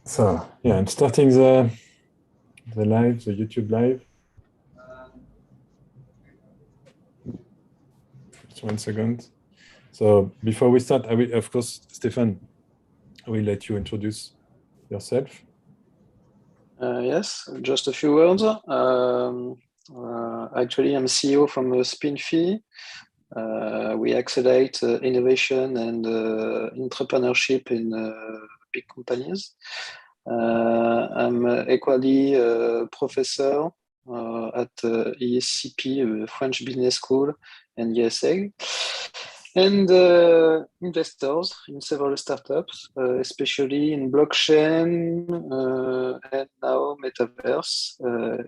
So yeah, I'm starting the YouTube live. Just 1 second. So before we start, I will, of course, Stefan, I will let you introduce yourself. Yes, just a few words. Actually, I'm CEO from SpinFi. We accelerate innovation and entrepreneurship in big companies. I'm equally a professor at ESCP, French Business School, and USA. And investors in several startups, especially in blockchain and now metaverse.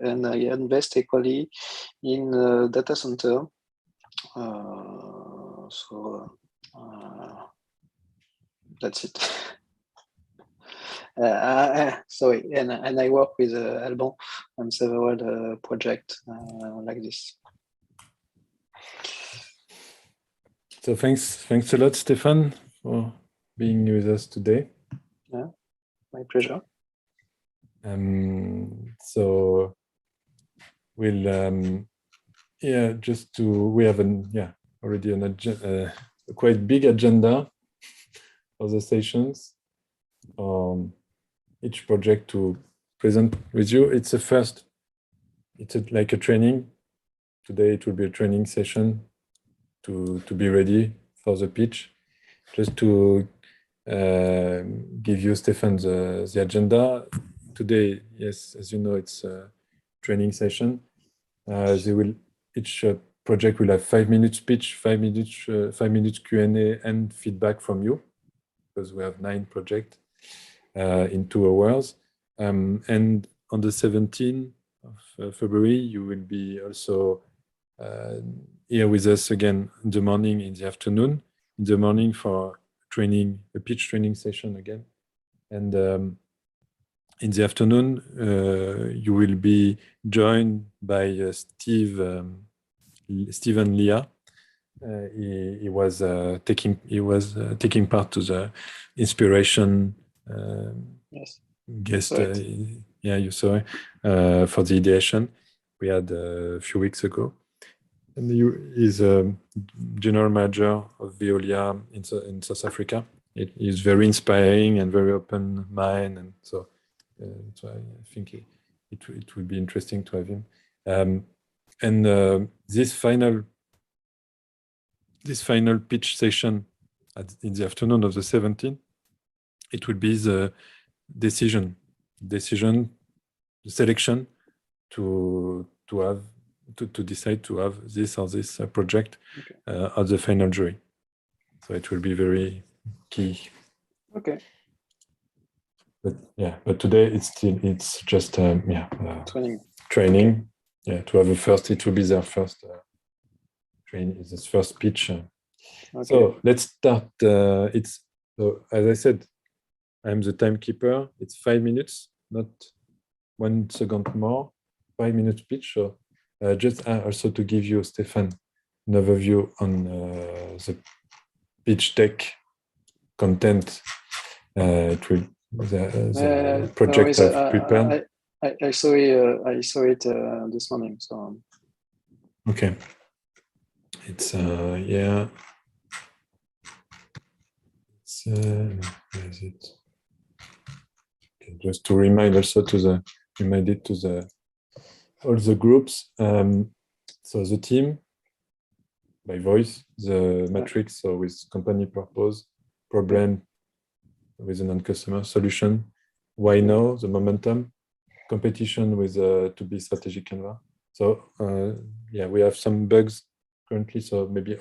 And I invest equally in data center. That's it. Sorry, and I work with Alban on several projects like this. So thanks a lot, Stefan, for being with us today. Yeah, my pleasure. So we'll we have already a quite big agenda of the sessions. Each project to present with you. It's like a training. Today it will be a training session to be ready for the pitch. Just to give you, Stefan, the agenda. Today, yes, as you know, it's a training session. Each project will have 5 minutes speech, 5 minutes Q&A and feedback from you, because we have 9 projects in 2 hours. And on the 17th of February, you will be also here with us again in the morning, in the afternoon. In the morning for a pitch training session again. And in the afternoon, you will be joined by Steve and Leah. He was taking part to the inspiration yes. guest. Yeah, you saw it for the ideation we had a few weeks ago. And he is a general manager of Veolia in South Africa. It is very inspiring and very open mind, and so I think it would be interesting to have him. This final pitch session in the afternoon of the 17th, it will be the the selection to decide to have this or this project at the final jury. So it will be very key. Okay. But today it's just training. Yeah, to have it will be their first training, this first pitch. Okay. So let's start. So as I said, I'm the timekeeper. It's 5 minutes, not 1 second more. 5 minutes pitch. So just also to give you, Stefan, an overview on the pitch deck content. It will the project I've prepared. I saw it this morning. So okay, it's yeah. It's where is it? Okay, just to remind also all the groups. So the team by voice, the matrix, so with company purpose, problem with a non-customer, solution, why now, the momentum, competition with to be strategic Canva. So we have some bugs currently, so maybe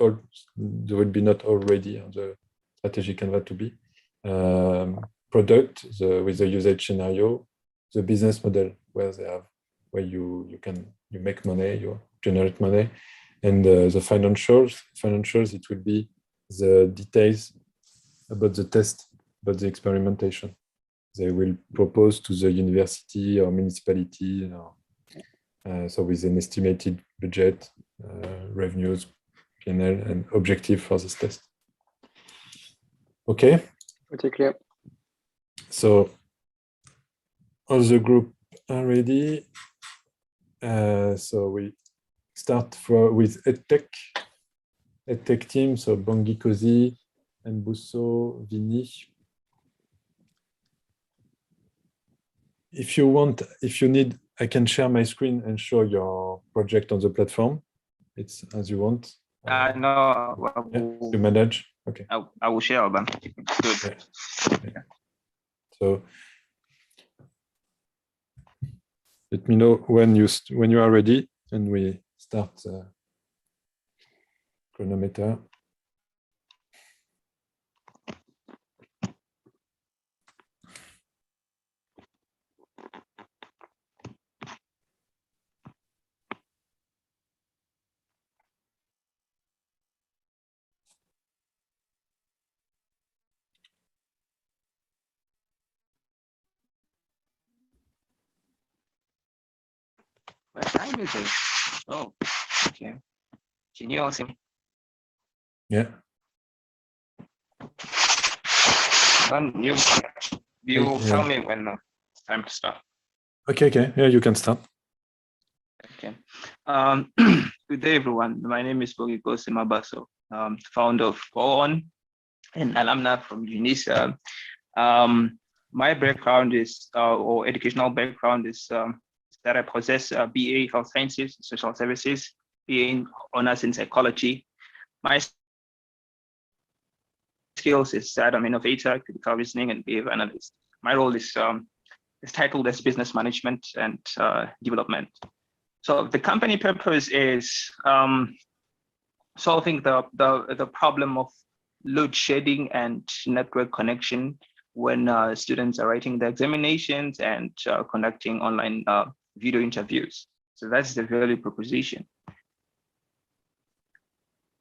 there will be not already on the strategic Canva to be. Product with the usage scenario, the business model where you make money, you generate money, and the financials, it will be the details about the test, about the experimentation. They will propose to the university or municipality, so with an estimated budget, revenues, P&L, and objective for this test. Okay. Pretty clear. So of the group are ready. So we start with EdTech team. So Bangui Kosi, and Busso, Vini. If you need, I can share my screen and show your project on the platform. It's as you want. No, You manage. Okay. I will share them. Good. Yeah. So let me know when you are ready, and we start chronometer. What time is it? Oh, okay. Can you all see me? Yeah. When you tell me when it's time to start. Okay. Yeah, you can start. Okay. Good day, everyone. My name is Bogiko Simabaso, founder of BOCorners and alumni from UNISA. My background is, or educational background is that I possess a BA Health Sciences, Social Services, BA Honors in Psychology. My skills is that I'm an innovator, critical reasoning, and behavior analyst. My role is titled as business management and development. So the company purpose is solving the problem of load shedding and network connection when students are writing the examinations and conducting online video interviews. So that's the value proposition.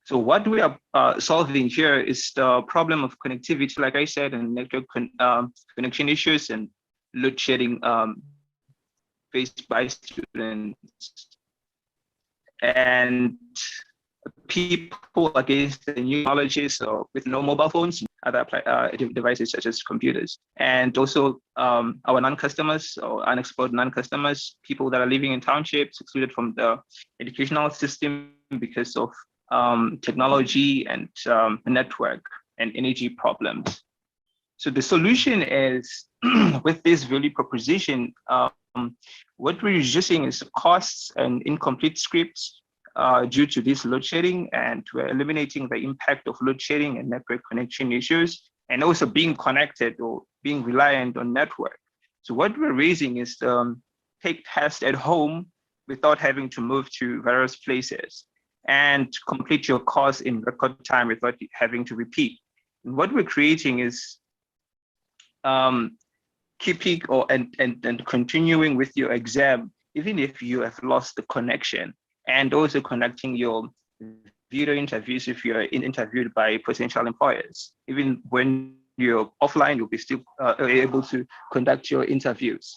So what we are solving here is the problem of connectivity, like I said, and network connection issues and load shedding faced by students. And people against the new technologies with no mobile phones, other devices such as computers, and also our non-customers or unexplored non-customers, people that are living in townships excluded from the educational system because of technology and network and energy problems. So the solution is with this value proposition, what we're reducing is costs and incomplete scripts due to this load shedding, and we're eliminating the impact of load shedding and network connection issues, and also being connected or being reliant on network. So what we're raising is take tests at home without having to move to various places, and complete your course in record time without having to repeat. And what we're creating is keeping and continuing with your exam, even if you have lost the connection, and also conducting your video interviews if you're interviewed by potential employers. Even when you're offline, you'll be still able to conduct your interviews.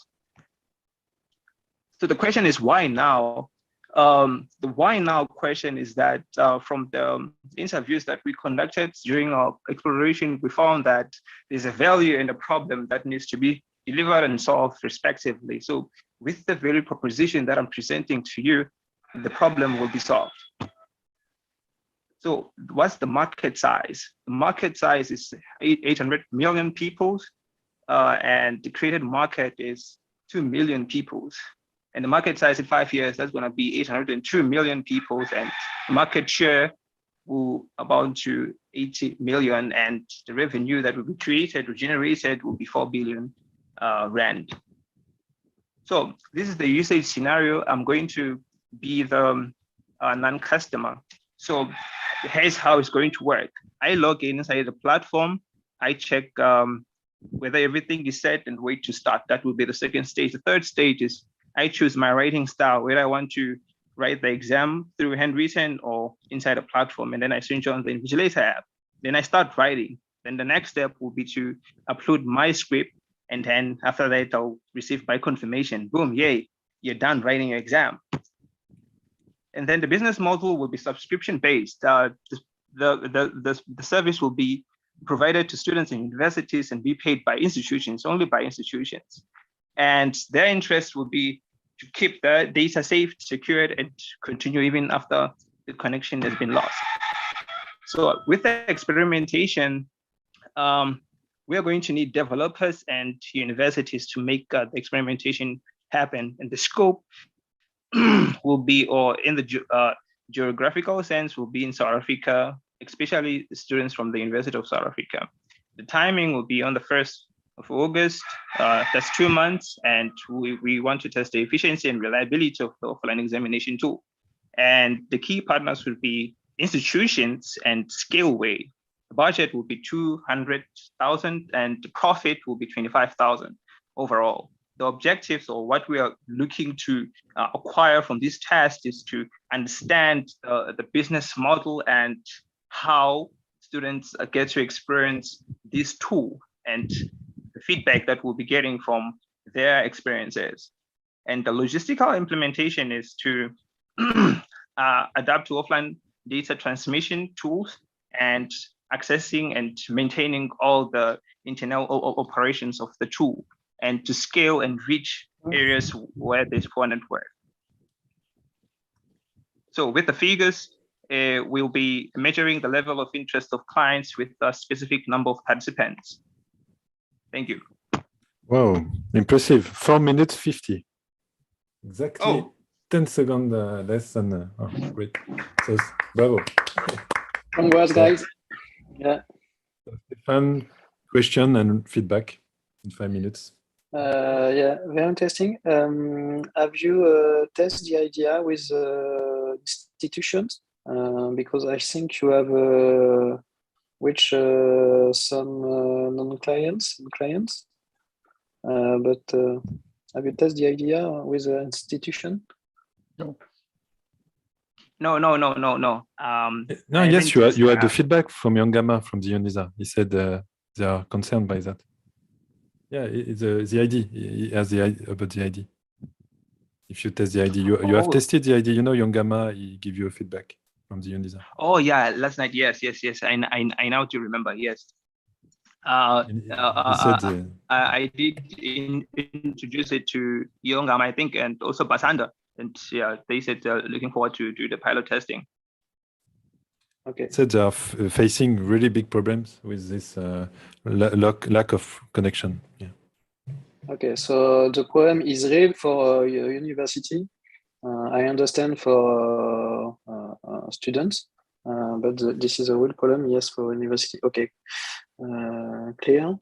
So the question is, why now? The why now question is that from the interviews that we conducted during our exploration, we found that there's a value and a problem that needs to be delivered and solved respectively. So with the value proposition that I'm presenting to you, the problem will be solved. So what's the market size? The market size is 800 million people, and the created market is 2 million people. And the market size in 5 years, that's going to be 802 million people, and the market share will amount to 80 million, and the revenue that will be created or generated will be 4 billion rand. So this is the usage scenario. I'm going to be the non-customer. So here's how it's going to work. I log in inside the platform. I check whether everything is set and wait to start. That will be the second stage. The third stage is I choose my writing style, whether I want to write the exam through handwritten or inside a platform, and then I switch on the Invigilator app. Then I start writing. Then the next step will be to upload my script, and then after that, I'll receive my confirmation. Boom, yay, you're done writing your exam. And then the business model will be subscription-based. The service will be provided to students in universities and be paid by institutions, only by institutions. And their interest will be to keep the data safe, secured, and continue even after the connection has been lost. So with the experimentation, we are going to need developers and universities to make the experimentation happen. And the scope will be, or in the geographical sense, will be in South Africa, especially students from the University of South Africa. The timing will be on the 1st of August. That's 2 months, and we want to test the efficiency and reliability of the offline examination tool. And the key partners will be institutions and Scaleway. The budget will be 200,000 and the profit will be 25,000 overall. The objectives, or what we are looking to acquire from this test, is to understand the business model and how students get to experience this tool and the feedback that we'll be getting from their experiences. And the logistical implementation is to adapt to offline data transmission tools and accessing and maintaining all the internal operations of the tool, and to scale and reach areas where there's poor network. So with the figures, we'll be measuring the level of interest of clients with a specific number of participants. Thank you. Wow, impressive. 4 minutes 50. Exactly. Oh. 10 seconds less than. Oh, great. So, bravo. Congrats, guys. Yeah. Fun question and feedback in 5 minutes. Yeah, very interesting. Have you tested the idea with institutions? Because I think you have reached some non-clients and clients. But have you tested the idea with an institution? No. No, yes, you had the feedback from Yongama from the UNISA. He said they are concerned by that. Yeah, the ID. He has the ID about the ID. If you test the ID, you have tested the ID. You know, Yongama, he give you a feedback from the UNISA. Oh yeah, last night. Yes. I now do remember. Yes. I did introduce it to Yongama, I think, and also Basanda, and yeah, they said they're looking forward to do the pilot testing. Okay. Said they are facing really big problems with this lack of connection. Yeah. Okay, so the problem is real for university. I understand for students, but this is a real problem, yes, for university. Okay, clear.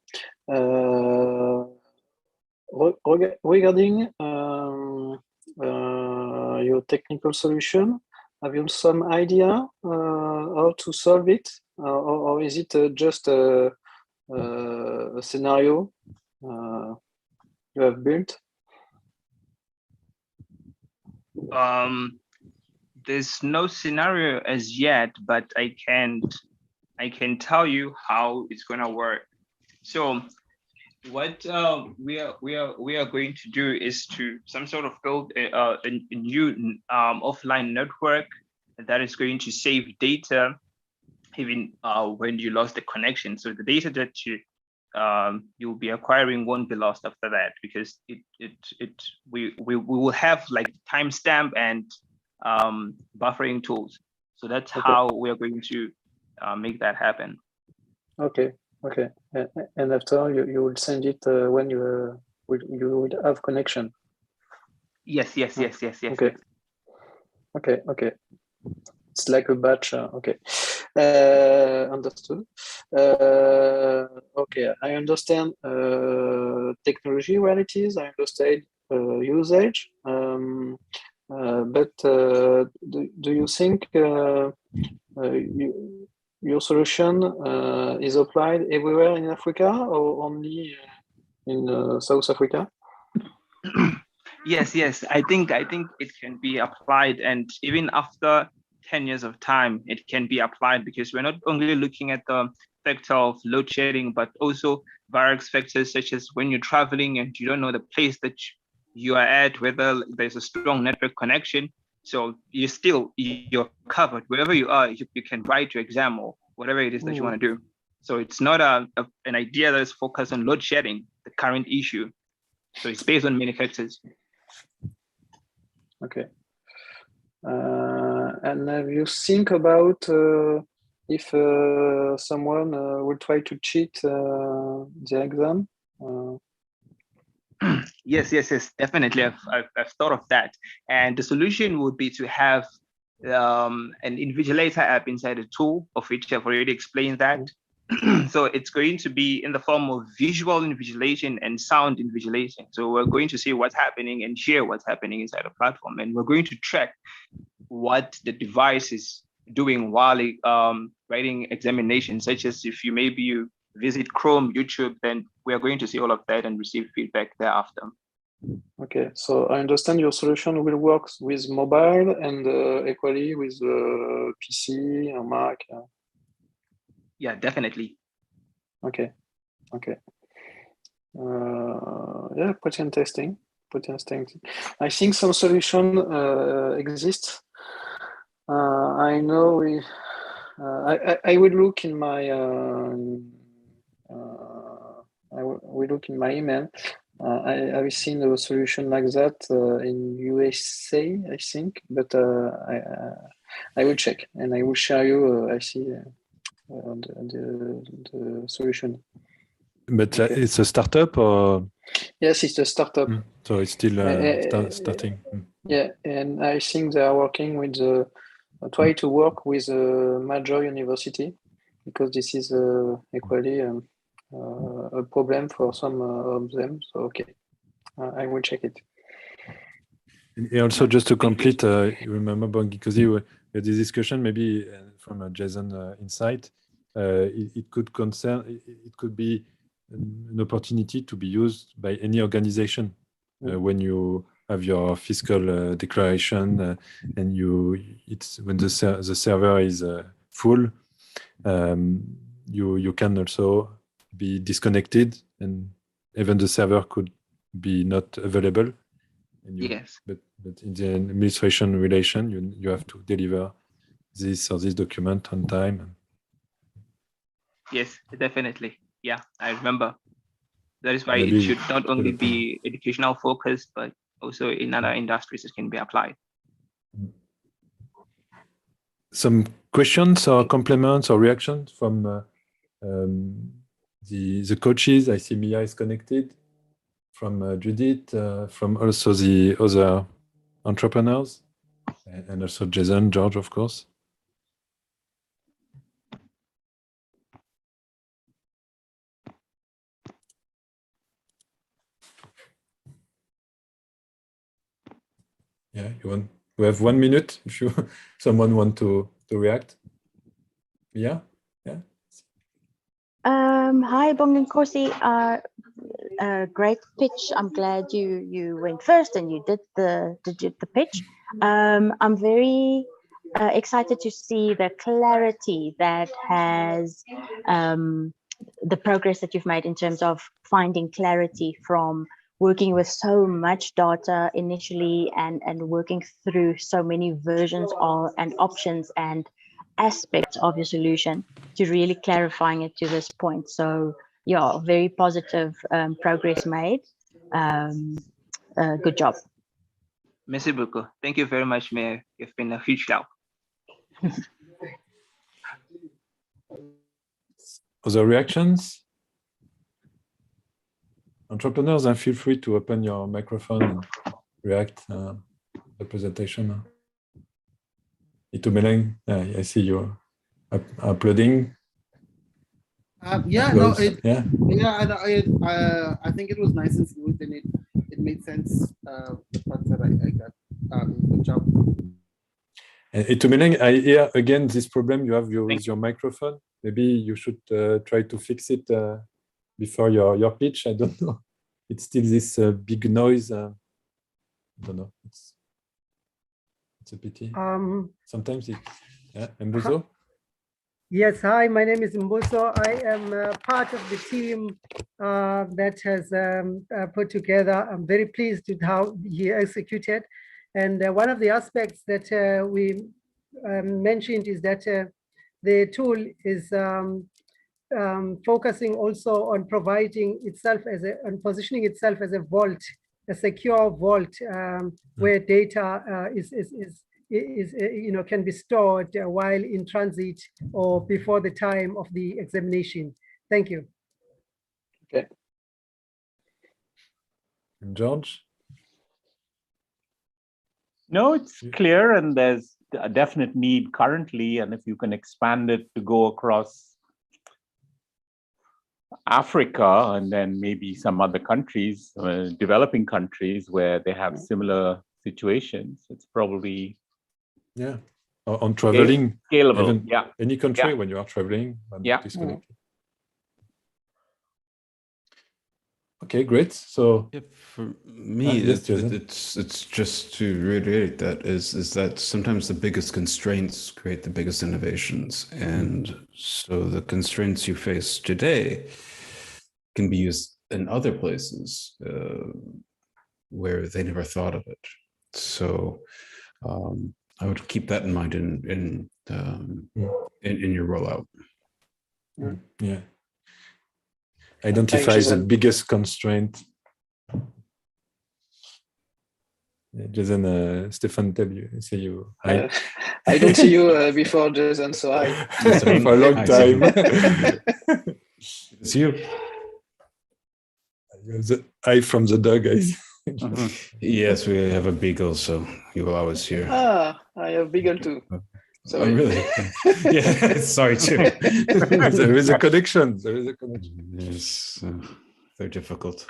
Regarding your technical solution, have you some idea how to solve it, or is it just a scenario you have built? There's no scenario as yet, but I can tell you how it's gonna work. So what we are going to do is to some sort of build a new offline network that is going to save data even when you lost the connection. So the data that you'll be acquiring won't be lost after that, because we will have like timestamp and buffering tools. So that's how we are going to make that happen. Okay. And after you will send it when you would have connection. Yes. Okay. It's like a batch. Okay. Understood. Okay, I understand technology realities. I understand usage. But do you think your solution is applied everywhere in Africa, or only in South Africa? Yes. I think it can be applied, and even after 10 years of time, it can be applied, because we're not only looking at the factor of load shedding, but also various factors such as when you're traveling and you don't know the place that you are at, whether there's a strong network connection. So you're covered wherever you are. You can write your exam or whatever it is that you want to do. So it's not an idea that is focused on load shedding, the current issue. So it's based on many factors. Okay. And have you think about if someone will try to cheat the exam? Yes, definitely. I've thought of that. And the solution would be to have an invigilator app inside the tool, of which I've already explained that. So it's going to be in the form of visual invigilation and sound invigilation. So we're going to see what's happening and share what's happening inside the platform. And we're going to track what the device is doing while writing examinations, such as if you visit Chrome, YouTube, then we are going to see all of that and receive feedback thereafter. Okay, so I understand your solution will work with mobile and equally with PC or Mac. Yeah, definitely. Okay. Yeah, pretty interesting. I think some solution exists. I know I will look in my we look in my email. I've seen a solution like that in USA, I think, but I will check and I will share you. I see the solution. But it's a startup, or? Yes, it's a startup. So it's still starting. Yeah, and I think they are working with try to work with a major university, because this is equally a problem for some of them. So okay, I will check it. And also, just to complete, you remember, Bongikosi, we had this discussion maybe from a Jason insight. It could be an opportunity to be used by any organization when you have your fiscal declaration and when the server is full. You can also be disconnected, and even the server could be not available. Yes. But in the administration relation, you have to deliver this or this document on time. Yes, definitely. Yeah, I remember. That is why Maybe it should not only be educational focused, but also in other industries it can be applied. Some questions or compliments or reactions from the coaches? I see Mia is connected. From Judith, from also the other entrepreneurs, and also Jason, George, of course. Yeah, we have 1 minute if someone want to react. Yeah. Hi, Bongikosi. Great pitch. I'm glad you went first and you did the pitch. I'm very excited to see the clarity that has the progress that you've made in terms of finding clarity from working with so much data initially and working through so many versions and options and aspects of your solution to really clarifying it to this point. So yeah, very positive progress made. Good job. Merci beaucoup. Thank you very much, Mayor. You've been a huge help. Other reactions? Entrepreneurs, and feel free to open your microphone and react the presentation. Itumeleng, I see you uploading. I think it was nice and smooth, and it made sense. The parts that I got. Good job. And Itumeleng, I hear again this problem you have with your microphone. Maybe you should try to fix it before your pitch. I don't know. It's still this big noise. I don't know. It's a pity. Sometimes Mbuso? Yes, hi, my name is Mbuso. I am part of the team that has put together. I'm very pleased with how he executed. And one of the aspects that we mentioned is that the tool is focusing also on providing itself as on positioning itself as a vault, a secure vault where data can be stored while in transit or before the time of the examination. Thank you. Okay. George? No, it's clear, and there's a definite need currently, and if you can expand it to go across Africa and then maybe some other countries, developing countries where they have similar situations, it's probably on traveling, scalable. even Yeah, any country when you are traveling and disconnected. Okay, great. So for me, it's just to reiterate that is that sometimes the biggest constraints create the biggest innovations, and so the constraints you face today can be used in other places where they never thought of it. So I would keep that in mind in your rollout. Yeah. Identify the biggest constraint. Jason, Stefan, say you. Hi. I don't see you before, Jason, so hi. For a long time. It's you. The eye from the dog, guys. Yes, we have a beagle, so you will always hear. Ah, I have beagle too. Oh, really? Yeah, sorry too. There is a connection. There is a connection. Yes, they're difficult.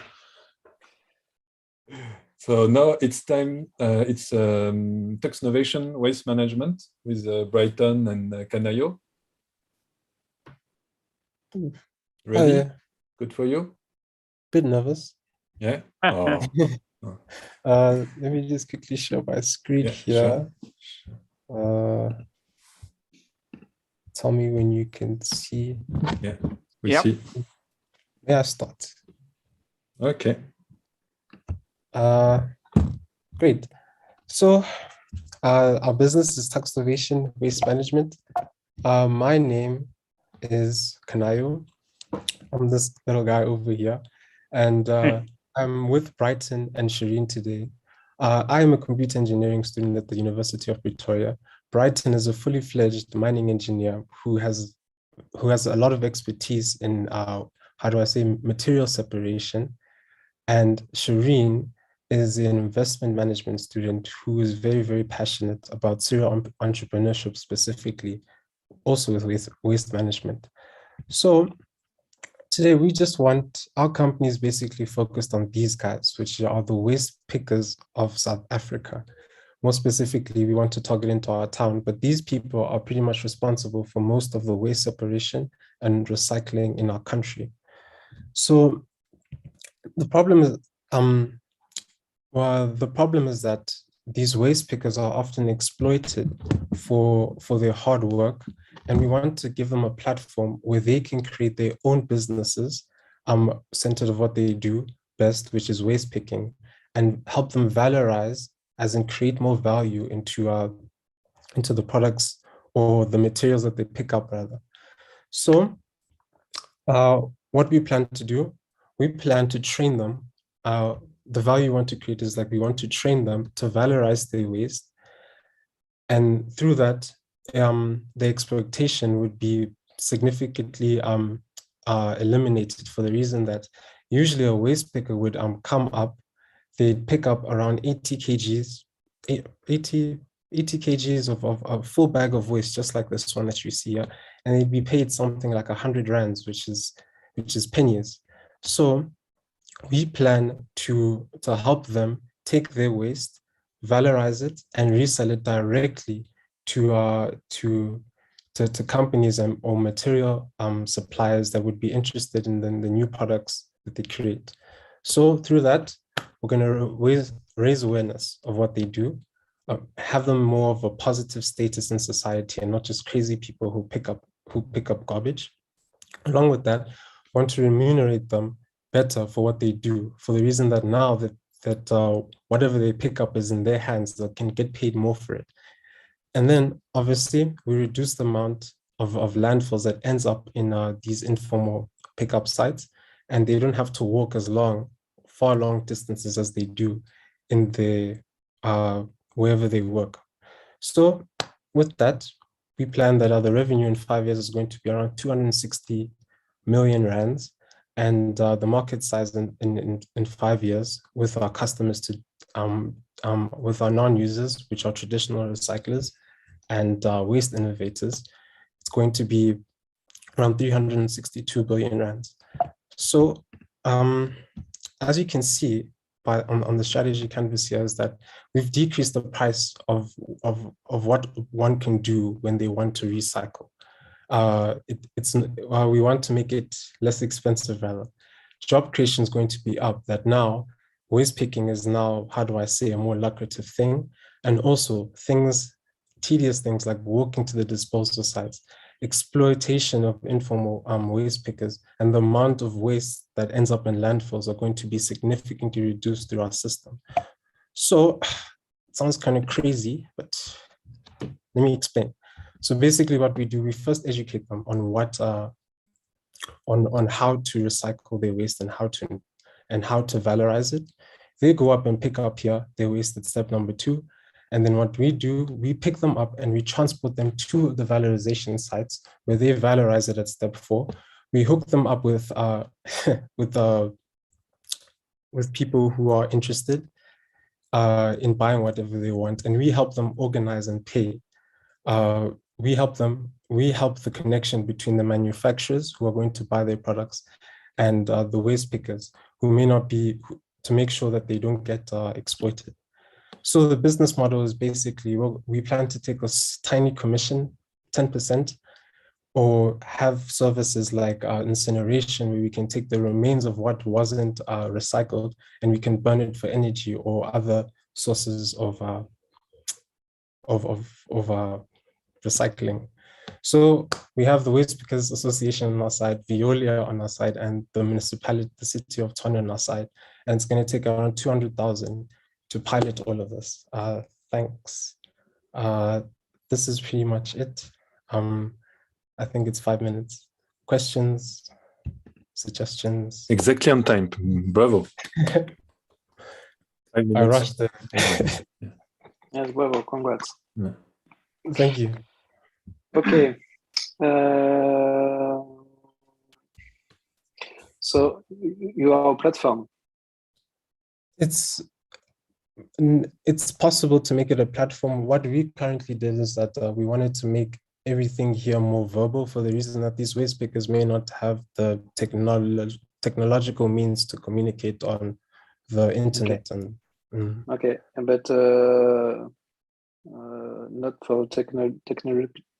So now it's time. It's Tux Innovation Waste Management with Brighton and Canayo. Ready? Good for you? Bit nervous. Yeah. Oh. Let me just quickly share my screen here. Sure. Tell me when you can see. Yeah, we see. May I start? Okay. Great. So our business is Tux Innovation Waste Management. My name is Kanayo. I'm this little guy over here, and I'm with Brighton and Shireen today. I am a computer engineering student at the University of Pretoria. Brighton is a fully fledged mining engineer who has a lot of expertise in material separation. And Shireen is an investment management student who is very, very passionate about serial entrepreneurship specifically, also with waste management. So today we just want our companies basically focused on these guys, which are the waste pickers of South Africa. More specifically, we want to target into our town, but these people are pretty much responsible for most of the waste separation and recycling in our country. So the problem is that these waste pickers are often exploited for their hard work, and we want to give them a platform where they can create their own businesses centered on what they do best, which is waste picking, and help them valorize, as in create more value into the products or the materials that they pick up rather. So what we plan to do, we plan to train them. The value we want to create is like we want to train them to valorize their waste. And through that, the exploitation would be significantly eliminated for the reason that usually a waste picker would come up, they'd pick up around 80 kgs of a full bag of waste, just like this one that you see here, and they'd be paid something like 100 rands, which is pennies. So we plan to help them take their waste, valorize it, and resell it directly to companies or material suppliers that would be interested in the new products that they create. So through that, we're going to raise awareness of what they do, have them more of a positive status in society and not just crazy people who pick up garbage. Along with that, want to remunerate them better for what they do, for the reason that now that whatever they pick up is in their hands, they can get paid more for it. And then obviously we reduce the amount of landfills that ends up in these informal pickup sites, and they don't have to walk as far long distances as they do in the wherever they work. So with that, we plan that the revenue in 5 years is going to be around 260 million rands, and the market size in 5 years with our customers with our non-users, which are traditional recyclers and waste innovators, it's going to be around 362 billion rands. So as you can see on the strategy canvas here, is that we've decreased the price of what one can do when they want to recycle. We want to make it less expensive rather. Job creation is going to be up, that now waste picking is now, how do I say, a more lucrative thing. And also tedious things like walking to the disposal sites, exploitation of informal waste pickers, and the amount of waste that ends up in landfills are going to be significantly reduced through our system. So it sounds kind of crazy, but let me explain. So basically what we do, we first educate them on on how to recycle their waste and how to valorize it. They go up and pick up here their waste at step number 2. And then what we do, we pick them up and we transport them to the valorization sites where they valorize it at step 4. We hook them up with people who are interested in buying whatever they want, and we help them organize and pay. We help the connection between the manufacturers who are going to buy their products and the waste pickers who may not be, to make sure that they don't get exploited. So the business model is basically, well, we plan to take a tiny commission, 10%, or have services like incineration, where we can take the remains of what wasn't recycled and we can burn it for energy or other sources of recycling. So we have the Waste Pickers Association on our side, Veolia on our side, and the municipality, the city of Tshwane on our side. And it's going to take around 200,000 to pilot all of this. Thanks. This is pretty much it. I think it's 5 minutes. Questions, suggestions? Exactly on time. Bravo. 5 minutes. I rushed it. Yes, bravo, congrats. Yeah. Thank you. Okay. So you are a platform. It's possible to make it a platform. What we currently did is that we wanted to make everything here more verbal, for the reason that these waste pickers may not have the technological means to communicate on the internet. Okay. And okay, but not for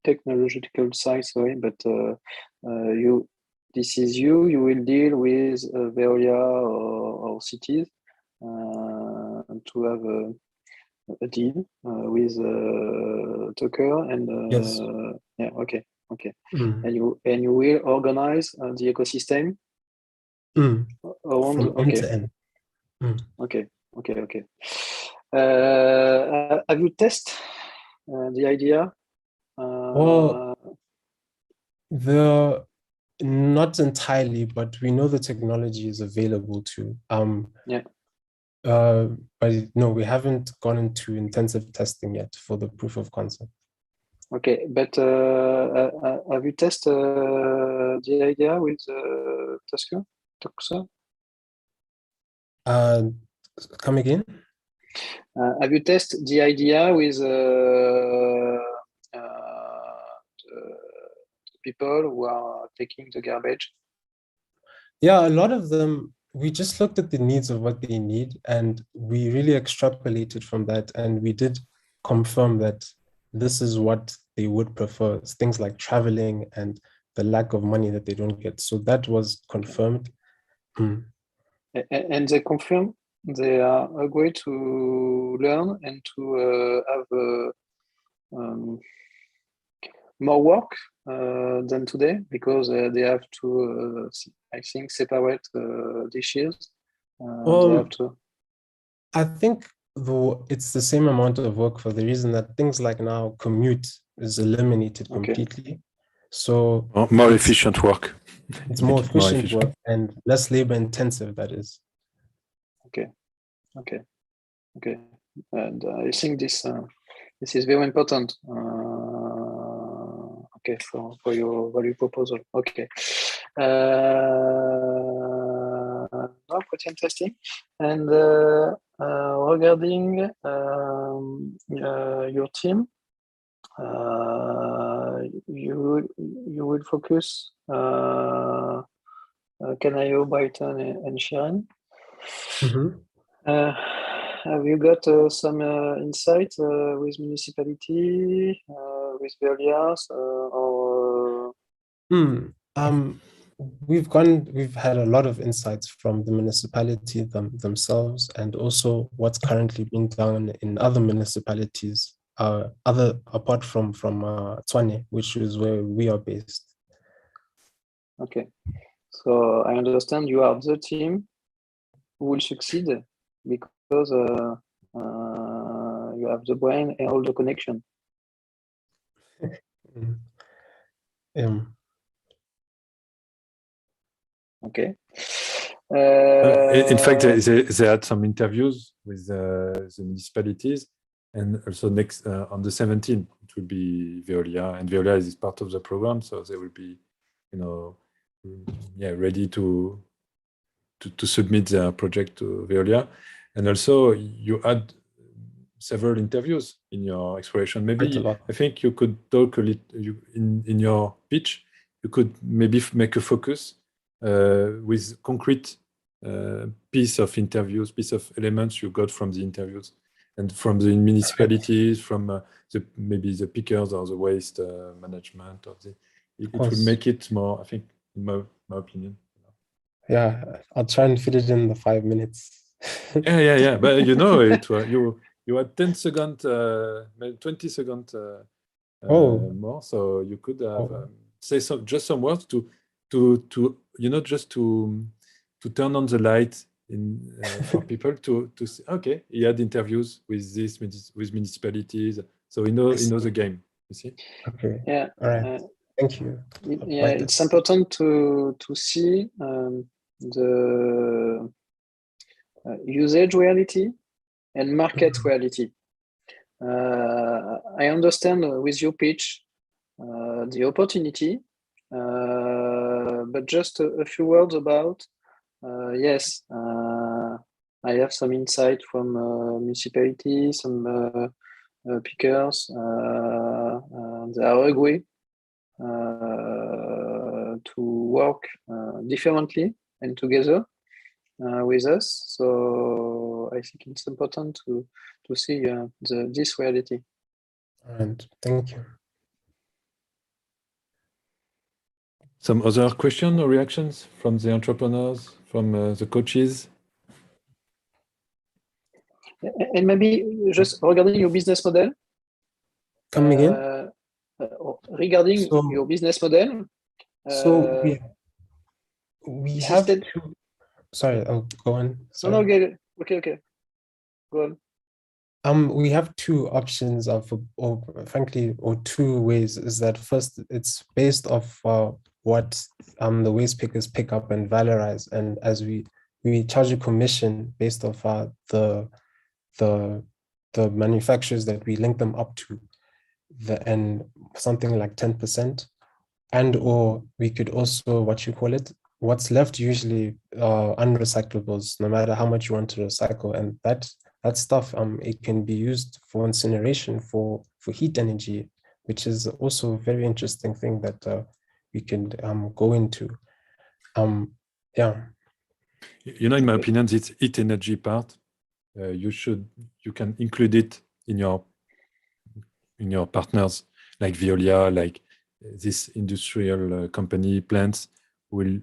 technological side, sorry, but you will deal with Veolia or cities to have a deal with Tucker and yes. yeah, okay. And you will organize the ecosystem around. From end to end. Okay. Have you tested the idea? Well, not entirely, but we know the technology is available too. Yeah. But no, we haven't gone into intensive testing yet for the proof of concept. Okay, but have you tested the idea with Tucker? Come again? Have you tested the idea with people who are taking the garbage? Yeah, a lot of them, we just looked at the needs of what they need, and we really extrapolated from that, and we did confirm that this is what they would prefer. It's things like traveling and the lack of money that they don't get. So that was confirmed. And they confirm they are going to learn and to have more work than today, because they have to, I think, separate dishes. They have to. I think though it's the same amount of work, for the reason that things like now commute is eliminated completely. So More efficient work. it's more Make it more efficient efficient. work and less labor intensive, that is. Okay. And I think this is very important. Okay, for your value proposal. Okay. Quite interesting. And regarding your team, you will focus Canayo, Brighton, and Sharon. Have you got some insight with municipality, with Veolia, or? We've had a lot of insights from the municipality themselves, and also what's currently being done in other municipalities, apart from Tshwane, which is where we are based. Okay, so I understand you are the team who will succeed because you have the brain and all the connection. Okay. In fact, they had some interviews with the municipalities, and also next on the 17th it will be Veolia, and Veolia is part of the program, so they will be, ready to submit their project to Veolia. And also you had several interviews in your exploration. Maybe I think you could talk a little in your pitch. You could maybe make a focus with concrete piece of elements you got from the interviews and from the municipalities, from maybe the pickers or the waste management of the. It would make it more, I think, in my opinion. Yeah, I'll try and fit it in the 5 minutes. Yeah. But you had 10 seconds, 20 seconds more, so you could have say just some words to just to turn on the light for people to see, okay, he had interviews with with municipalities, so he knows the game. You see? Okay. Yeah. All right. Thank you. Yeah, it's important to see the usage reality and market reality. I understand with your pitch the opportunity, but just a few words about yes, I have some insight from municipality, some pickers. They are agree to work differently and together with us. So I think it's important to see this reality. And thank you. Some other questions or reactions from the entrepreneurs, from the coaches? And maybe just regarding your business model. Come again? Regarding your business model. So we have two. Sorry, I'll go on. Sorry. No, okay. Go on. We have two options or two ways. Is that first, it's based off what the waste pickers pick up and valorize, and as we charge a commission based off the manufacturers that we link them up to, and something like 10%, and or we could also what's left usually unrecyclables, no matter how much you want to recycle, and that stuff it can be used for incineration for heat energy, which is also a very interesting thing that we can go into. In my opinion, this heat energy part, you can include it in your partners like Veolia, like this industrial company plants will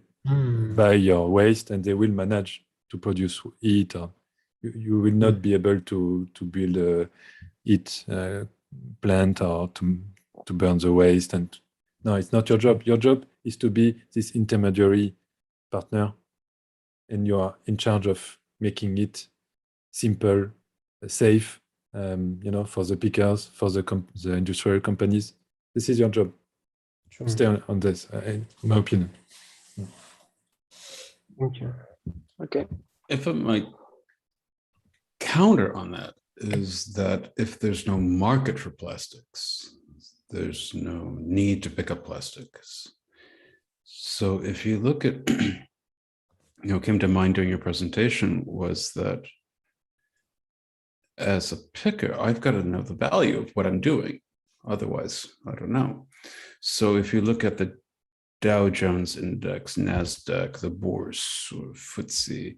buy your waste and they will manage to produce heat. Or you will not be able to build a heat plant or to burn the waste. And no, it's not your job. Your job is to be this intermediary partner, and you are in charge of making it simple, safe, for the pickers, for the industrial companies. This is your job. Sure. stay on this, in my opinion. Thank you. Okay. If I might counter on that, is that if there's no market for plastics, there's no need to pick up plastics. So if you look at, came to mind during your presentation was that as a picker, I've got to know the value of what I'm doing. Otherwise, I don't know. So if you look at the Dow Jones Index, NASDAQ, the Bourse, or FTSE,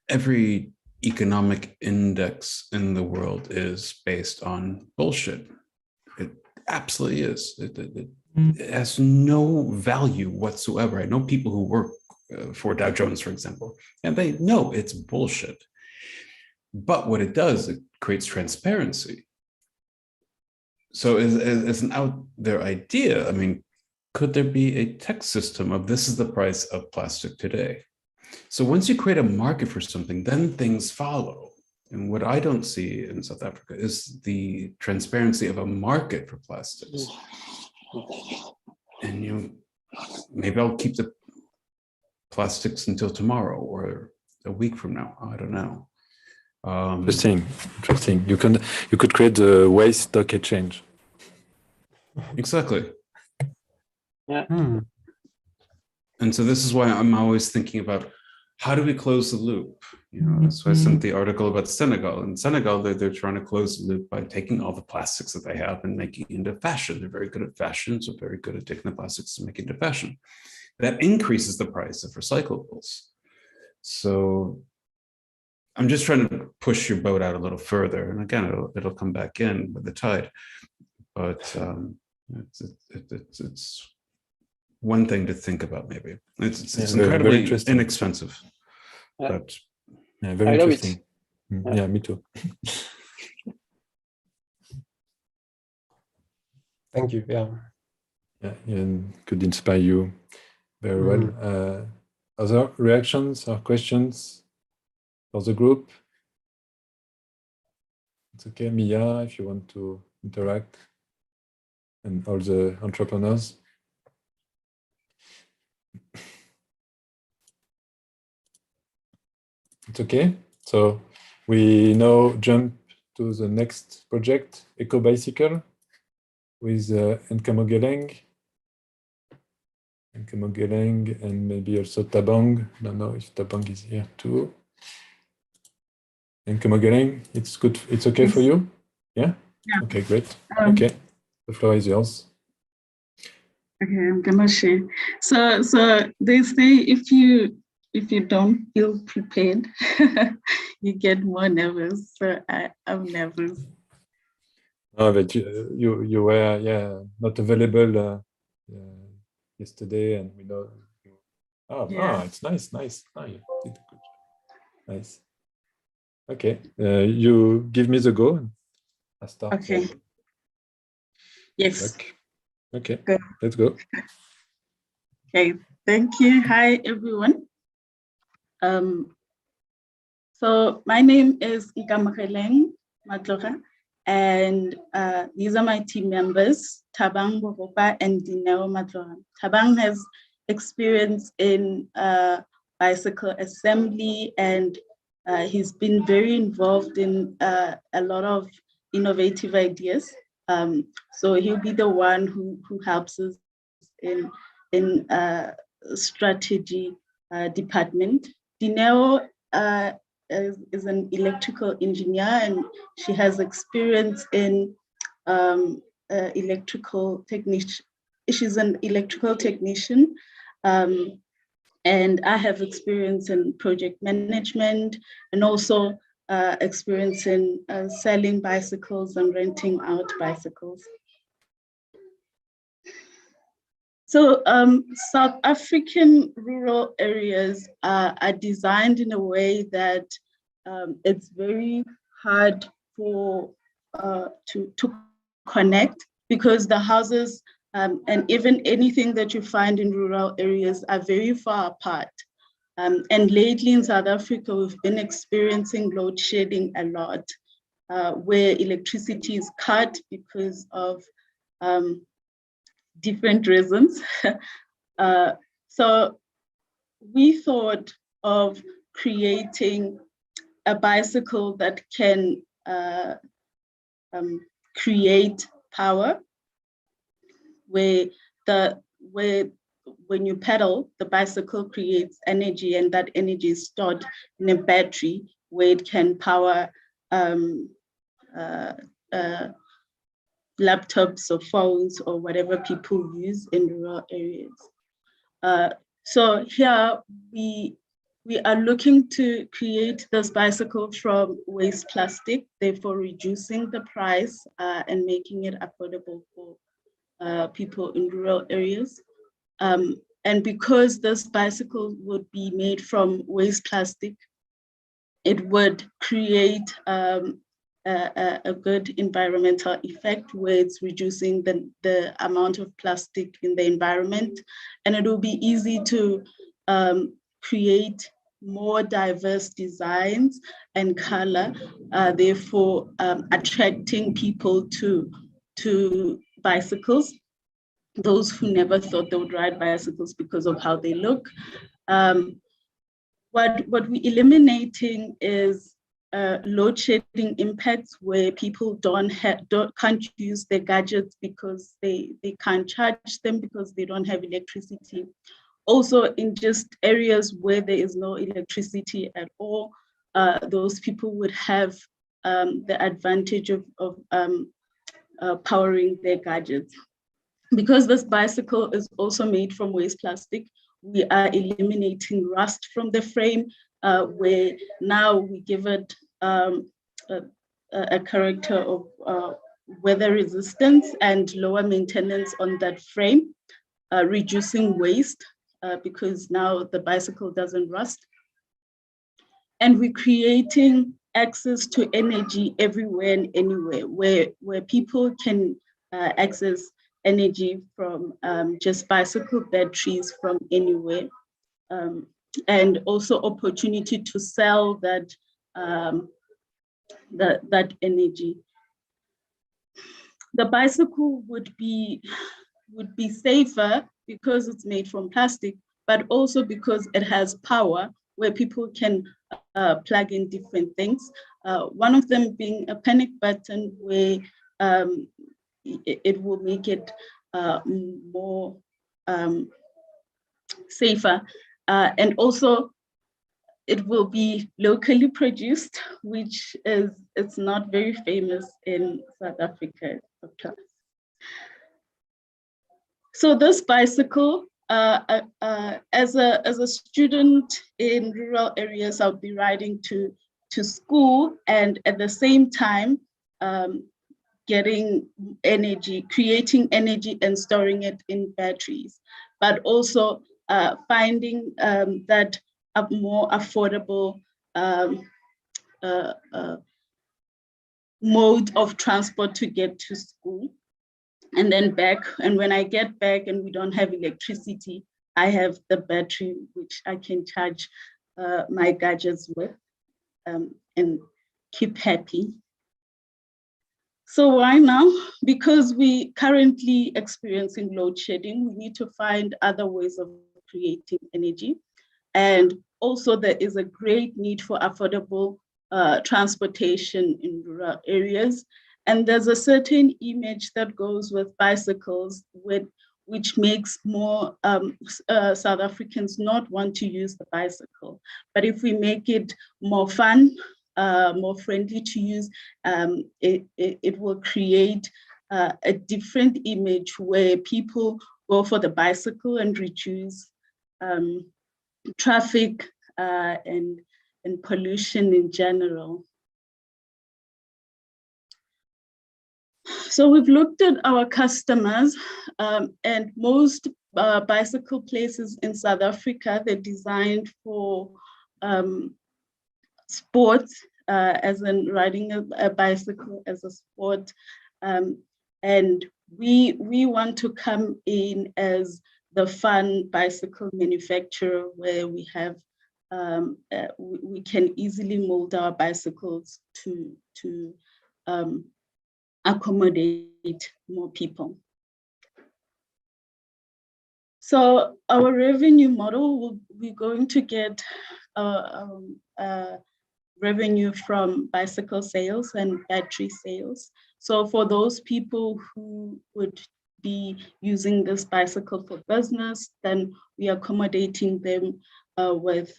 every economic index in the world is based on bullshit. It absolutely is. It has no value whatsoever. I know people who work for Dow Jones, for example, and they know it's bullshit. But what it does, it creates transparency. So as an out there idea, I mean, could there be a text system of this is the price of plastic today? So once you create a market for something, then things follow. And what I don't see in South Africa is the transparency of a market for plastics. And maybe I'll keep the plastics until tomorrow or a week from now. I don't know. Interesting. You could create the waste stock exchange. Exactly. Yeah. And so this is why I'm always thinking about how do we close the loop? That's why I sent the article about Senegal. In Senegal, they're trying to close the loop by taking all the plastics that they have and making it into fashion. They're very good at fashion, so very good at taking the plastics and making it into fashion. That increases the price of recyclables. So I'm just trying to push your boat out a little further. And again, it'll come back in with the tide. But it's one thing to think about, maybe. It's incredibly inexpensive. Yeah. But very I love interesting. it. Yeah, me too. Thank you. Yeah. Yeah, and could inspire you very well. Other reactions or questions for the group? It's okay, Mia, if you want to interact, and all the entrepreneurs. It's okay. So we now jump to the next project, Eco Bicycle, with Nkamogeleng, and maybe also Tabang. I don't know if Tabang is here too. Nkamogeleng, it's good. It's okay for you? Yeah? Yeah. Okay, great. Okay, the floor is yours. Okay, I'm gonna share. So they say if you don't feel prepared, you get more nervous. So I'm nervous. No, but you were not available yesterday, and we know. It's nice. Oh, you did a good job. Nice. Okay, you give me the go. And I start. Okay. Yes. Okay. Good. Let's go. Okay. Thank you. Hi, everyone. So my name is Nkamogeleng Matloga, and these are my team members, Tabang Boropa and Dineo Matloga. Tabang has experience in bicycle assembly, and he's been very involved in a lot of innovative ideas. So he'll be the one who helps us in strategy department. Dineo is an electrical engineer, and she has experience in electrical technician. She's an electrical technician, and I have experience in project management, and also experience in selling bicycles and renting out bicycles. So South African rural areas are designed in a way that it's very hard to connect, because the houses and even anything that you find in rural areas are very far apart. And lately in South Africa, we've been experiencing load shedding a lot, where electricity is cut because of different reasons. So we thought of creating a bicycle that can create power, where when you pedal, the bicycle creates energy, and that energy is stored in a battery where it can power laptops or phones or whatever people use in rural areas. So here we are looking to create this bicycle from waste plastic, therefore reducing the price and making it affordable for people in rural areas. And because this bicycle would be made from waste plastic, it would create a good environmental effect where it's reducing the amount of plastic in the environment. And it will be easy to create more diverse designs and color, therefore attracting people to bicycles, those who never thought they would ride bicycles because of how they look. What we're eliminating is load shedding impacts where people can't use their gadgets because they can't charge them because they don't have electricity. Also, in just areas where there is no electricity at all, those people would have the advantage of powering their gadgets. Because this bicycle is also made from waste plastic, we are eliminating rust from the frame, where now we give it a character of weather resistance and lower maintenance on that frame, reducing waste because now the bicycle doesn't rust. And we're creating access to energy everywhere and anywhere, where people can access energy from just bicycle batteries from anywhere, and also opportunity to sell that energy. The bicycle would be safer because it's made from plastic, but also because it has power where people can plug in different things. One of them being a panic button where it will make it more safer. And also it will be locally produced, which it's not very famous in South Africa. So this bicycle, as a student in rural areas, I'll be riding to school, and at the same time, getting energy, creating energy and storing it in batteries, but also finding that a more affordable mode of transport to get to school and then back. And when I get back and we don't have electricity, I have the battery which I can charge my gadgets with and keep happy. So why now? Because we currently experiencing load shedding, we need to find other ways of creating energy. And also there is a great need for affordable transportation in rural areas. And there's a certain image that goes with bicycles which makes more South Africans not want to use the bicycle. But if we make it more fun, more friendly to use, it will create a different image where people go for the bicycle and reduce traffic and pollution in general. So we've looked at our customers, and most bicycle places in South Africa, they're designed for sports, as in riding a bicycle as a sport. And we want to come in as the fun bicycle manufacturer where we have, we can easily mold our bicycles to accommodate more people. So our revenue model, we're going to get revenue from bicycle sales and battery sales. So for those people who would be using this bicycle for business, then we are accommodating them with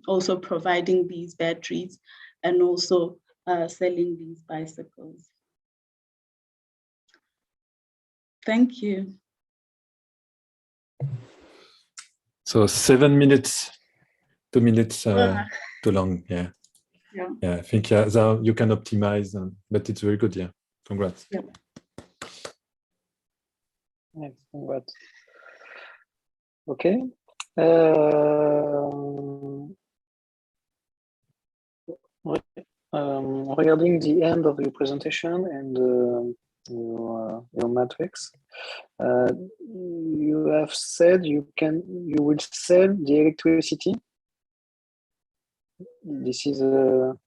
also providing these batteries and also selling these bicycles. Thank you. So 7 minutes, 2 minutes too long. Yeah. Yeah, I think so you can optimize, but it's very good. Yeah, congrats. Yeah, congrats. Okay. Regarding the end of your presentation and your matrix, you have said you will sell the electricity. This is in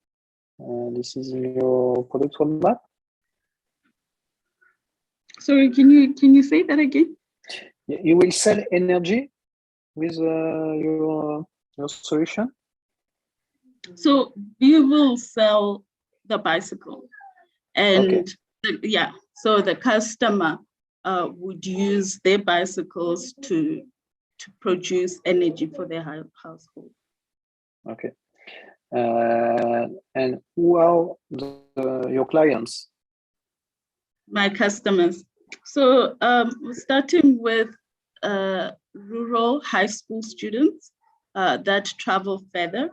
your product roadmap. Sorry, can you say that again? You will sell energy with your solution. So we will sell the bicycle, and yeah, so the customer would use their bicycles to produce energy for their household. Okay. And who are your clients? My customers. So starting with rural high school students that travel further.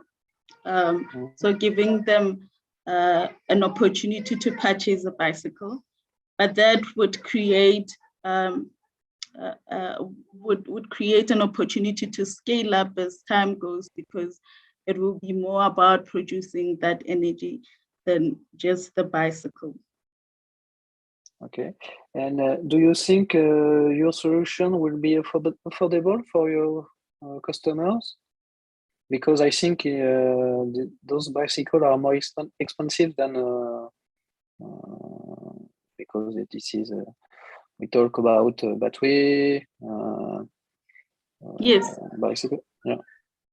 So giving them an opportunity to purchase a bicycle, but that would create would create an opportunity to scale up as time goes, because it will be more about producing that energy than just the bicycle. Okay, and do you think your solution will be affordable for your customers? Because I think those bicycles are more expensive than because this is we talk about battery. Yes. Bicycle. Yeah.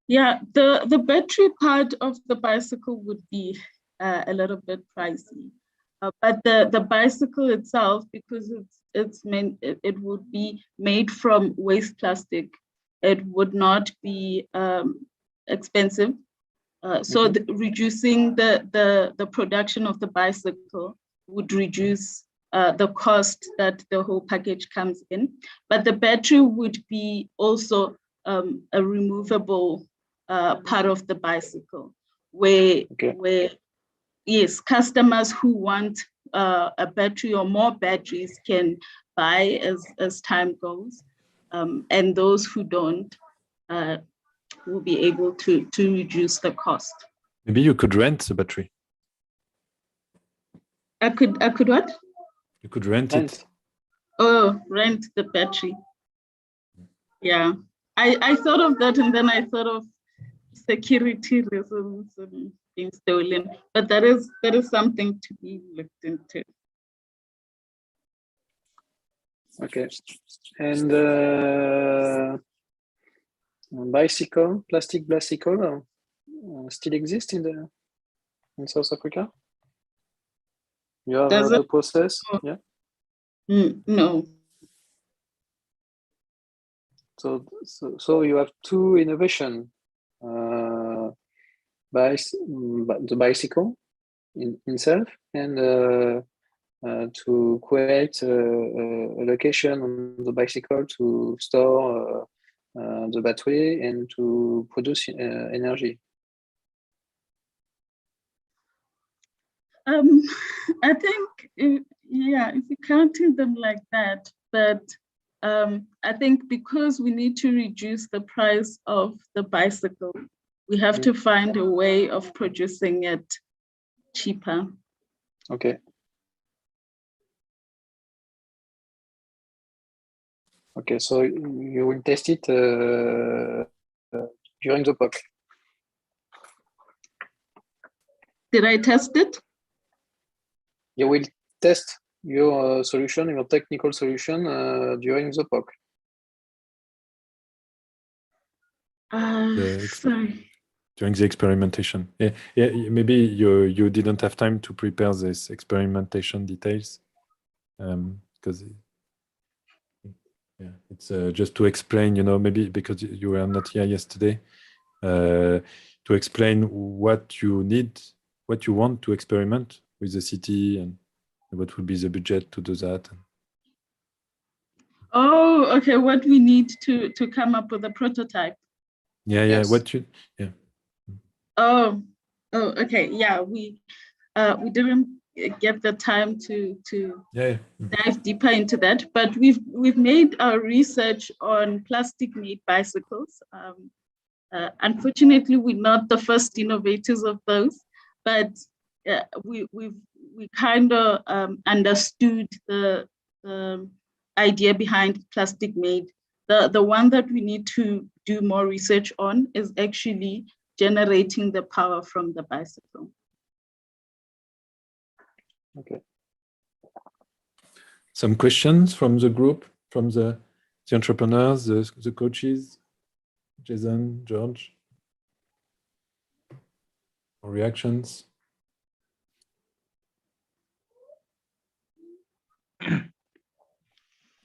Yeah, the battery part of the bicycle would be a little bit pricey, but the bicycle itself, because it would be made from waste plastic, it would not be expensive. So reducing the production of the bicycle would reduce the cost that the whole package comes in. But the battery would be also a removable part of the bicycle, where yes, customers who want a battery or more batteries can buy as time goes, and those who don't will be able to reduce the cost. Maybe you could rent the battery. I could what? You could rent it. Oh, rent the battery. Yeah, I thought of that, and then I thought of security reasons and being stolen, but that is something to be looked into. Okay, and plastic bicycle still exist in South Africa? You have a process? Yeah. No. So you have two innovation: the bicycle in itself, and to create a location on the bicycle to store the battery and to produce energy. I think, if you're counting them like that, but I think because we need to reduce the price of the bicycle, we have to find a way of producing it cheaper. Okay. Okay, so you will test it during the POC. Did I test it? You will test your solution, your technical solution during the POC. Sorry. during the experimentation. Yeah, maybe you didn't have time to prepare this experimentation details, because yeah, it's just to explain, maybe because you were not here yesterday, to explain what you need, what you want to experiment with the city, and what would be the budget to do that. Oh, okay. What we need to come up with a prototype. Yeah, Yes. Oh, okay. Yeah, we didn't get the time to dive deeper into that, but we've made our research on plastic-made bicycles. Unfortunately, we're not the first innovators of those, but we kind of understood the idea behind plastic-made. The one that we need to do more research on is actually generating the power from the bicycle. Okay. Some questions from the group, from the entrepreneurs, the coaches, Jason, George, or reactions?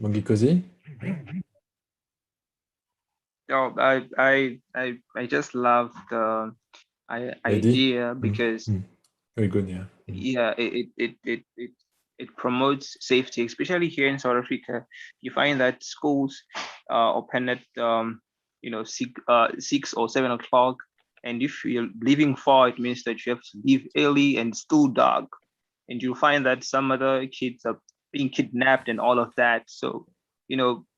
Mongikosi? Oh, I just love the idea because very good, yeah. Yeah, it promotes safety, especially here in South Africa. You find that schools open at 6 or 7 o'clock, and if you're leaving far, it means that you have to leave early and it's still dark, and you'll find that some other kids are being kidnapped and all of that. So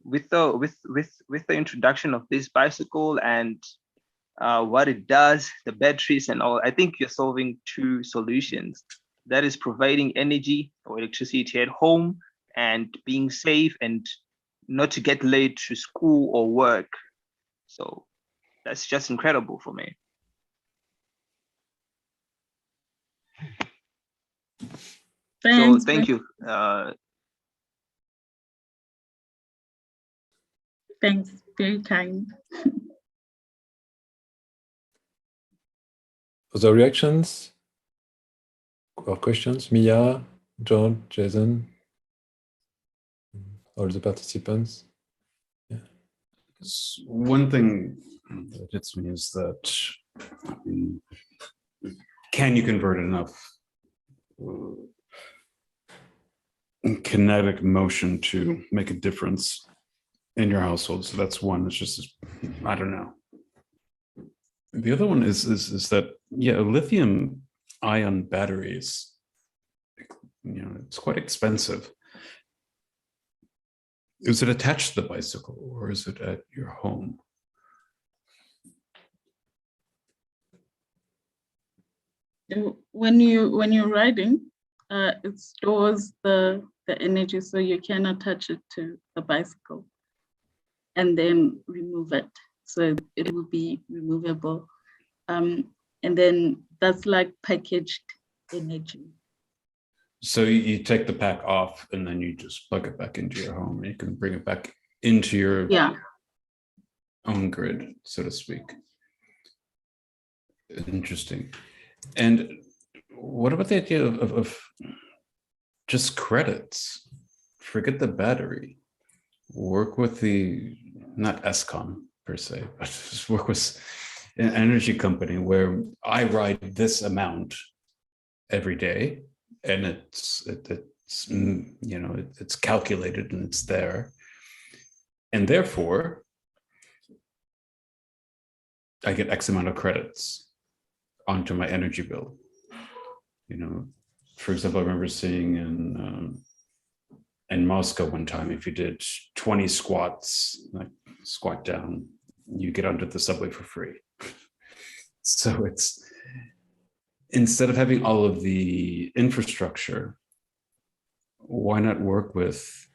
with the introduction of this bicycle and what it does, the batteries and all, I think you're solving two solutions. That is providing energy or electricity at home and being safe and not to get late to school or work. So that's just incredible for me. Thanks, so thank you. Thanks, very kind. Other reactions or questions? Mia, George, Jason, all the participants? Yeah. One thing that hits me is that, can you convert enough kinetic motion to make a difference in your household? So that's one. It's just, I don't know. The other one is that, yeah, lithium ion batteries, it's quite expensive. Is it attached to the bicycle or is it at your home? When you're riding, it stores the energy, so you can attach it to the bicycle and then remove it. So it will be removable. And then that's like packaged energy. So you take the pack off and then you just plug it back into your home and you can bring it back into your own grid, so to speak. Interesting. And what about the idea of just credits? Forget the battery. Work with not ESCOM per se, but just work with an energy company where I ride this amount every day, and it's calculated and it's there, and therefore I get X amount of credits onto my energy bill. For example, I remember seeing in Moscow one time, if you did 20 squats, like squat down, you get onto the subway for free. So it's, instead of having all of the infrastructure, why not work with,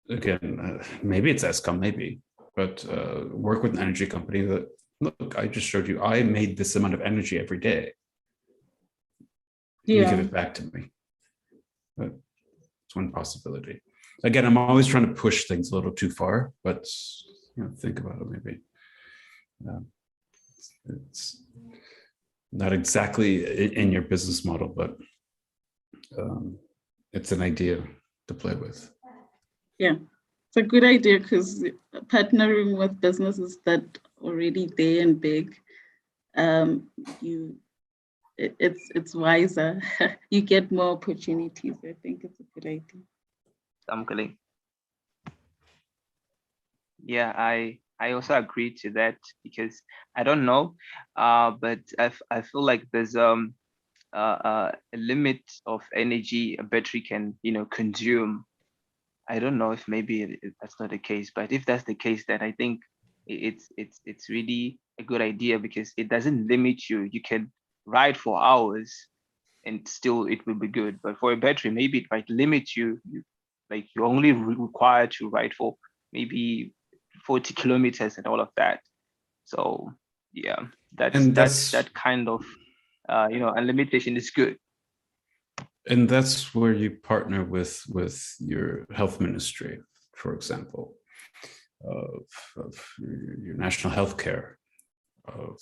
again, maybe it's ESCOM, maybe, but work with an energy company that, look, I just showed you, I made this amount of energy every day. You give it back to me. But it's one possibility. Again, I'm always trying to push things a little too far, but think about it maybe. It's not exactly in your business model, but it's an idea to play with. Yeah, it's a good idea because partnering with businesses that already there and big, it's wiser. You get more opportunities. I think it's a good idea. Yeah, I also agree to that because I don't know, but I feel like there's a limit of energy a battery can consume. I don't know if maybe that's not the case, but if that's the case, then I think it's really a good idea because it doesn't limit you. You can ride for hours and still it will be good. But for a battery, maybe it might limit you. Like you're only required to ride for maybe 40 kilometers and all of that. So yeah, that kind of a limitation is good. And that's where you partner with your health ministry, for example, of your national health care, of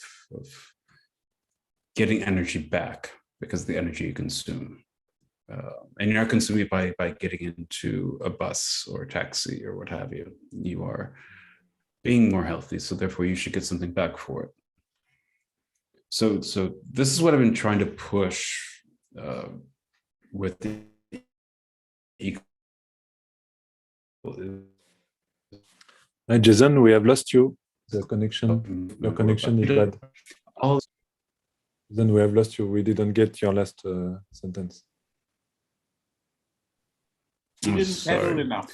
getting energy back because of the energy you consume. And you're not consuming it by getting into a bus or a taxi or what have you. You are being more healthy, so therefore you should get something back for it. So this is what I've been trying to push with the Hi, Jason, we have lost you. The connection, your connection is bad. Then we have lost you. We didn't get your last sentence. You didn't settle enough.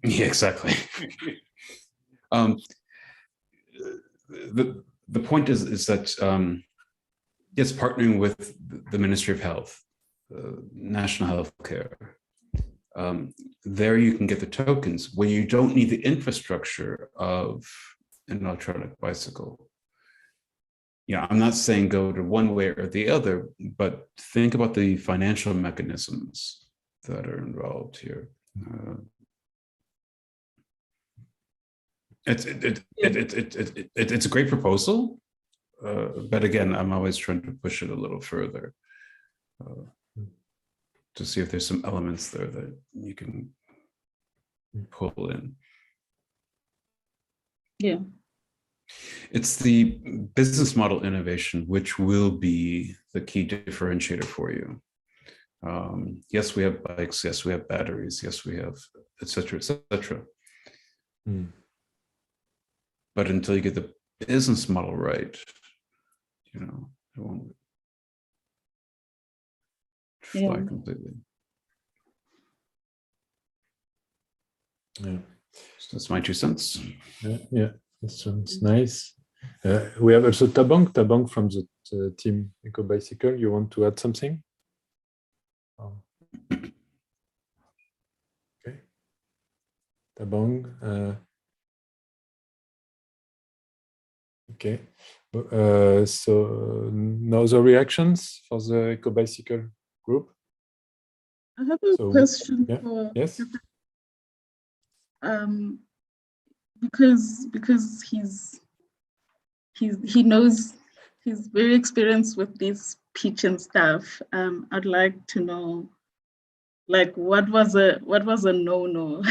Yeah, exactly. The point is that yes, partnering with the Ministry of Health, National Health Care, there you can get the tokens where you don't need the infrastructure of an electronic bicycle. Yeah, I'm not saying go to one way or the other, but think about the financial mechanisms that are involved here. It's a great proposal, but again, I'm always trying to push it a little further to see if there's some elements there that you can pull in. Yeah. It's the business model innovation which will be the key differentiator for you. Yes, we have bikes. Yes, we have batteries. Yes, we have et cetera, et cetera. But until you get the business model right, it won't fly completely. Yeah, so that's my 2 cents. Yeah, that sounds nice. We have also Tabang from the team Eco Bicycle. You want to add something? Okay, Tabang. Okay, so now the reactions for the Eco Bicycle group. I have a question for yes. Because he knows, he's very experienced with this pitch and stuff. I'd like to know, like, what was a no-no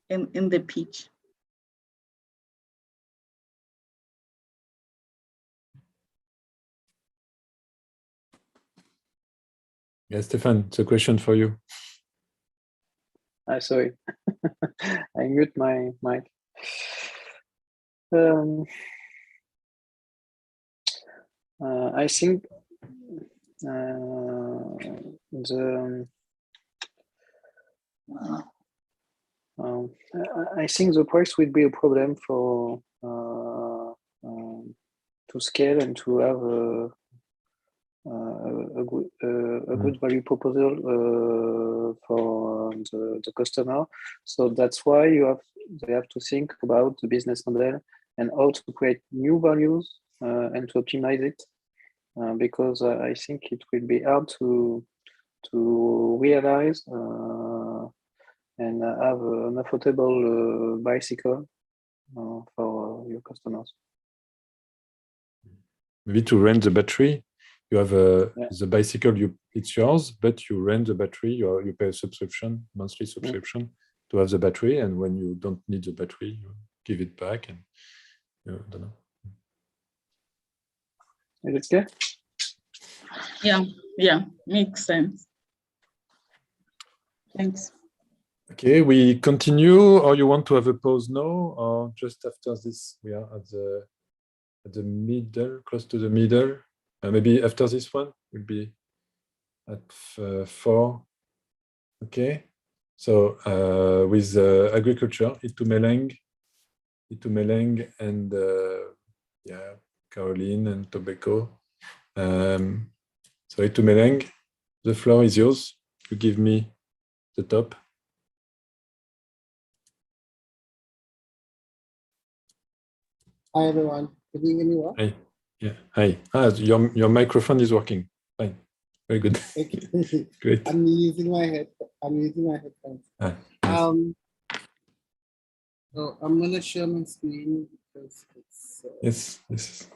in the pitch? Yes, Stefan, it's a question for you. Sorry, I mute my mic. I think I think the price will be a problem for to scale and to have a good value proposal for the customer. So that's why they have to think about the business model and how to create new values and to optimize it, because I think it will be hard to realize and have an affordable bicycle for your customers. Maybe to rent the battery, you have Yeah. the bicycle, it's yours, but you rent the battery, you pay a subscription, monthly subscription to have the battery, and when you don't need the battery, you give it back, and I don't know. Is it clear? Yeah, makes sense. Thanks. Okay, we continue, or you want to have a pause now, or just after this? We are at the middle, close to the middle. Maybe after this one will be at 4. Okay, so with agriculture, Itumeleng, and yeah, Caroline and Tobacco. So Itumeleng, the floor is yours. You give me the top. Hi everyone, can you hear me well? Hi. Yeah. Hi. Your microphone is working. Fine. Very good. Okay. Great. I'm using my headphones. Nice. So I'm gonna share my screen because it's Yes.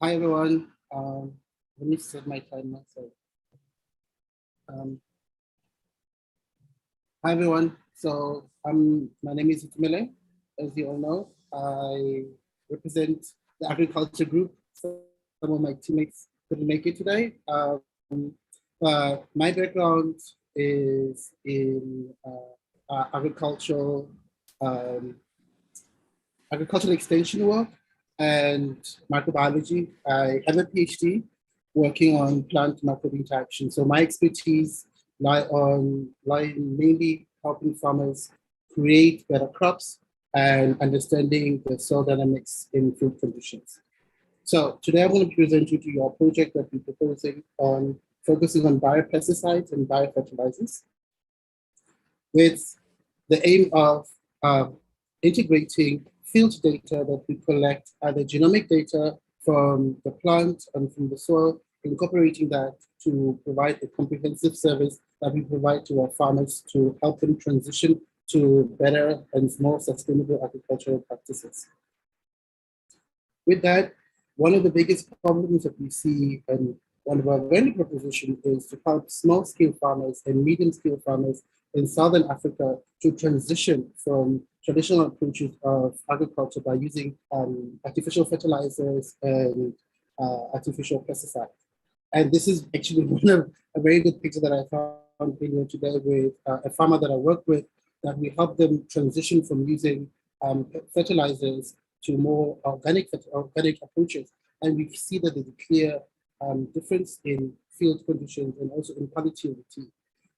Hi everyone. Let me set my timer. Hi everyone. So my name is Itumele. As you all know, I represent the agriculture group. Some of my teammates couldn't make it today. But my background is in agricultural extension work and microbiology. I have a PhD working on plant microbe interaction. So my expertise lie mainly helping farmers create better crops and understanding the soil dynamics in field conditions. So today I'm going to present you to your project that we're proposing on focusing on biopesticides and biofertilizers with the aim of integrating field data that we collect, either genomic data from the plant and from the soil, incorporating that to provide a comprehensive service that we provide to our farmers to help them transition to better and more sustainable agricultural practices. With that, one of the biggest problems that we see, and one of our value propositions, is to help small-scale farmers and medium-scale farmers in Southern Africa to transition from traditional approaches of agriculture by using artificial fertilizers and artificial pesticides. And this is actually a very good picture that I found here today with a farmer that I work with, that we help them transition from using fertilizers to more organic approaches. And we see that there's a clear difference in field conditions and also in quality of the tea.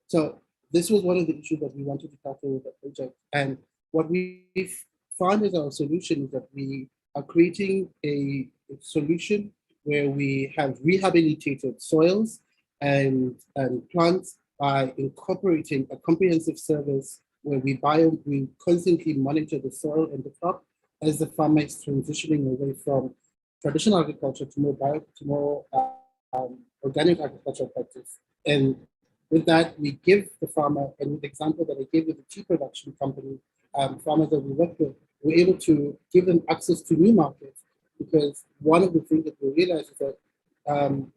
So this was one of the issues that we wanted to tackle with the project. And what we've found as our solution is that we are creating a solution where we have rehabilitated soils and plants by incorporating a comprehensive service where we constantly monitor the soil and the crop as the farmer is transitioning away from traditional agriculture to more organic agricultural practice. And with that, we give the farmer, and with the example that I gave with the tea production company, farmers that we work with, we're able to give them access to new markets, because one of the things that we realize is that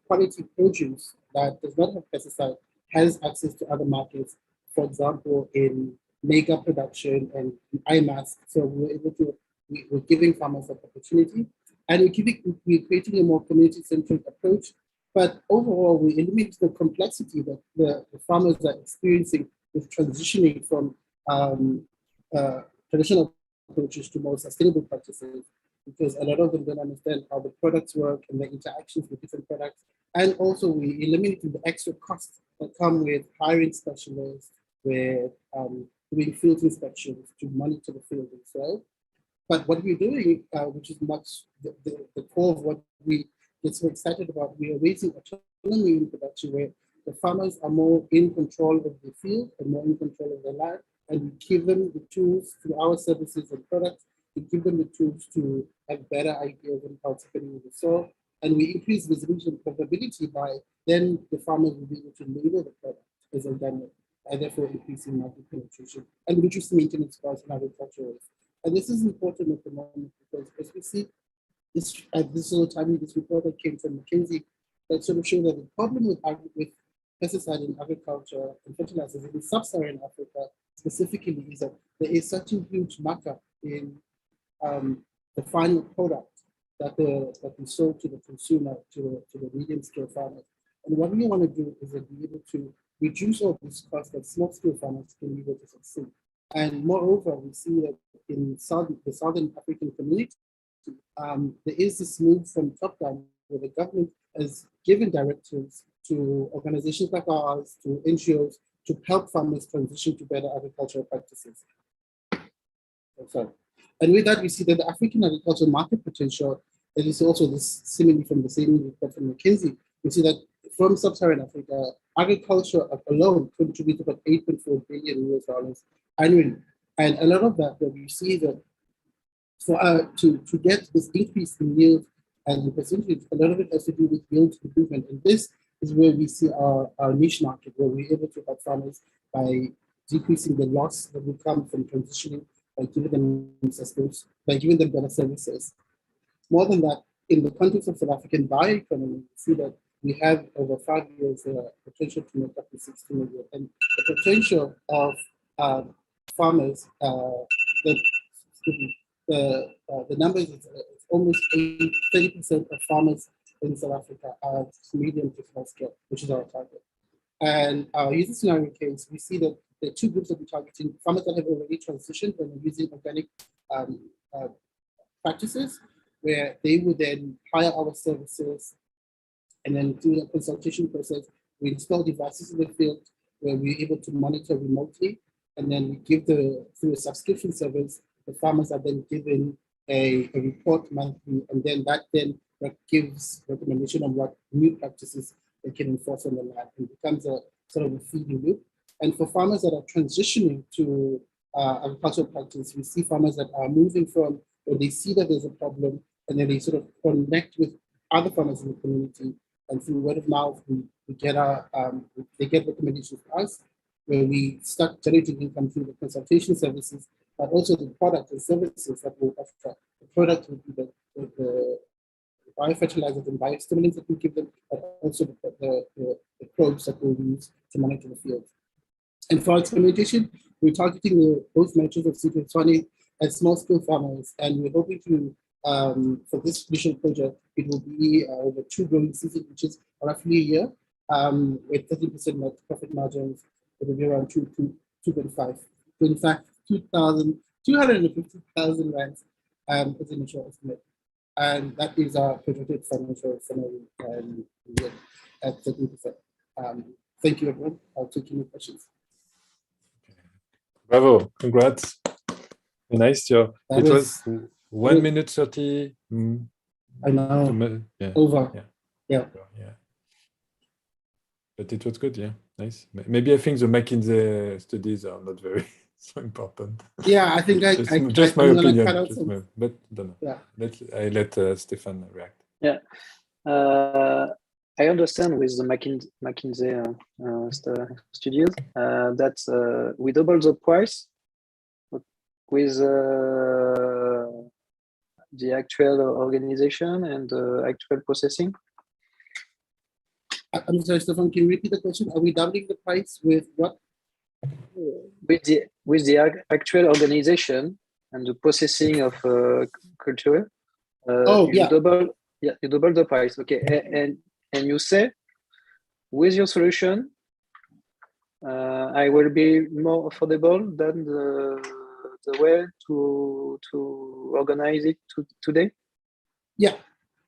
quality produce that does not have pesticide has access to other markets, for example, in makeup production and eye masks. So we're giving farmers that opportunity, and we're creating a more community-centric approach. But overall, we eliminate the complexity that the farmers are experiencing with transitioning from traditional approaches to more sustainable practices, because a lot of them don't understand how the products work and the interactions with different products. And also, we eliminate the extra costs that come with hiring specialists, with doing field inspections to monitor the field as well. But what we're doing, which is much the core of what we get so excited about, we are raising autonomy in production where the farmers are more in control of the field and more in control of the land, and we give them the tools through our services and products. We give them the tools to have better ideas on how to happening with the soil, and we increase visibility and profitability by then the farmers will be able to label the product as organic, and therefore increasing market penetration and reducing maintenance costs in agriculture. And this is important at the moment because as we see this at this little time, this report that came from McKinsey that sort of showed that the problem with pesticide in agriculture and fertilizers in sub-Saharan Africa specifically is that there is such a huge markup in the final product that we sold to the consumer, to the medium-scale farmers. And what we want to do is to be able to reduce all these costs that small-scale farmers can be able to succeed. And moreover, we see that in the Southern African community, there is this move from top down where the government has given directives to organizations like ours, to NGOs, to help farmers transition to better agricultural practices. And with that, we see that the African agricultural market potential, and it's also this seemingly from the same report from McKinsey, we see that from sub-Saharan Africa, agriculture alone contributes about $8.4 billion annually. And a lot of that, we see that for to get this increase in yield and the percentage, a lot of it has to do with yield improvement. And this is where we see our niche market, where we're able to help farmers by decreasing the loss that will come from transitioning, by giving them systems, by giving them better services. More than that, in the context of South African bioeconomy, we see that we have over 5 years potential to make up to 60 million. And the potential of farmers, the numbers is almost 30% of farmers in South Africa are medium to small scale, which is our target. And our user scenario case, we see that there are two groups that we're targeting: farmers that have already transitioned and are using organic practices, where they would then hire our services and then through the consultation process, we install devices in the field where we're able to monitor remotely, and then we give through a subscription service, the farmers are then given a report monthly, and then that gives recommendation on what new practices they can enforce on the land, and becomes a sort of a feeding loop. And for farmers that are transitioning to agricultural practice, we see farmers that are moving from where they see that there's a problem, and then they sort of connect with other farmers in the community, and through word of mouth, we get they get recommendations to us, where we start generating income through the consultation services, but also the product and services that we offer. The product would be the biofertilizers and biostimulants that we give them, but also the probes that we'll use to monitor the field. And for experimentation, we're targeting both measures of C20 and small-scale farmers, and we're hoping to, for this initial project, it will be over 2 growing seasons, which is roughly a year, with 30% net profit margins. It will be around 2.5, 250,000 rands as an initial estimate. And that is our projected financial summary at 30%. Thank you, everyone. I'll take any questions. Bravo, congrats. Nice job. It was 1 minute 30. I know. Yeah. Over. Yeah. But it was good, yeah. Nice. Maybe I think the McKinsey studies are not very so important. Yeah, I think just my opinion. But don't know. Yeah. I let Stefan react. Yeah. I understand with the McKinsey studios that we double the price with the actual organization and actual processing. I'm sorry, Stefan, can you repeat the question? Are we doubling the price with what? With the actual organization and the processing of culture. You double the price. Okay, and you say with your solution, I will be more affordable than the way to organize it today. Yeah.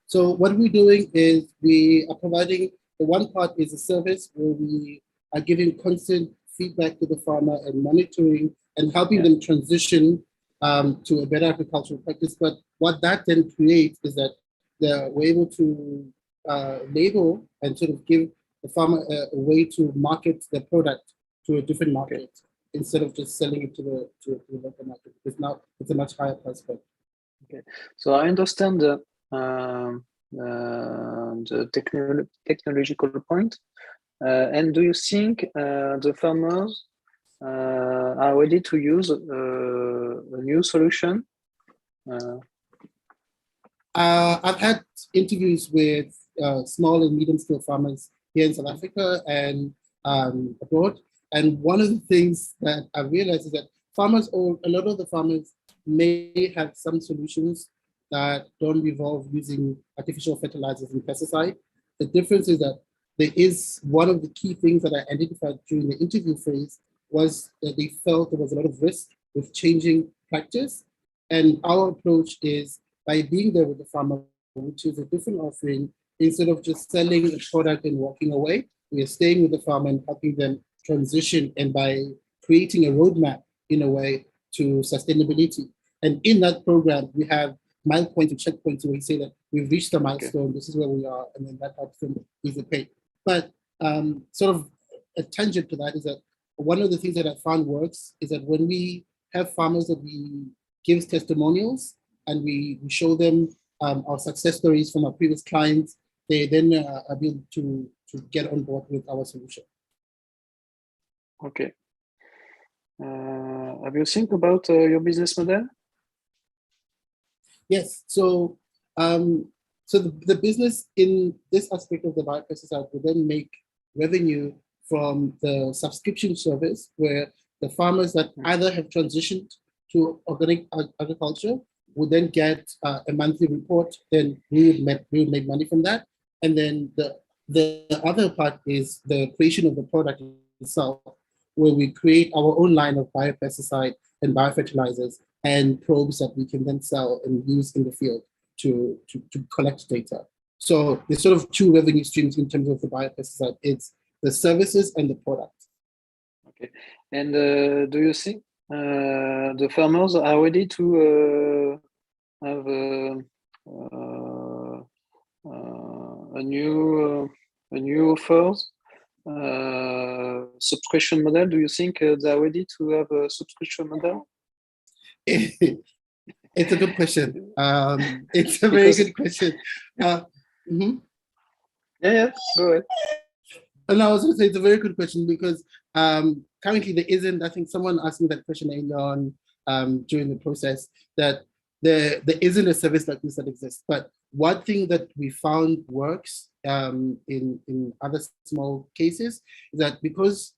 So what we're doing is we are providing, the one part is a service where we are giving constant feedback to the farmer and monitoring and helping them transition to a better agricultural practice. But what that then creates is that we're able to label and sort of give the farmer a way to market their product to a different market instead of just selling it to the local market, because now it's a much higher price point. Okay, so I understand the technological point. And do you think the farmers are ready to use a new solution? I've had interviews with small and medium-scale farmers here in South Africa and abroad. And one of the things that I realized is that a lot of the farmers may have some solutions that don't involve using artificial fertilizers and pesticide. The difference is that there is one of the key things that I identified during the interview phase was that they felt there was a lot of risk with changing practice. And our approach is by being there with the farmer, which is a different offering, instead of just selling a product and walking away, we are staying with the farmer and helping them transition, and by creating a roadmap in a way to sustainability. And in that program, we have milepoints and checkpoints where we say that we've reached a milestone, this is where we are, and then that helps them with the pay. But sort of a tangent to that is that one of the things that I found works is that when we have farmers that we give testimonials and we show them our success stories from our previous clients, they then are able to get on board with our solution. Okay. Have you think about your business model? Yes. So, the business in this aspect of the biopesticide will then make revenue from the subscription service, where the farmers that either have transitioned to organic agriculture would then get a monthly report. Then we would make money from that. And then the other part is the creation of the product itself, where we create our own line of biopesticide and biofertilizers and probes that we can then sell and use in the field to collect data. So there's sort of two revenue streams in terms of the biopesticide. It's the services and the product. Okay. And do you think the farmers are ready to have a new offers? Subscription model? Do you think they're ready to have a subscription model? It's a good question. It's a very good question. Yeah, go ahead. And I was going to say it's a very good question because currently there isn't. I think someone asked me that question earlier on during the process, that there isn't a service like this that exists. But one thing that we found works in other small cases is that because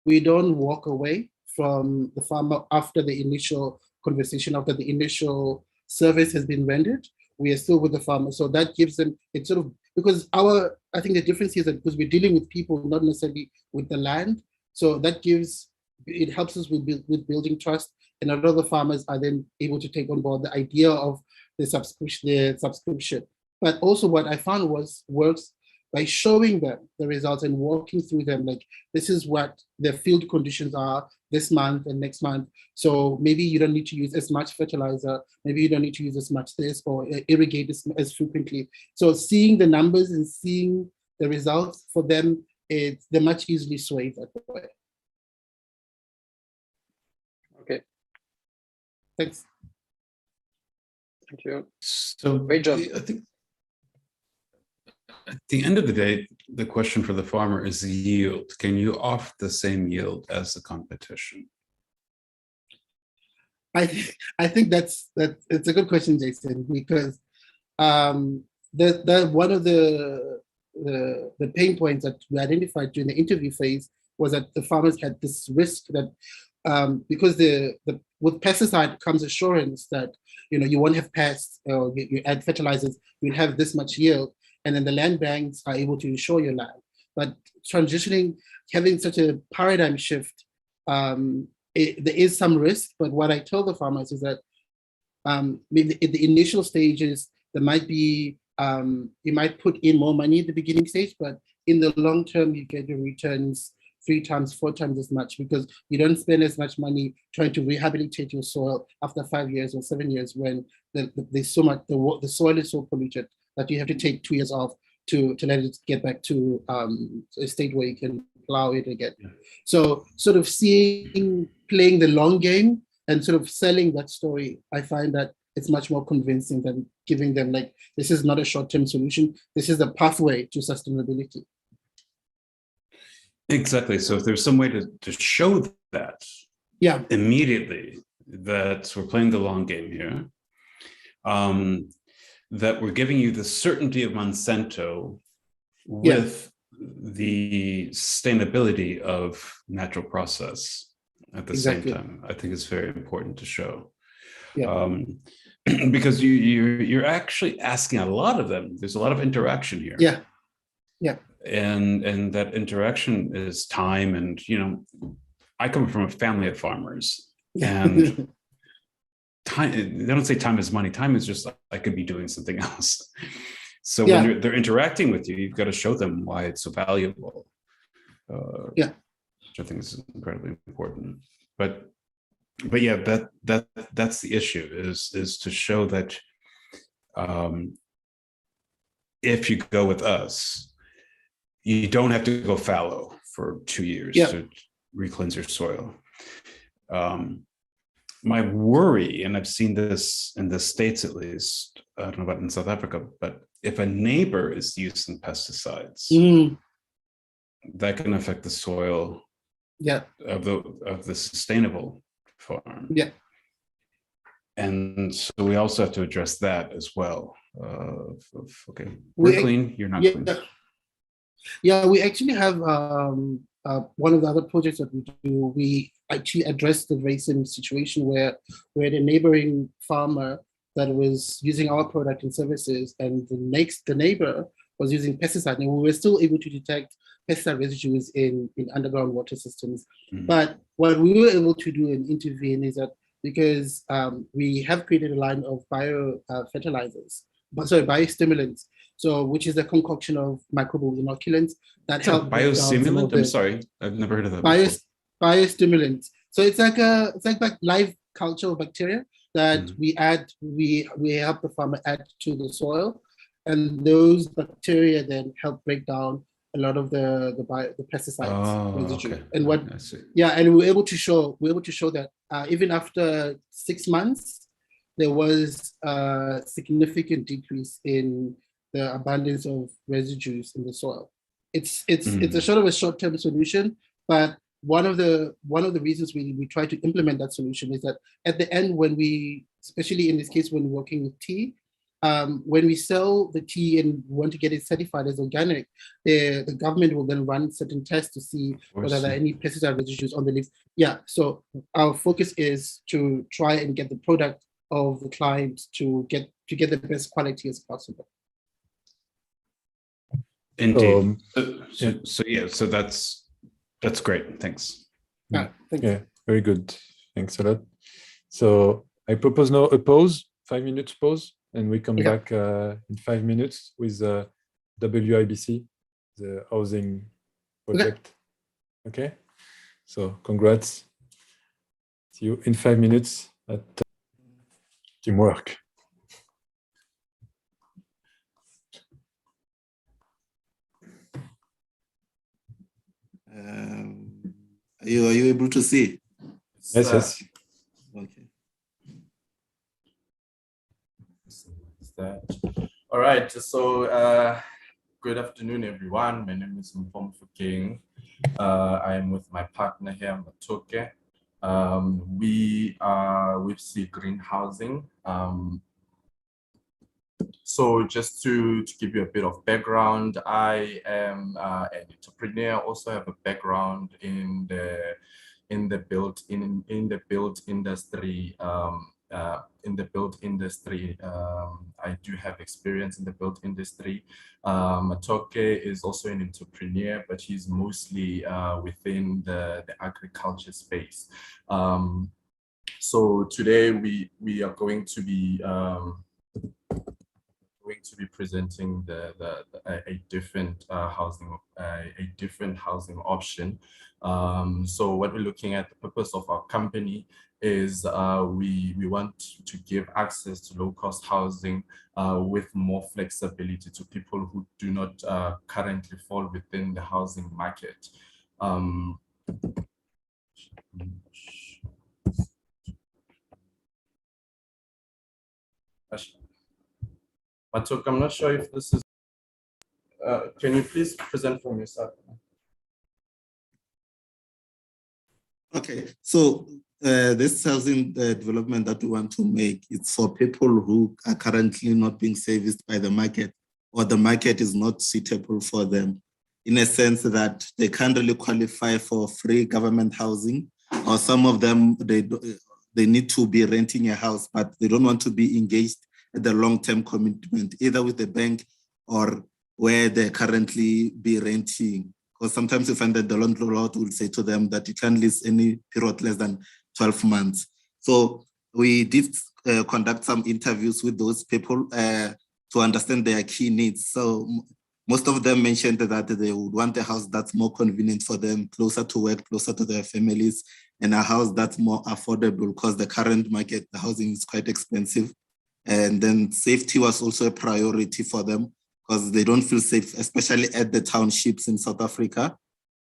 we don't walk away from the farmer after the initial conversation, after the initial service has been rendered, we are still with the farmer. So that gives them, it's sort of, because I think the difference is that because we're dealing with people, not necessarily with the land. So that it helps us with building trust. And a lot of the farmers are then able to take on board the idea of the subscription. But also what I found works by showing them the results and walking through them, like this is what the field conditions are this month and next month. So maybe you don't need to use as much fertilizer, maybe you don't need to use as much this or irrigate this as frequently. So seeing the numbers and seeing the results for them, they're much easily swayed that way. Okay. Thanks. Thank you. So great job. I think at the end of the day, the question for the farmer is the yield. Can you offer the same yield as the competition? I think it's a good question, Jason, because one of the pain points that we identified during the interview phase was that the farmers had this risk that because with pesticide comes assurance that you won't have pests, or you add fertilizers, you'll have this much yield, and then the land banks are able to insure your land. But transitioning, having such a paradigm shift, there is some risk. But what I tell the farmers is that maybe in the initial stages, there might be, you might put in more money at the beginning stage, but in the long term, you get your returns 3 times, 4 times as much, because you don't spend as much money trying to rehabilitate your soil after 5 years or 7 years when there's so much, the soil is so polluted that you have to take 2 years off to let it get back to a state where you can plow it again. So sort of playing the long game and sort of selling that story, I find that it's much more convincing than giving them like, this is not a short-term solution, this is the pathway to sustainability. Exactly. So if there's some way to show that immediately, that we're playing the long game here, that we're giving you the certainty of Monsanto with the sustainability of natural process at the same time, I think it's very important to show. Because you're actually asking a lot of them. There's a lot of interaction here. And that interaction is time, and I come from a family of farmers, and time, they don't say time is money. Time is just, I could be doing something else. So when they're interacting with you, you've got to show them why it's so valuable. Which I think is incredibly important. But yeah, that's the issue, is to show that if you go with us, you don't have to go fallow for 2 years to re-cleanse your soil. My worry, and I've seen this in the States at least, I don't know about in South Africa, but if a neighbor is using pesticides, that can affect the soil of the sustainable farm. And so we also have to address that as well. Okay, we're clean, you're not clean. Yeah, we actually have one of the other projects that we do. We actually address the very same situation where the neighboring farmer that was using our product and services, and the neighbor was using pesticide, and we were still able to detect pesticide residues in underground water systems. But what we were able to do and intervene is that, because we have created a line of fertilizers, biostimulants, so which is a concoction of microbial inoculants that help. Biostimulant? I'm sorry, I've never heard of that. Biostimulants. So it's like live culture of bacteria that we help the farmer add to the soil, and those bacteria then help break down a lot of the pesticides residue. Okay. And I see. and we're able to show that even after 6 months, there was a significant decrease in the abundance of residues in the soil. It's a sort of a short-term solution, but one of the reasons we try to implement that solution is that at the end, when we, especially in this case when we're working with tea, when we sell the tea and want to get it certified as organic, the government will then run certain tests to see whether there are any pesticide residues on the leaves. So our focus is to try and get the product of the client to get the best quality as possible. Indeed. So that's great. Thanks. Thanks. Very good. Thanks a lot. So I propose now a pause, 5 minutes pause, and we come back in 5 minutes with WIBC, the housing project. Okay. So congrats. See you in 5 minutes at Teamwork. Are you able to see? Yes. Okay. All right. So good afternoon, everyone. My name is Mpomfu King. I am with my partner here, Matoke. We are with Sea Green Housing. So just to give you a bit of background, I am an entrepreneur. Also have a background in the built industry. I do have experience in the built industry. Matoke is also an entrepreneur, but he's mostly within the agriculture space. So today we are going to be going to be presenting a different housing option. So what we're looking at, the purpose of our company is we want to give access to low-cost housing with more flexibility to people who do not currently fall within the housing market. Matuk, I'm not sure if this is, can you please present from yourself? Okay, so this housing development that we want to make, it's for people who are currently not being serviced by the market, or the market is not suitable for them, in a sense that they can't really qualify for free government housing, or some of them, they need to be renting a house, but they don't want to be engaged at the long-term commitment, either with the bank or where they currently be renting. Because sometimes you find that the landlord will say to them that you can't lease any period less than 12 months. So we did conduct some interviews with those people to understand their key needs. So most of them mentioned that they would want a house that's more convenient for them, closer to work, closer to their families, and a house that's more affordable, because the current market, the housing is quite expensive. And then safety was also a priority for them, because they don't feel safe, especially at the townships in South Africa.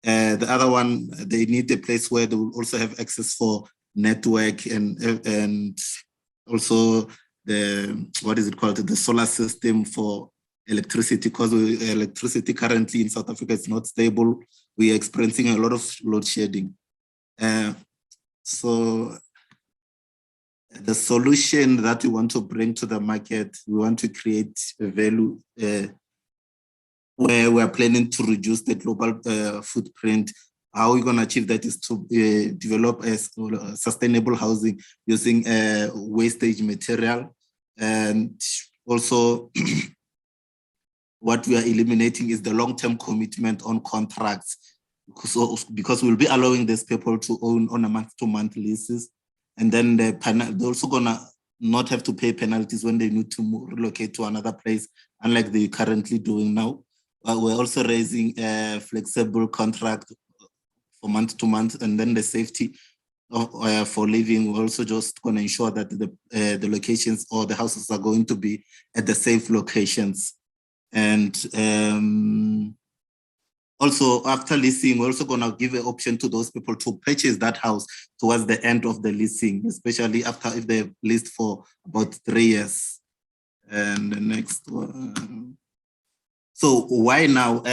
The other one, they need a place where they will also have access for network and also the, what is it called, the solar system for electricity, because electricity currently in South Africa is not stable. We are experiencing a lot of load shedding. So the solution that we want to bring to the market, we want to create a value where we're planning to reduce the global footprint. How we're going to achieve that is to develop a sustainable housing using wastage material. And also what we are eliminating is the long-term commitment on contracts, because we'll be allowing these people to own on a month-to-month leases. And then they're also gonna not have to pay penalties when they need to relocate to another place, unlike they're currently doing now. We're also raising a flexible contract for month to month, and then the safety for living. We're also just gonna ensure that the locations or the houses are going to be at the safe locations. And also, after leasing, we're also going to give an option to those people to purchase that house towards the end of the leasing, especially after if they've leased for about 3 years. And the next one. So why now?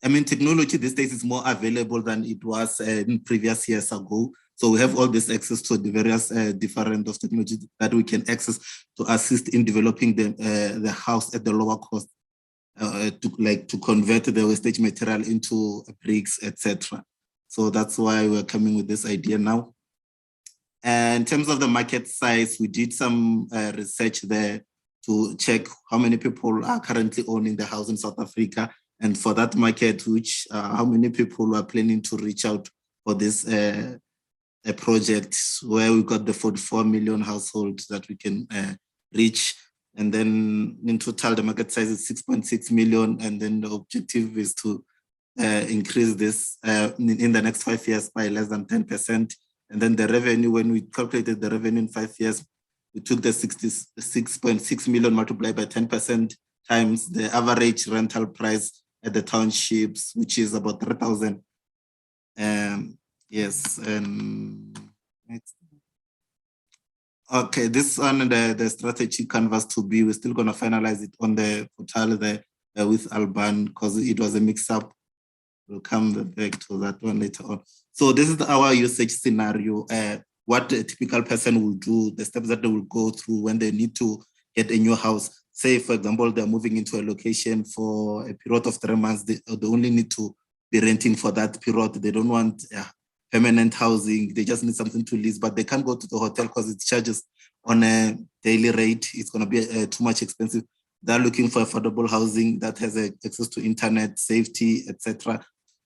Technology these days is more available than it was in previous years ago. So we have all this access to the various different of technology that we can access to assist in developing the house at the lower cost. To convert the wastage material into bricks, etc. So that's why we're coming with this idea now. And in terms of the market size, we did some research there to check how many people are currently owning the house in South Africa. And for that market, how many people are planning to reach out for this a project, where we got the 44 million households that we can reach. And then in total, the market size is 6.6 million. And then the objective is to increase this in the next 5 years by less than 10%. And then the revenue, when we calculated the revenue in 5 years, we took the 66.6 million multiplied by 10% times the average rental price at the townships, which is about 3,000. Yes, and next. Okay, this one, the strategy canvas to be, we're still going to finalize it on the portal there with Alban, because it was a mix-up. We'll come back to that one later on. So this is our usage scenario, what a typical person will do, the steps that they will go through when they need to get a new house. Say, for example, they're moving into a location for a period of 3 months. They only need to be renting for that period. They don't want permanent housing. They just need something to lease, but they can't go to the hotel because it charges on a daily rate. It's going to be too much expensive. They're looking for affordable housing that has access to internet, safety, etc.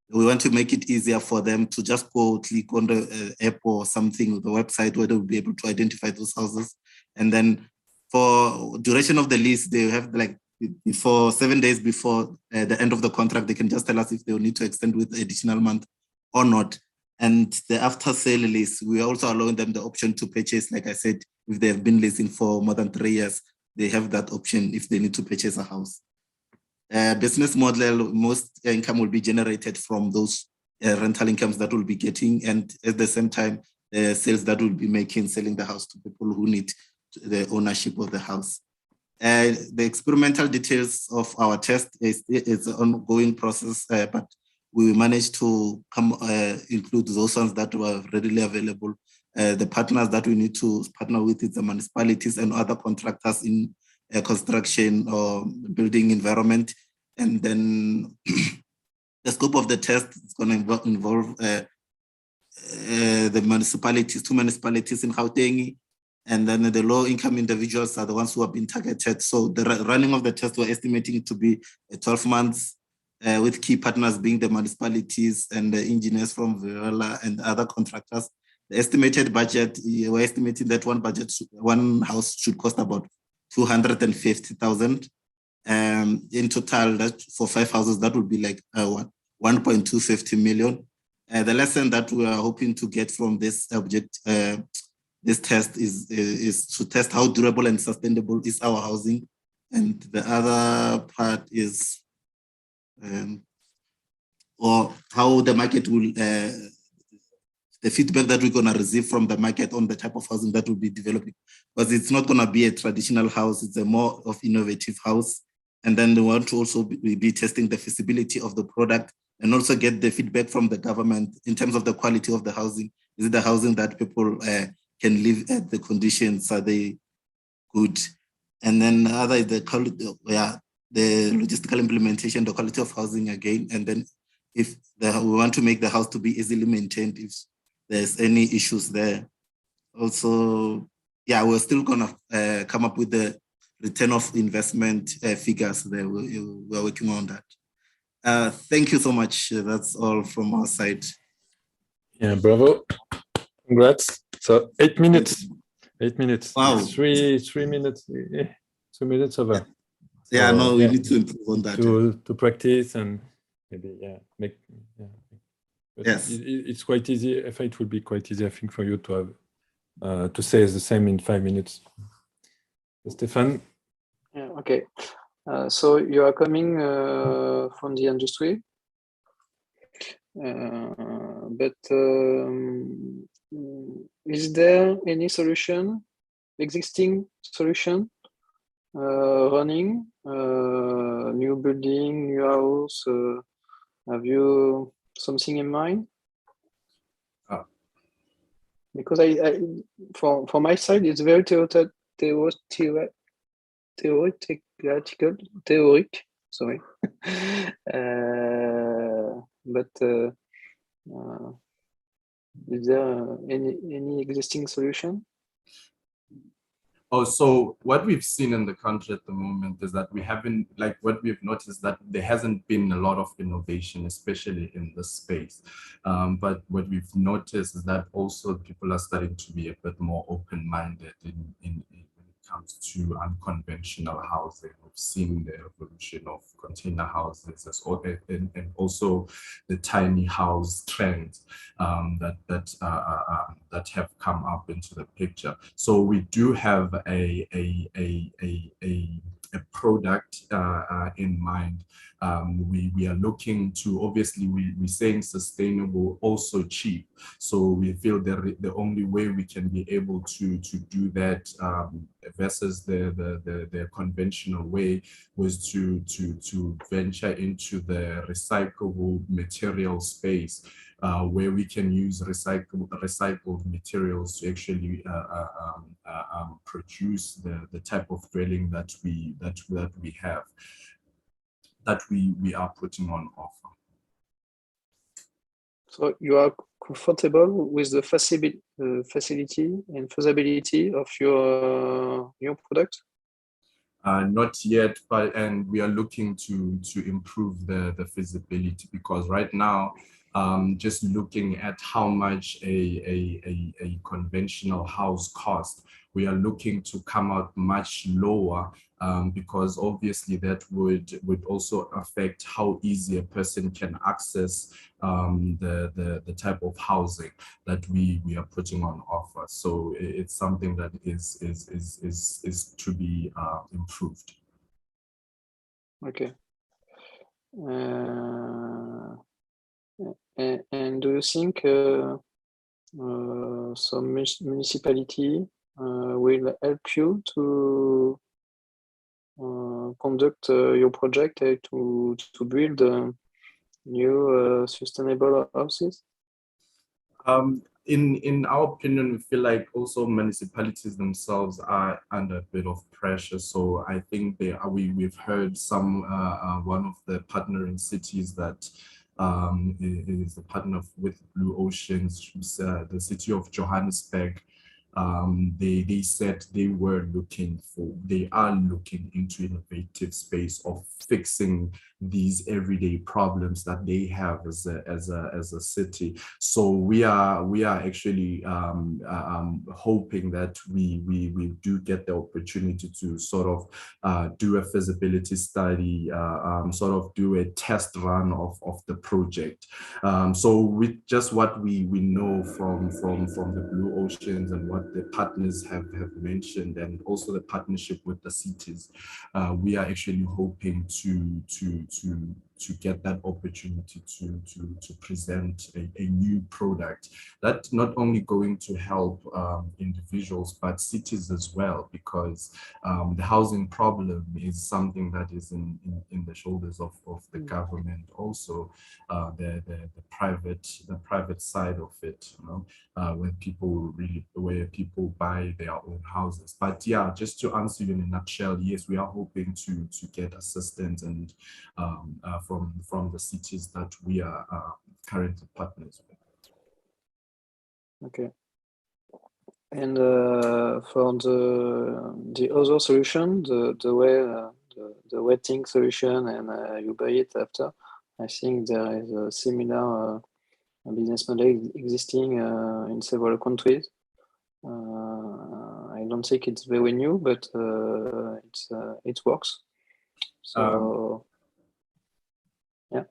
We want to make it easier for them to just go click on the app or something, the website, where they'll be able to identify those houses. And then for duration of the lease, they have like before 7 days before the end of the contract, they can just tell us if they will need to extend with additional month or not. And the after sale lease, we are also allowing them the option to purchase, like I said, if they have been leasing for more than 3 years, they have that option if they need to purchase a house. Business model, most income will be generated from those rental incomes that we'll be getting, and at the same time, the sales that we'll be making, selling the house to people who need the ownership of the house. The experimental details of our test is an ongoing process, but we managed to include those ones that were readily available. The partners that we need to partner with is the municipalities and other contractors in construction or building environment. And then the scope of the test is going to involve the municipalities, 2 municipalities in Gauteng, and then the low-income individuals are the ones who have been targeted. So the running of the test, we're estimating it to be 12 months, with key partners being the municipalities and the engineers from Viola and other contractors. The estimated budget, we're estimating that one house should cost about 250,000. In total, that for 5 houses, that would be like 1.250 million. The lesson that we are hoping to get from this object, this test is to test how durable and sustainable is our housing. And the other part is or how the market will, the feedback that we're going to receive from the market on the type of housing that will be developing. Because it's not going to be a traditional house, it's a more of innovative house. And then we want to also be testing the feasibility of the product and also get the feedback from the government in terms of the quality of the housing. Is it the housing that people can live at, the conditions, are they good? And then other is the quality, the logistical implementation, the quality of housing again. And then if we want to make the house to be easily maintained, if there's any issues there. Also, we're still gonna come up with the return of investment figures there. We're working on that. Thank you so much. That's all from our side. Yeah, bravo. Congrats. So 8 minutes. 8 minutes. Wow. 3 minutes. 2 minutes over. So, we need to improve on that. To practice and maybe make. But yes, it's quite easy. It will be quite easy, I think, for you to have to say the same in 5 minutes. Stefan. Yeah. Okay. So you are coming from the industry, but is there any existing solution, running new building, new house? Have you something in mind? Because for my side, it's very theoretical. Sorry, but is there any existing solution? Oh, so what we've seen in the country at the moment is that we haven't, like what we've noticed that there hasn't been a lot of innovation, especially in this space. But what we've noticed is that also people are starting to be a bit more open-minded in when it comes to unconventional housing. We've seen the evolution of container houses and also the tiny house trends that have come up into the picture. So we do have a product in mind. We are looking to, obviously we're saying sustainable, also cheap. So we feel that the only way we can be able to do that versus the conventional way was to venture into the recyclable material space, where we can use recycled materials to actually produce the type of dwelling that we have, that we are putting on offer. So you are comfortable with the facility and feasibility of your new product? Not yet, and we are looking to improve the feasibility, because right now just looking at how much a conventional house costs, we are looking to come out much lower, because obviously that would also affect how easy a person can access the type of housing that we are putting on offer. So it's something that is to be improved. Okay. And do you think some municipality will help you to conduct your project to build new sustainable houses? In our opinion, we feel like also municipalities themselves are under a bit of pressure. So I think we've heard one of the partnering cities that is a partner with Blue Oceans, the city of Johannesburg. They said they are looking into innovative space of fixing these everyday problems that they have as a city. So we are actually hoping that we do get the opportunity to sort of do a feasibility study, sort of do a test run of the project. So with just what we know from the Blue Oceans and what the partners have mentioned, and also the partnership with the cities, we are actually hoping to get that opportunity to present a new product that's not only going to help individuals but cities as well, because the housing problem is something that is in the shoulders of the government, also the private side of it, you know, where people buy their own houses. But yeah, just to answer you in a nutshell, yes, we are hoping to get assistance and from the cities that we are currently partners with. Okay. And for the other solution, the waiting solution, and you buy it after, I think there is a similar business model existing in several countries. I don't think it's very new, but it works. So yeah.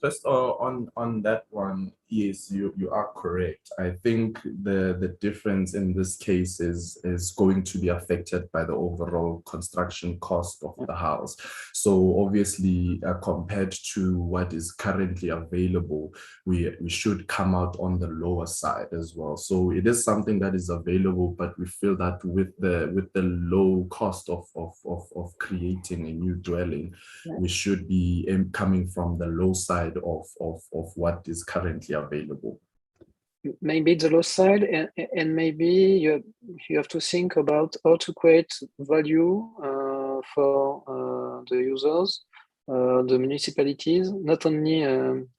Just on that one, yes, you are correct. I think the difference in this case is going to be affected by the overall construction cost of the house. So obviously, compared to what is currently available, we should come out on the lower side as well. So it is something that is available, but we feel that with the low cost of creating a new dwelling, we should be coming from the low side of what is currently available. Maybe the low side, and maybe you have to think about how to create value for the users, the municipalities, not only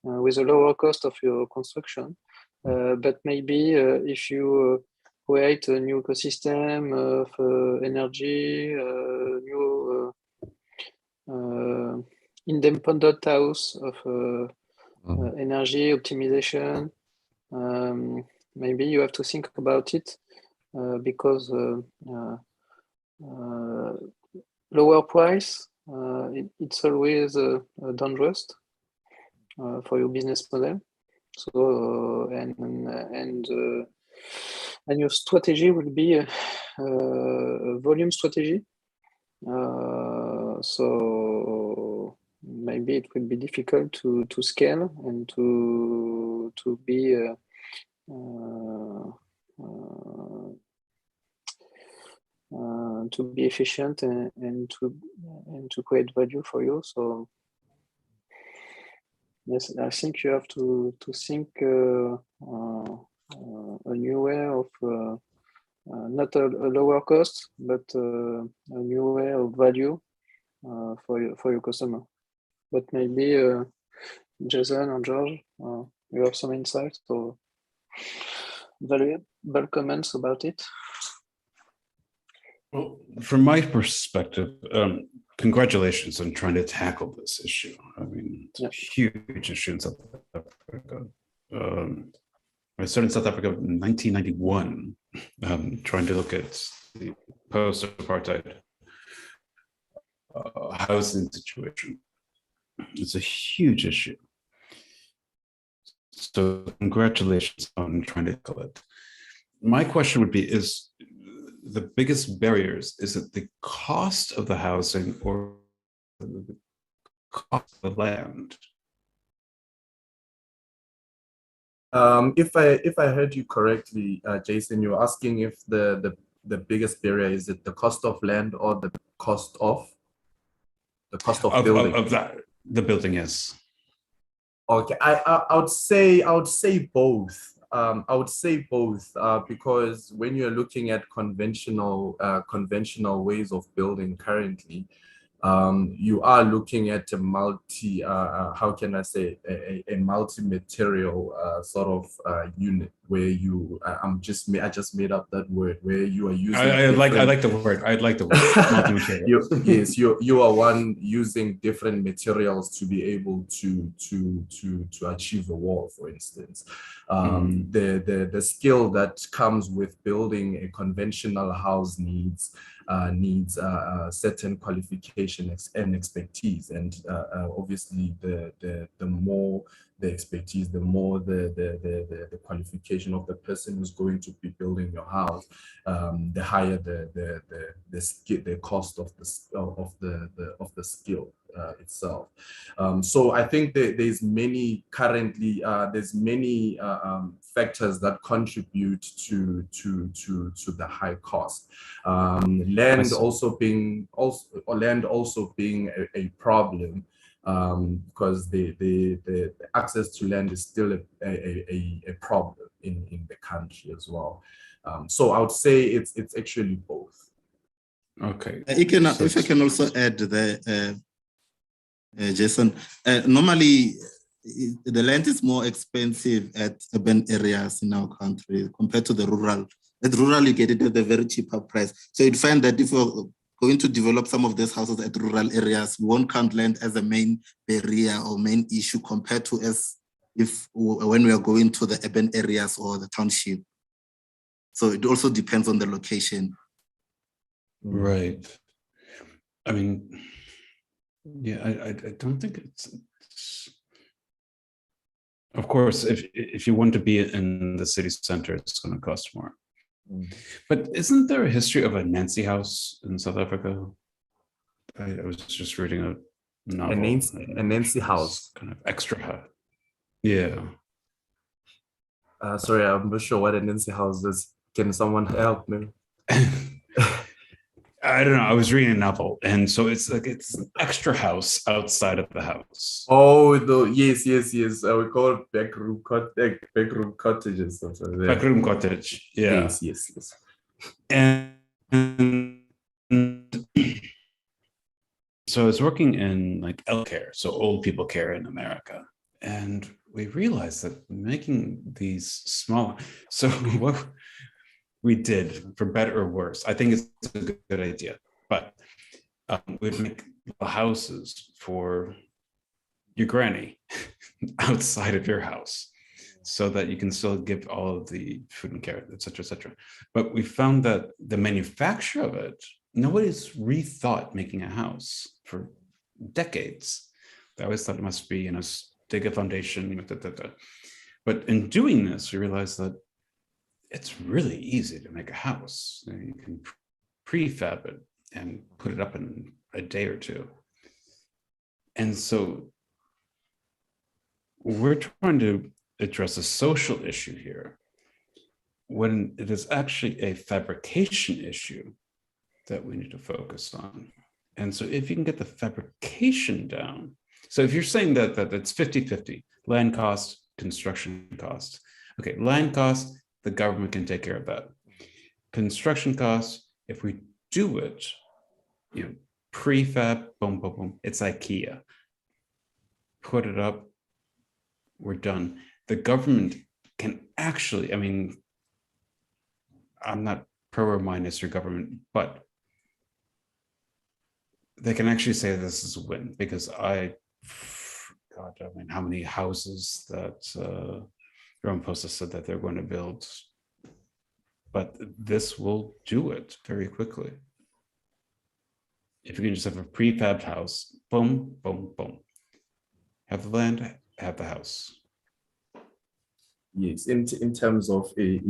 with a lower cost of your construction, but maybe if you create a new ecosystem of energy, new independent house of energy optimization. Maybe you have to think about it because lower price, it's always dangerous for your business model. So and your strategy will be a volume strategy. So maybe it will be difficult to scale and to be efficient and to create value for you. So yes, I think you have to think a new way of not a lower cost, but a new way of value for your customer. But maybe Jason and George, you have some insights or valuable comments about it? Well, from my perspective, congratulations on trying to tackle this issue. I mean, it's a huge issue in South Africa. I started in South Africa in 1991, trying to look at the post-apartheid housing situation. It's a huge issue. So congratulations on trying to tackle it. My question would be, is the biggest barriers, is it the cost of the housing or the cost of the land? If I heard you correctly, Jason, you're asking if the biggest barrier, is it the cost of land or the cost of building? Of that, the building, yes. Okay, I would say both. I would say both because when you're looking at conventional ways of building currently, you are looking at a multi how can I say, a multi-material sort of unit where you I just made up that word, where you are using I like the word. I'd like the word multi-material. Yes, you are one using different materials to be able to achieve a wall, for instance. The skill that comes with building a conventional house needs certain qualifications and expertise, and obviously the more the expertise, the more the qualification of the person who's going to be building your house, the higher the cost of the skill itself. So I think there's many factors that contribute to the high cost. Land also being a problem, because the access to land is still a problem in the country as well. So I would say it's actually both. Okay. If I can also add there, Jason, normally the land is more expensive at urban areas in our country compared to the rural. At rural, you get it at a very cheaper price. So you'd find that if you're going to develop some of these houses at rural areas, we won't count land as a main barrier or main issue compared to when we are going to the urban areas or the township. So it also depends on the location. Right. I mean, yeah, I don't think it's of course, if you want to be in the city center, it's going to cost more. But isn't there a history of a Nancy house in South Africa? I was just reading a novel. A Nancy house, kind of extra high. Yeah. Sorry, I'm not sure what a Nancy house is. Can someone help me? I don't know. I was reading a novel, and so it's like it's an extra house outside of the house. Oh, yes. We call it backroom cottages. Backroom cottage. Yeah. Yes. And so I was working in like elder care, so old people care in America, and we realized that making these small. So what we did, for better or worse, I think it's a good idea, but we'd make houses for your granny outside of your house so that you can still give all of the food and care, et cetera, But we found that the manufacture of it, nobody's rethought making a house for decades. They always thought it must be, dig a foundation, But in doing this, we realized that it's really easy to make a house. You can prefab it and put it up in a day or two. And so we're trying to address a social issue here when it is actually a fabrication issue that we need to focus on. And so if you can get the fabrication down, so if you're saying that it's 50-50, land cost, construction cost. Okay, land cost, the government can take care of that. Construction costs, if we do it, prefab, boom, it's IKEA. Put it up, we're done. The government can actually, I'm not pro or minus your government, but they can actually say this is a win, because God, I mean, how many houses that Rome Post has said that they're going to build, but this will do it very quickly. If you can just have a prefabbed house, boom, boom, boom. Have the land, have the house. Yes, in terms of the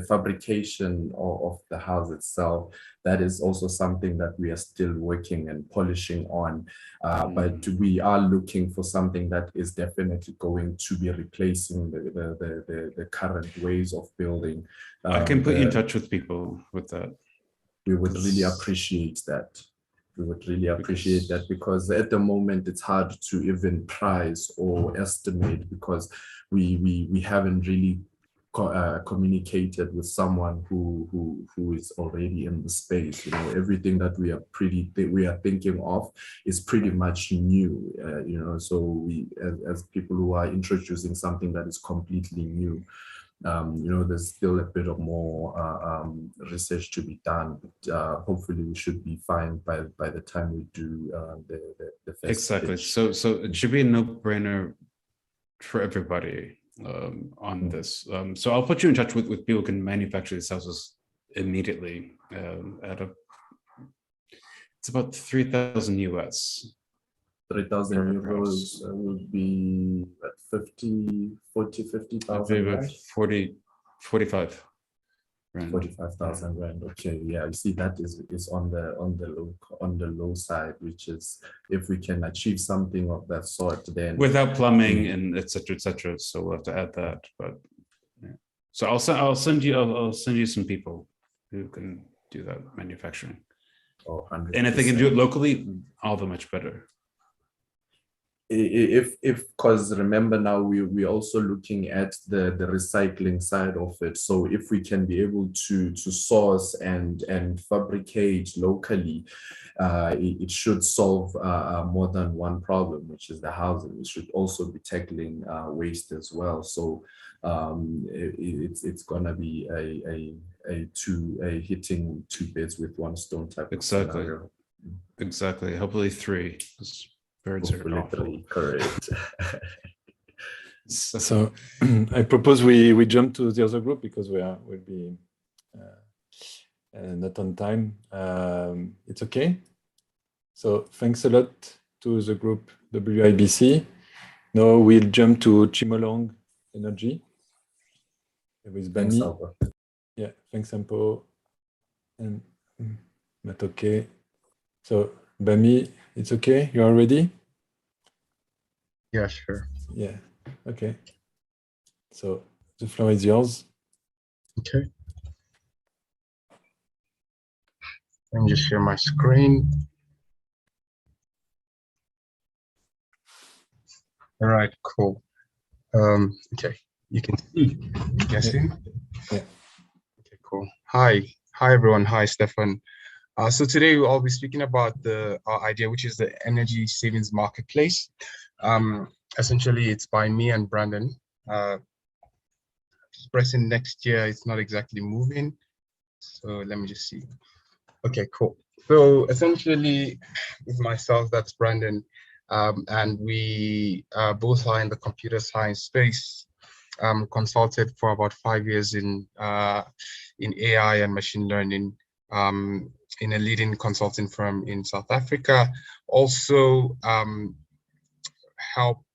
fabrication of the house itself, that is also something that we are still working and polishing on. But we are looking for something that is definitely going to be replacing the current ways of building. I can put you in touch with people with that. We would really appreciate that. We would really appreciate that, because at the moment it's hard to even price or estimate, because we haven't really communicated with someone who is already in the space. You know, everything that we are thinking of is pretty much new. You know, so we as people who are introducing something that is completely new. You know, there's still a bit of more research to be done, but hopefully we should be fine by the time we do the first Exactly. pitch. So it should be a no-brainer for everybody on this. So I'll put you in touch with people who can manufacture these houses immediately it's about 3,000 US. 3,000 euros would be at 50,000 about 45 rand. 45,000 rand. Okay, yeah, you see that is on the low side, which is, if we can achieve something of that sort, then without plumbing and etc. So we'll have to add that. But yeah. So I'll send you some people who can do that manufacturing. Oh, 100%. And if they can do it locally, all the much better. Because remember now we're also looking at the recycling side of it. So if we can be able to source and fabricate locally, it should solve more than one problem, which is the housing. We should also be tackling waste as well. So it's gonna be a hitting two birds with one stone type of scenario. Exactly. Hopefully three. Birds are awful. Correct. So I propose we jump to the other group, because we'll be not on time. It's okay. So thanks a lot to the group WIBC. Now we'll jump to Chimolong Energy with Bami. Yeah, thanks, Ampo. And Matoke. So Bami, it's okay? You are ready? Yeah, sure. Yeah, okay. So the floor is yours. Okay. Let me just share my screen. All right, cool. Okay, you can see, I'm guessing. Yeah. Okay, cool. Hi everyone. Hi, Stefan. So today I'll be speaking about our idea, which is the energy savings marketplace. Essentially, it's by me and Brandon. Pressing next year, it's not exactly moving. So let me just see. Okay, cool. So essentially, with myself, that's Brandon, and we both are in the computer science space. Consulted for about 5 years in AI and machine learning. In a leading consulting firm in South Africa. Also helped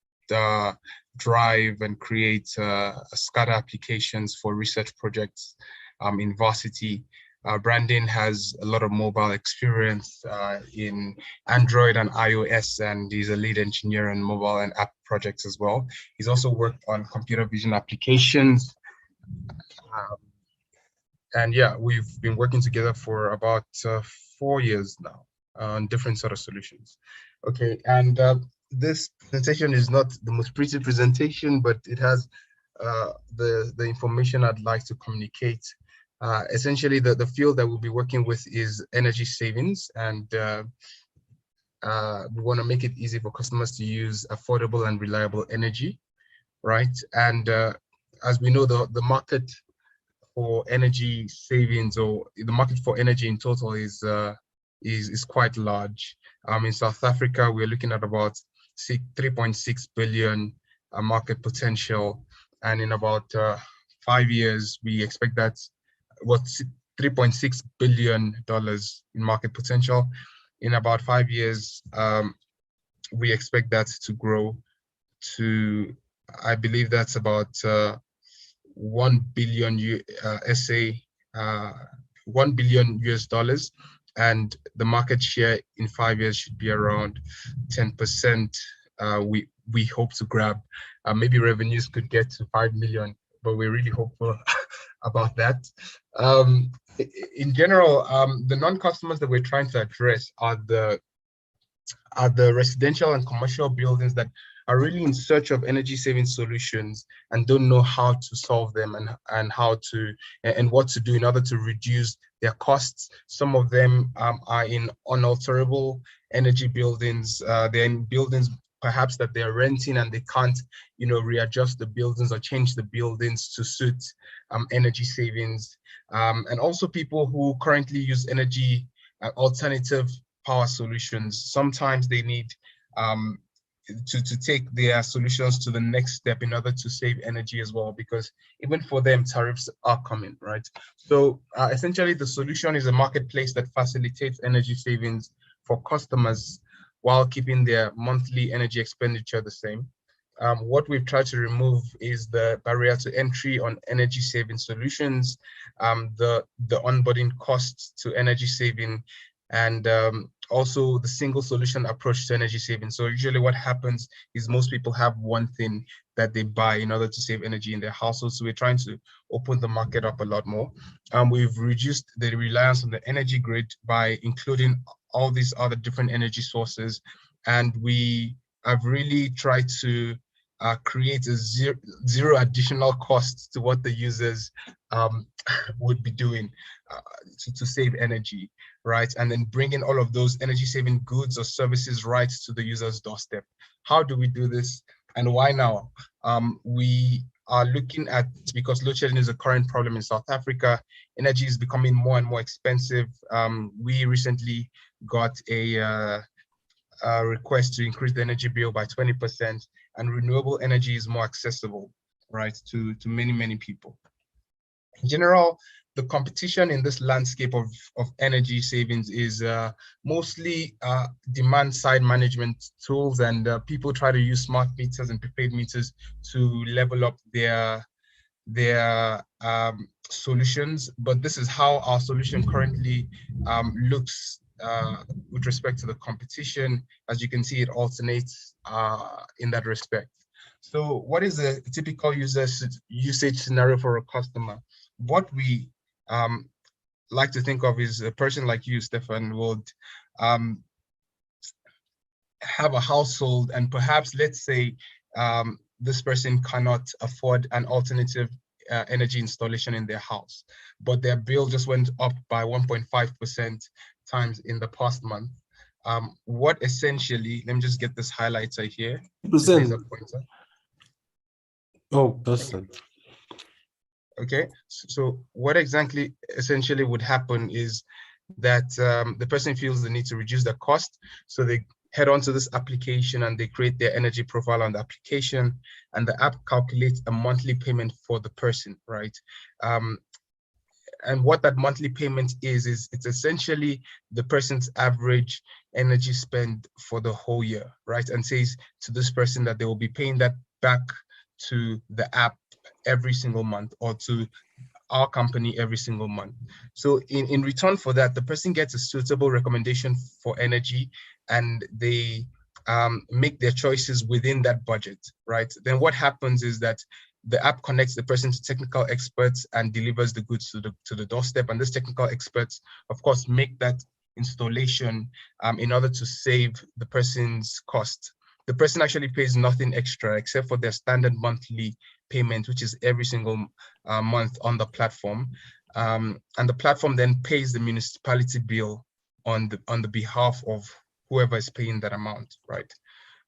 drive and create SCADA applications for research projects in varsity. Brandon has a lot of mobile experience in Android and iOS, and he's a lead engineer on mobile and app projects as well. He's also worked on computer vision applications. And yeah, we've been working together for about 4 years now on different sort of solutions. Okay, and this presentation is not the most pretty presentation, but it has the information I'd like to communicate. Essentially, the field that we'll be working with is energy savings, and we want to make it easy for customers to use affordable and reliable energy, right? And as we know, the market for energy savings, or the market for energy in total, is is quite large. In South Africa, we're looking at about 3.6 billion market potential, and in about 5 years, we expect that $3.6 billion in market potential. In about 5 years, we expect that to grow to, I believe that's about 1 billion $1 billion US, and the market share in 5 years should be around 10%. We hope to grab. Maybe revenues could get to 5 million, but we're really hopeful about that. In general, the non-customers that we're trying to address are the residential and commercial buildings that are really in search of energy saving solutions and don't know how to solve them and how to and what to do in order to reduce their costs. Some of them are in unalterable energy buildings. They're in buildings perhaps that they're renting and they can't, readjust the buildings or change the buildings to suit energy savings. And also people who currently use energy alternative power solutions. Sometimes they need to take their solutions to the next step in order to save energy as well, because even for them, tariffs are coming, right? So essentially, the solution is a marketplace that facilitates energy savings for customers while keeping their monthly energy expenditure the same. What we've tried to remove is the barrier to entry on energy saving solutions, the onboarding costs to energy saving, and also the single solution approach to energy saving. So usually what happens is most people have one thing that they buy in order to save energy in their household. So we're trying to open the market up a lot more. We've reduced the reliance on the energy grid by including all these other different energy sources. And we have really tried to create a zero additional cost to what the users would be doing to save energy, right? And then bringing all of those energy saving goods or services right to the user's doorstep. How do we do this and why now? We are looking at, because load shedding is a current problem in South Africa, energy is becoming more and more expensive. We recently got a request to increase the energy bill by 20%, and renewable energy is more accessible, right, to many, many people. In general, the competition in this landscape of energy savings is mostly demand side management tools, and people try to use smart meters and prepaid meters to level up their solutions. But this is how our solution currently looks with respect to the competition. As you can see, it alternates in that respect. So what is a typical usage scenario for a customer? What we like to think of is a person like you, Stefan, would have a household, and perhaps, let's say, this person cannot afford an alternative energy installation in their house, but their bill just went up by 1.5% times in the past month. What essentially, let me just get this highlighter here. Oh, percent. Okay, so what exactly essentially would happen is that the person feels the need to reduce the cost, so they head on to this application and they create their energy profile on the application, and the app calculates a monthly payment for the person, right? And what that monthly payment is it's essentially the person's average energy spend for the whole year, right? And says to this person that they will be paying that back to the app every single month, or to our company every single month. So in return for that, the person gets a suitable recommendation for energy, and they make their choices within that budget, right? Then what happens is that the app connects the person to technical experts and delivers the goods to the doorstep. And these technical experts, of course, make that installation in order to save the person's cost. The person actually pays nothing extra except for their standard monthly payment, which is every single month on the platform. And the platform then pays the municipality bill on the behalf of whoever is paying that amount, right?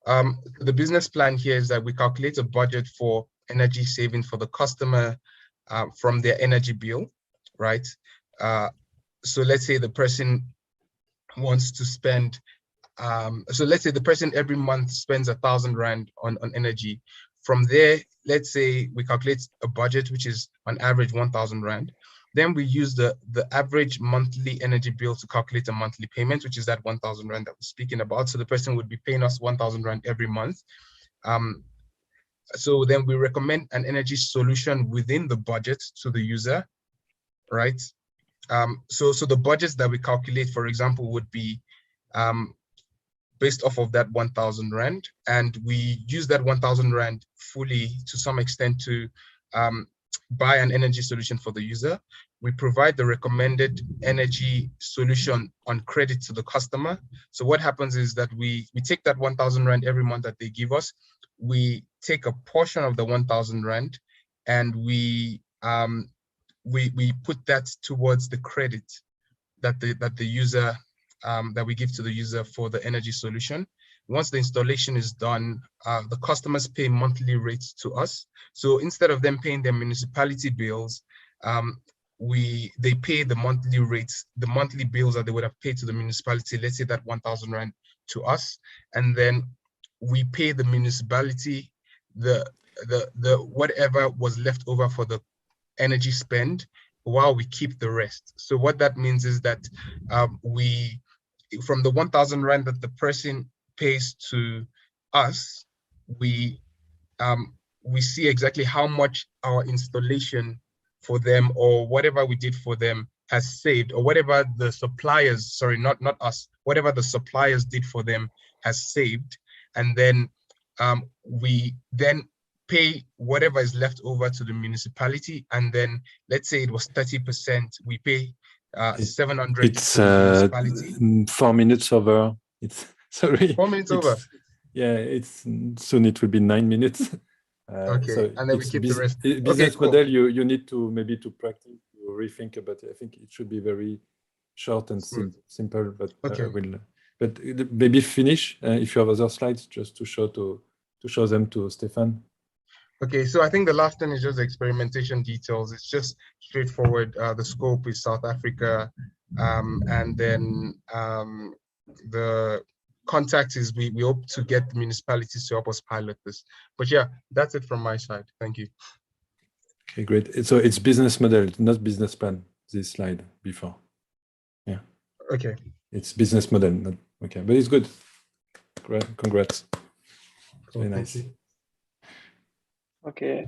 The business plan here is that we calculate a budget for energy saving for the customer from their energy bill, right? So let's say the person wants to spend, so let's say the person every month spends 1,000 Rand on energy. From there, let's say we calculate a budget, which is on average 1,000 Rand. Then we use the average monthly energy bill to calculate a monthly payment, which is that 1,000 Rand that we're speaking about. So the person would be paying us 1,000 Rand every month. So then we recommend an energy solution within the budget to the user, right? So the budgets that we calculate, for example, would be based off of that 1,000 Rand, and we use that 1,000 Rand fully to some extent to buy an energy solution for the user. We provide the recommended energy solution on credit to the customer. So what happens is that we take that 1,000 Rand every month that they give us, we take a portion of the 1,000 Rand and we put that towards the credit that the user that we give to the user for the energy solution. Once the installation is done, the customers pay monthly rates to us. So instead of them paying their municipality bills, they pay the monthly rates, the monthly bills that they would have paid to the municipality, let's say that 1,000 Rand to us, and then we pay the municipality the whatever was left over for the energy spend while we keep the rest. So what that means is that we, from the 1,000 Rand that the person pays to us, we see exactly how much our installation for them or whatever we did for them has saved, or whatever the suppliers, sorry, not us, whatever the suppliers did for them has saved. And then we then pay whatever is left over to the municipality. And then let's say it was 30%, we pay 700 It's to the municipality. 4 minutes over. It's sorry. 4 minutes over. Yeah, it's soon it will be 9 minutes. Okay, so and then we keep the rest. Business Cool. model, you need to maybe to practice, to rethink about it. I think it should be very short and simple, but okay. But maybe finish if you have other slides just to show them to Stefan. Okay, so I think the last thing is just the experimentation details. It's just straightforward. The scope is South Africa, and then the contact is we hope to get the municipalities to help us pilot this. But yeah, that's it from my side. Thank you. Okay, great. So it's business model, not business plan. This slide before. Yeah. Okay. It's business model, not okay, but it's good. Congrats. Cool, very nice. Okay.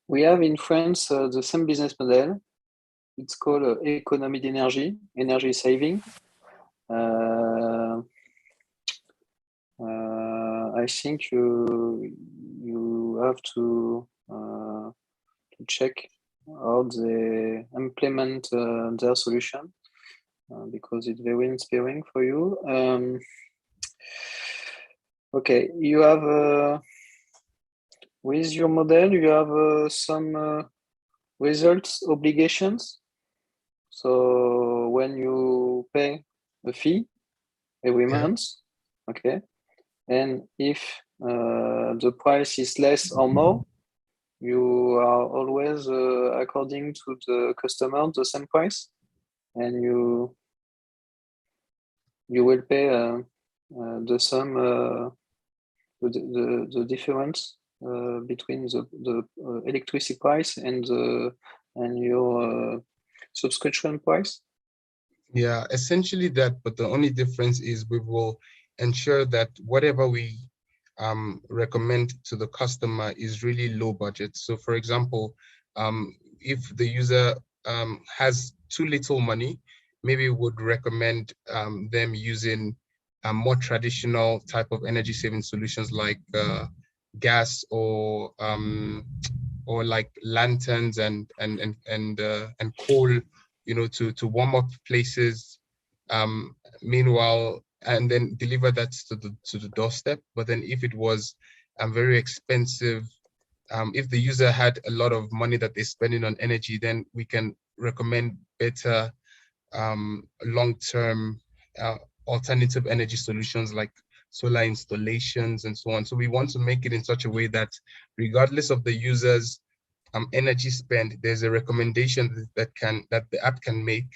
We have in France the same business model. It's called economy d'énergie, energy saving. I think you have to check how they implement their solution because it's very inspiring for you. Okay, you have with your model, you have some results obligations. So when you pay a fee every month, okay, and if the price is less or more, you are always according to the customer the same price, and you will pay the sum, the difference between the electricity price and your subscription price? Yeah, essentially that, but the only difference is we will ensure that whatever we recommend to the customer is really low budget. So for example, if the user has too little money, maybe we would recommend them using a more traditional type of energy saving solutions like gas or like lanterns and coal, you know, to warm up places. Meanwhile, and then deliver that to the doorstep. But then if it was very expensive, if the user had a lot of money that they're spending on energy, then we can recommend better long-term alternative energy solutions like solar installations and so on. So we want to make it in such a way that regardless of the user's energy spend, there's a recommendation that the app can make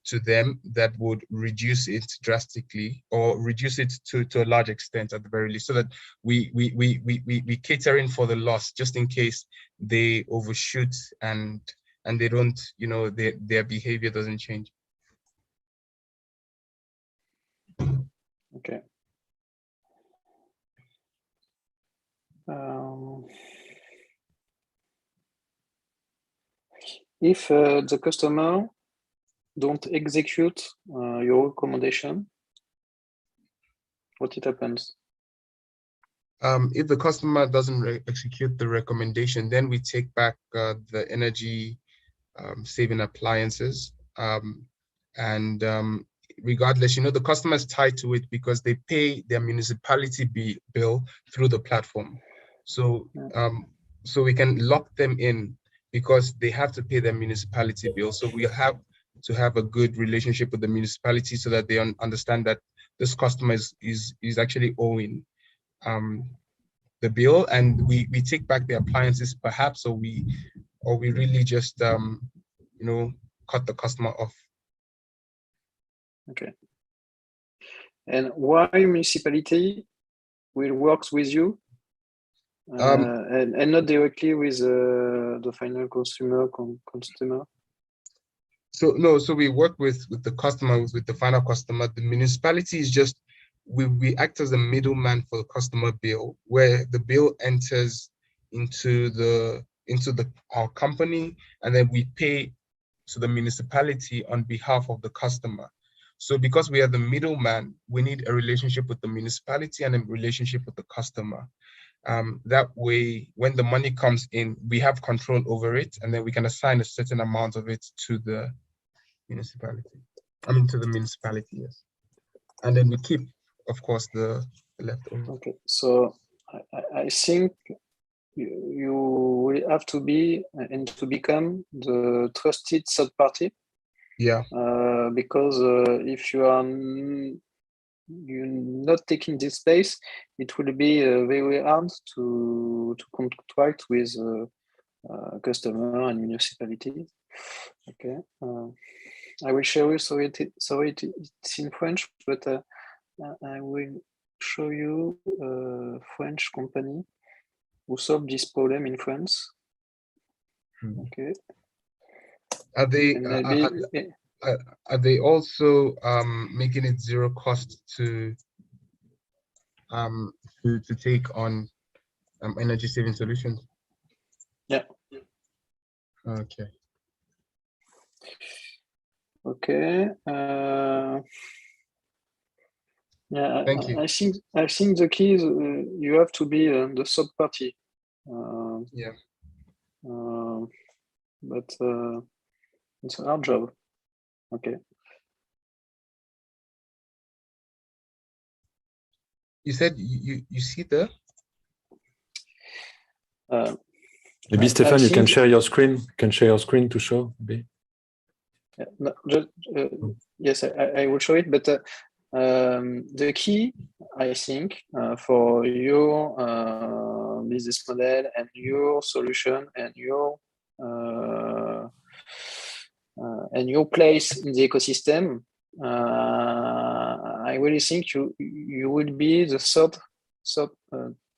to them that would reduce it drastically, or reduce it to a large extent at the very least, so that we cater in for the loss just in case they overshoot and they don't, their behavior doesn't change. Okay. If the customer don't execute your recommendation, what it happens? If the customer doesn't execute the recommendation, then we take back the energy saving appliances. Regardless, the customer is tied to it because they pay their municipality bill through the platform. So, so we can lock them in because they have to pay their municipality bill. So we have to have a good relationship with the municipality so that they understand that this customer is actually owing the bill, and we take back the appliances perhaps, or we really just cut the customer off. Okay. And why municipality will work with you and not directly with the final consumer? So we work with the customer, with the final customer. The municipality is just, we act as a middleman for the customer bill, where the bill enters into our company, and then we pay to the municipality on behalf of the customer. So because we are the middleman, we need a relationship with the municipality and a relationship with the customer. That way, when the money comes in, we have control over it, and then we can assign a certain amount of it to the municipality. To the municipality, yes. And then we keep, of course, the leftover. Okay, so I think you will have to be and to become the trusted third party. Yeah. Because if you're not taking this space, it will be very hard to contract with customer and municipality. Okay. I will show you. Sorry, it's in French, but I will show you a French company who solved this problem in France. Okay. Are they also making it zero cost to take on energy saving solutions? Yeah. Okay. Okay. Yeah. Thank you. I think the key is you have to be the third party. Yeah. But it's a hard job. Okay. You said you see the. Maybe Stefan, you can share your screen. You can share your screen to show. Maybe. Yeah, no, just, yes, I will show it. But the key, I think, for your business model and your solution and your place in the ecosystem, I really think you would be the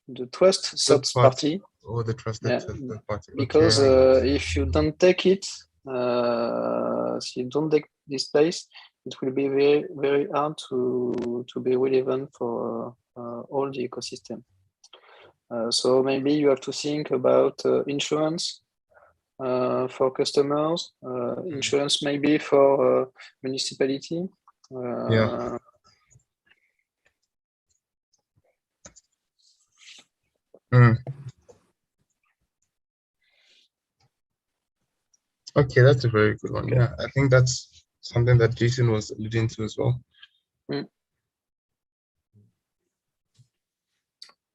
the third party. Or the trusted third party. Because okay. If you don't take it, if you don't take this place, it will be very, very hard to be relevant for all the ecosystem. So maybe you have to think about insurance for customers, insurance maybe for municipality. Yeah. Okay, that's a very good one. Okay. Yeah, I think that's something that Jason was alluding to as well.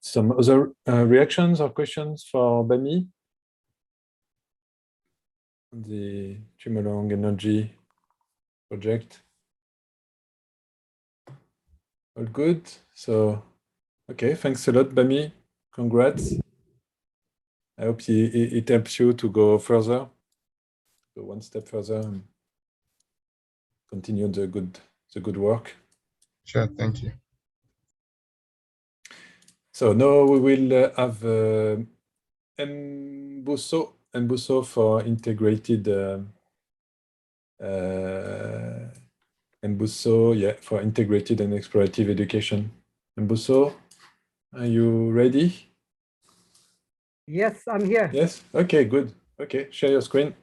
Some other reactions or questions for Bami? The Chimolong Energy project. All good. So, okay, thanks a lot, Bami. Congrats. I hope it helps you to go further, go one step further, and continue the good work. Sure, thank you. So now we will have Mbuso for integrated Mbuso, yeah, for integrated and explorative education. Mbuso, are you ready? Yes, I'm here. Yes. Okay. Good. Okay. Share your screen.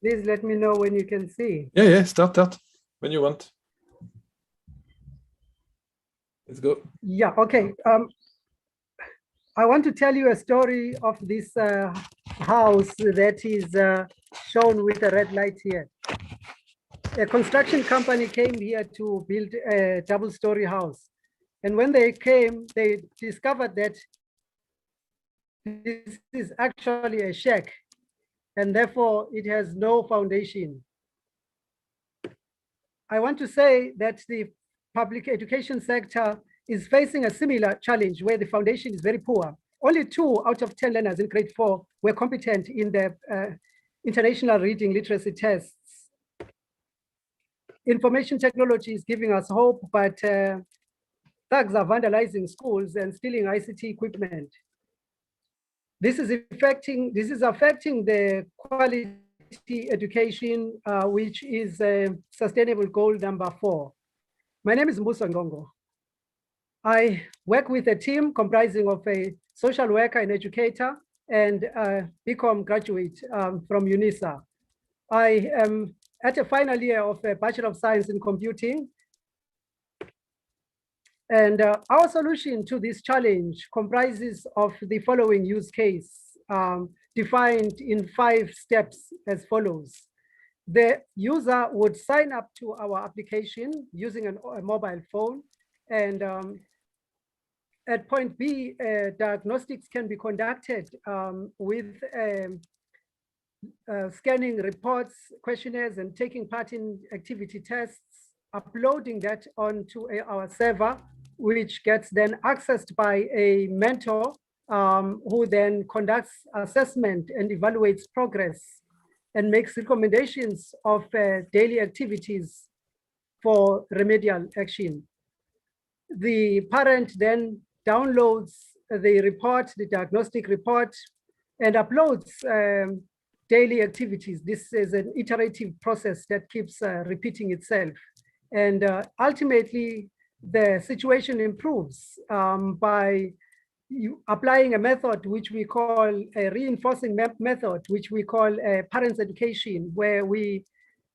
Please let me know when you can see. Yeah. Start when you want. Let's go. Yeah. Okay. I want to tell you a story of this house that is shown with a red light here. A construction company came here to build a double-story house. And when they came, they discovered that this is actually a shack, and therefore it has no foundation. I want to say that the public education sector is facing a similar challenge where the foundation is very poor. Only 2 out of 10 learners in grade 4 were competent in the international reading literacy tests. Information technology is giving us hope, but thugs are vandalizing schools and stealing ICT equipment. This is affecting the quality education, which is sustainable goal number 4. My name is Mbuso Ngongo. I work with a team comprising of a social worker and educator and a BCom graduate from UNISA. I am at a final year of a Bachelor of Science in Computing. And our solution to this challenge comprises of the following use case, defined in 5 steps as follows. The user would sign up to our application using a mobile phone, and at point B, diagnostics can be conducted with scanning reports, questionnaires, and taking part in activity tests, uploading that onto our server, which gets then accessed by a mentor who then conducts assessment and evaluates progress and makes recommendations of daily activities for remedial action. The parent then downloads the report, the diagnostic report, and uploads daily activities. This is an iterative process that keeps repeating itself. And ultimately, the situation improves by applying a method which we call a reinforcing method, which we call a parents education, where we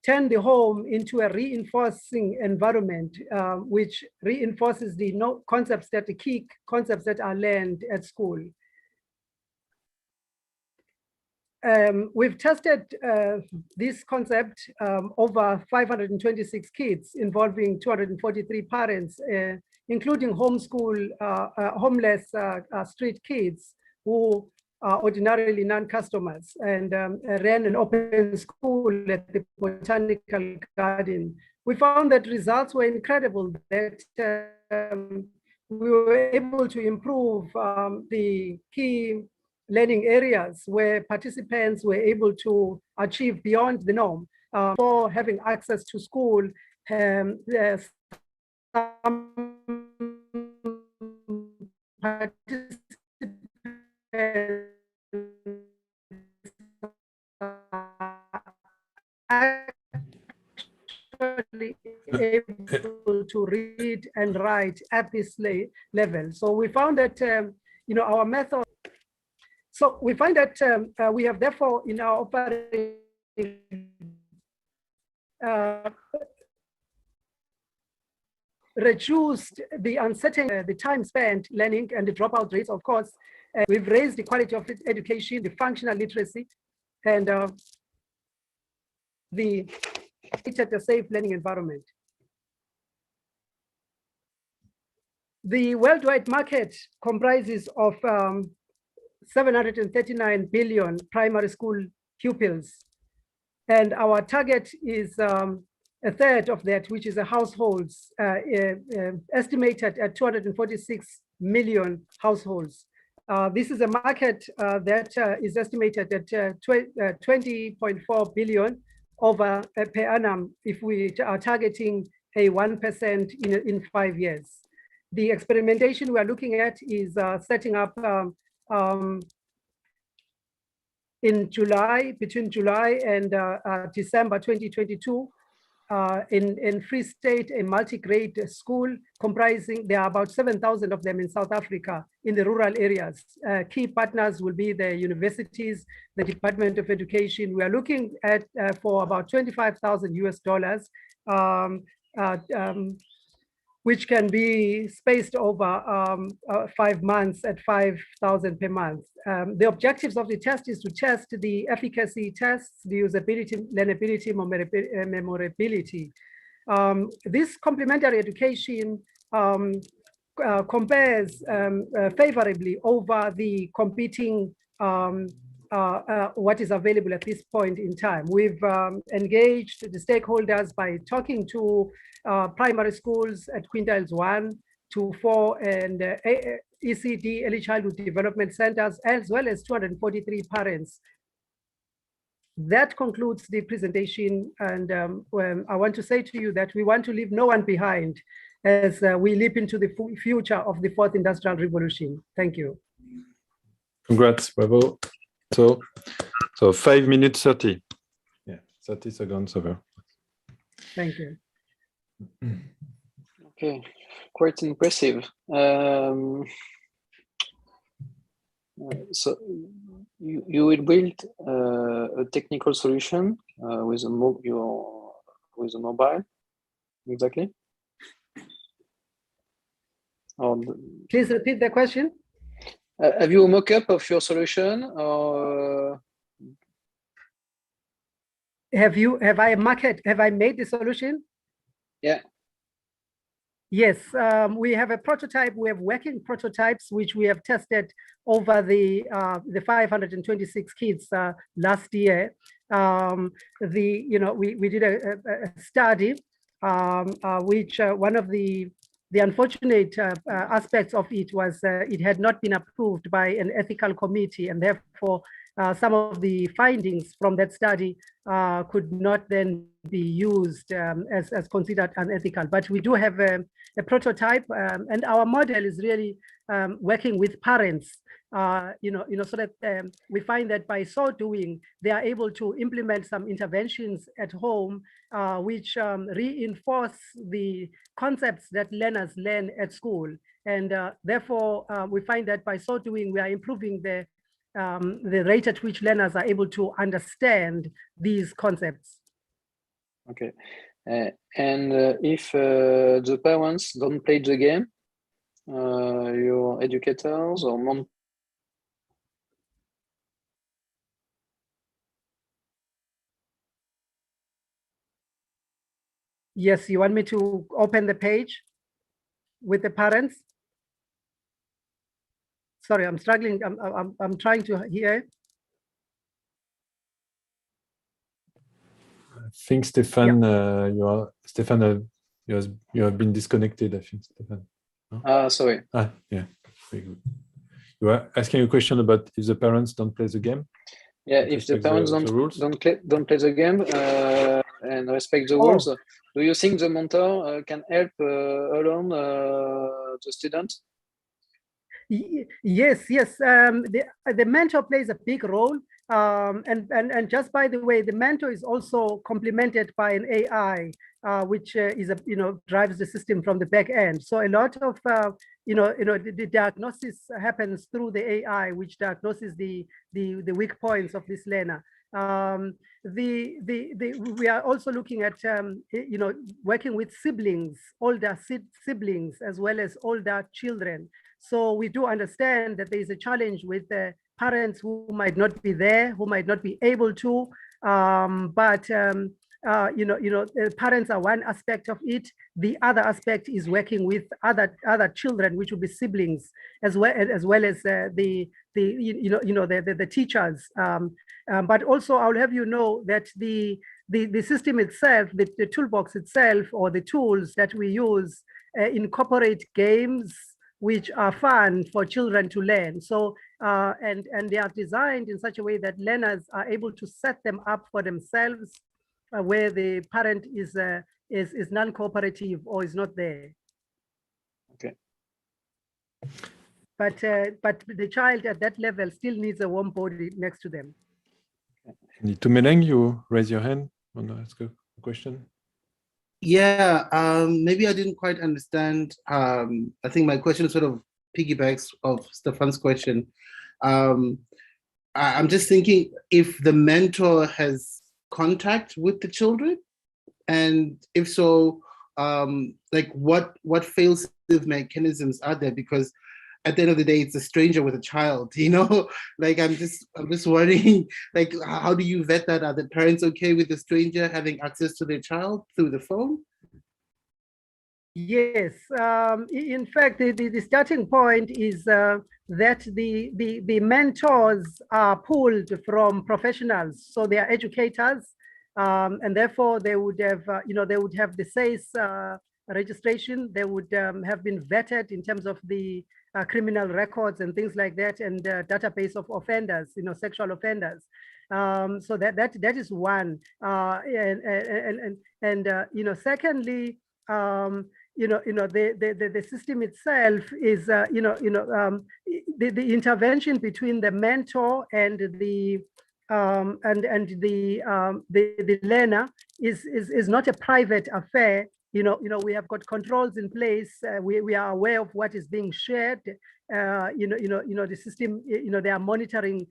turn the home into a reinforcing environment, which reinforces the concepts that the key concepts that are learned at school. We've tested this concept over 526 kids involving 243 parents, including homeschool, homeless street kids who are ordinarily non-customers, and ran an open school at the Botanical Garden. We found that results were incredible, that we were able to improve the key learning areas where participants were able to achieve beyond the norm for having access to school. There's some participants actually able to read and write at this level. So we found that our method. So we find that we have therefore in our operating reduced the uncertainty, the time spent learning, and the dropout rates. Of course, we've raised the quality of education, the functional literacy, and the safe learning environment. The worldwide market comprises of 739 billion primary school pupils. And our target is a third of that, which is the households, estimated at 246 million households. This is a market that is estimated at 20.4 billion over per annum if we are targeting a 1% in 5 years. The experimentation we are looking at is setting up in July, between July and December 2022, in Free State, a multi-grade school comprising, there are about 7,000 of them in South Africa in the rural areas. Key partners will be the universities, the Department of Education. We are looking at for about $25,000 US, which can be spaced over 5 months at 5,000 per month. The objectives of the test is to test the efficacy tests, the usability, learnability, memorability. This complementary education compares favorably over the competing what is available at this point in time. We've engaged the stakeholders by talking to primary schools at quintiles 1 to 4 and ECD, Early Childhood Development Centers, as well as 243 parents. That concludes the presentation. And I want to say to you that we want to leave no one behind as we leap into the future of the 4th Industrial Revolution. Thank you. Congrats, bravo. So 5 minutes 30. Yeah, 30 seconds over. Thank you. Okay, quite impressive. So you will build a technical solution with a mobile, exactly? Please repeat the question. Have you a mock-up of your solution, or have I made the solution? Yeah. Yes, we have a prototype. We have working prototypes which we have tested over the 526 kids last year. We did a study, which one of the unfortunate aspects of it was it had not been approved by an ethical committee, and therefore some of the findings from that study could not then be used as considered unethical. But we do have a prototype, and our model is really working with parents, so that we find that by so doing, they are able to implement some interventions at home, which reinforce the concepts that learners learn at school. And therefore, we find that by so doing, we are improving the rate at which learners are able to understand these concepts. Okay. And if the parents don't play the game, your educators or Yes, you want me to open the page with the parents? Sorry, I'm struggling. I'm trying to hear. I think Stefan, you have been disconnected. I think Stefan. No? Sorry. Yeah. Very good. You are asking a question about if the parents don't play the game. Yeah, if the parents don't play the game and respect the rules, do you think the mentor can help alone the student? Yes. The mentor plays a big role. And just by the way, the mentor is also complemented by an AI, which is drives the system from the back end. So a lot of the diagnosis happens through the AI, which diagnoses the weak points of this learner. We are also looking at working with siblings, older siblings, as well as older children. So we do understand that there is a challenge with parents who might not be there, who might not be able to Parents are one aspect of it. The other aspect is working with other children, which will be siblings, as well as the teachers. But also, I'll have you know that the system itself, the toolbox itself, or the tools that we use incorporate games which are fun for children to learn. So, and they are designed in such a way that learners are able to set them up for themselves, where the parent is non-cooperative or is not there. Okay. But the child at that level still needs a warm body next to them. Tumeleng, you raise your hand. Want to ask a question? Yeah, maybe I didn't quite understand. I think my question sort of piggybacks of Stefan's question. I'm just thinking if the mentor has contact with the children, and if so, like what fail-safe mechanisms are there? Because at the end of the day, it's a stranger with a child, you know? Like, I'm just worrying, like, how do you vet that? Are the parents okay with the stranger having access to their child through the phone? Yes, in fact, the starting point is that the mentors are pulled from professionals, so they are educators, and therefore they would have, they would have the SES registration. They would have been vetted in terms of the criminal records and things like that, and database of offenders, sexual offenders. So that is one, secondly. The system itself is, the intervention between the mentor and the learner is not a private affair. We have got controls in place. We are aware of what is being shared. The system, they are monitoring,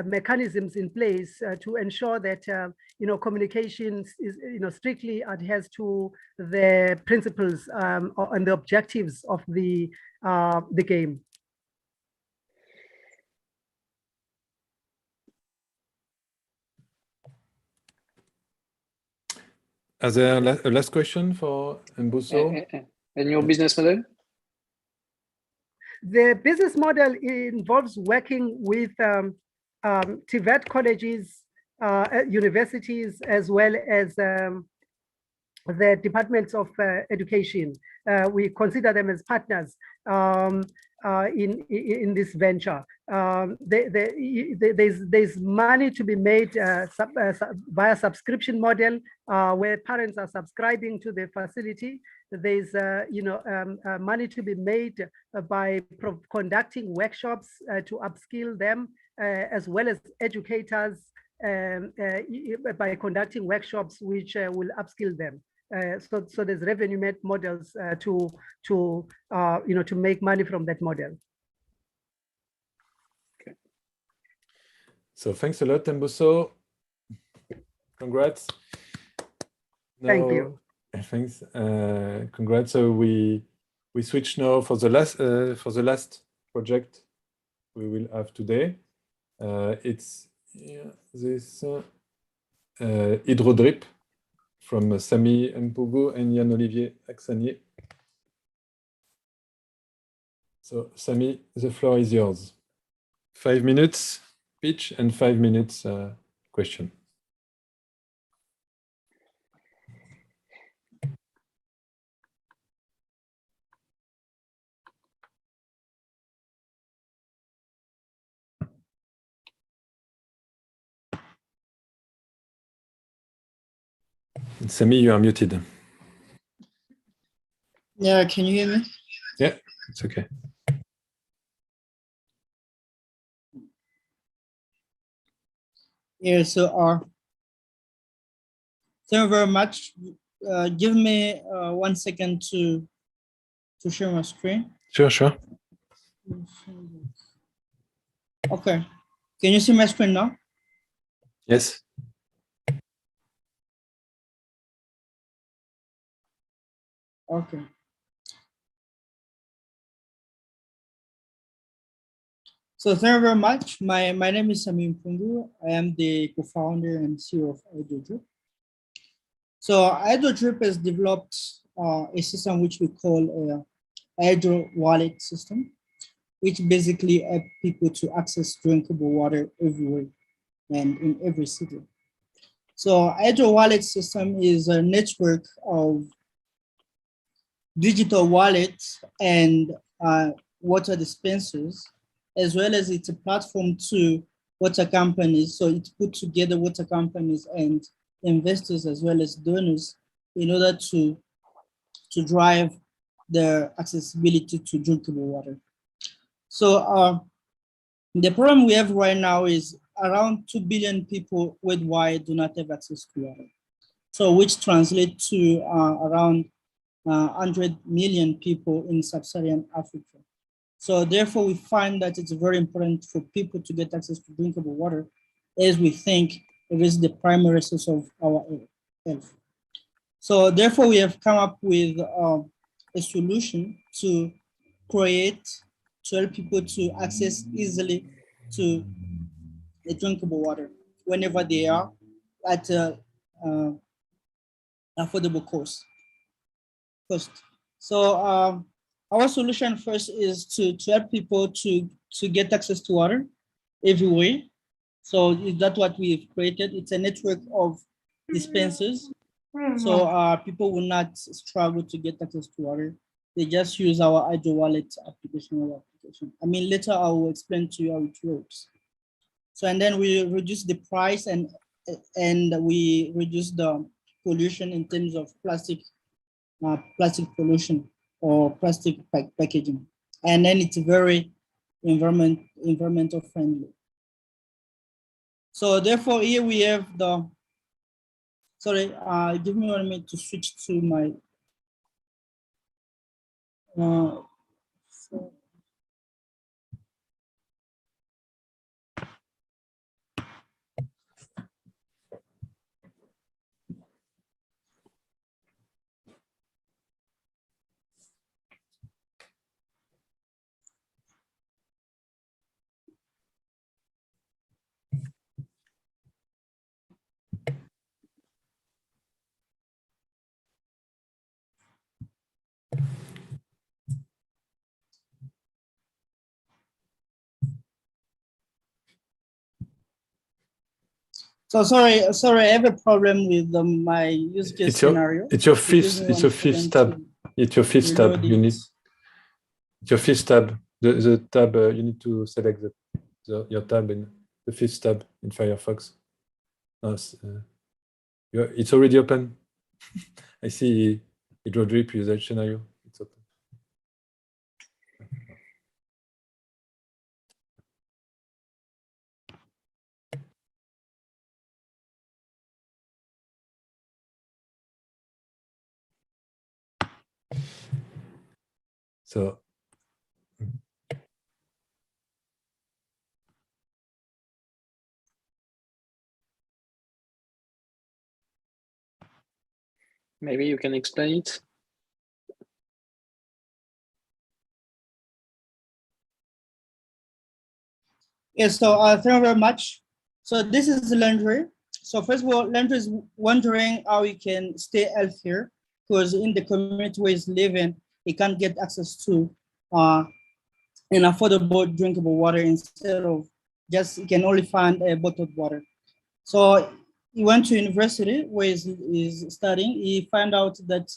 mechanisms in place to ensure that communications is strictly adheres to the principles and the objectives of the game. Is there a last question for Mbuso? And your business model? The business model involves working with TVET colleges, universities, as well as the departments of education. We consider them as partners in this venture. There's money to be made via subscription model, where parents are subscribing to the facility. There's money to be made by conducting workshops to upskill them, as well as educators by conducting workshops which will upskill them. So there's revenue models to make money from that model. Okay. So thanks a lot, Mbuso. Congrats. Thank you. Thanks. Congrats. So we switch now for the last project we will have today. It's this Hydrodrip from Sami Mpugu and Yann-Olivier Axanier. So Sami, the floor is yours. 5 minutes pitch and 5 minutes question. Sami, you are muted. Yeah, can you hear me? Yeah, it's okay. Yeah, so thank you very much. Give me 1 second to share my screen. Sure. Okay, can you see my screen now? Yes. Okay. So thank you very much. My name is Samim Pungu. I am the co-founder and CEO of HydroDrip. So HydroDrip has developed a system which we call a hydro wallet system, which basically help people to access drinkable water everywhere and in every city. So hydro wallet system is a network of digital wallets and water dispensers, as well as it's a platform to water companies. So it put together water companies and investors as well as donors in order to drive the accessibility to drinkable water. So the problem we have right now is around 2 billion people worldwide do not have access to water. So which translates to around 100 million people in sub-Saharan Africa. So therefore we find that it's very important for people to get access to drinkable water, as we think it is the primary source of our health. So therefore we have come up with a solution to help people to access easily to the drinkable water whenever they are at affordable cost. So our solution first is to help people to get access to water everywhere. So that's what we've created. It's a network of dispensers. So people will not struggle to get access to water. They just use our Hydro Wallet application. I mean, later I will explain to you how it works. So, and then we reduce the price and we reduce the pollution in terms of plastic pollution or plastic packaging. And then it's very environmental friendly. So therefore here we have the, sorry, give me 1 minute to switch to my, so sorry, I have a problem with my use case scenario. It's your fifth tab. It's your fifth tab. You need your fifth tab. The tab you need to select your tab in the fifth tab in Firefox. It's already open. I see HydroDrip usage scenario. It's open. So maybe you can explain it. Yes, so thank you very much. So this is Landry. So first of all, Landry is wondering how he can stay healthier, because in the community where he's living, he can't get access to an affordable drinkable water. Instead of just, he can only find bottled water. So he went to university where he's studying. He found out that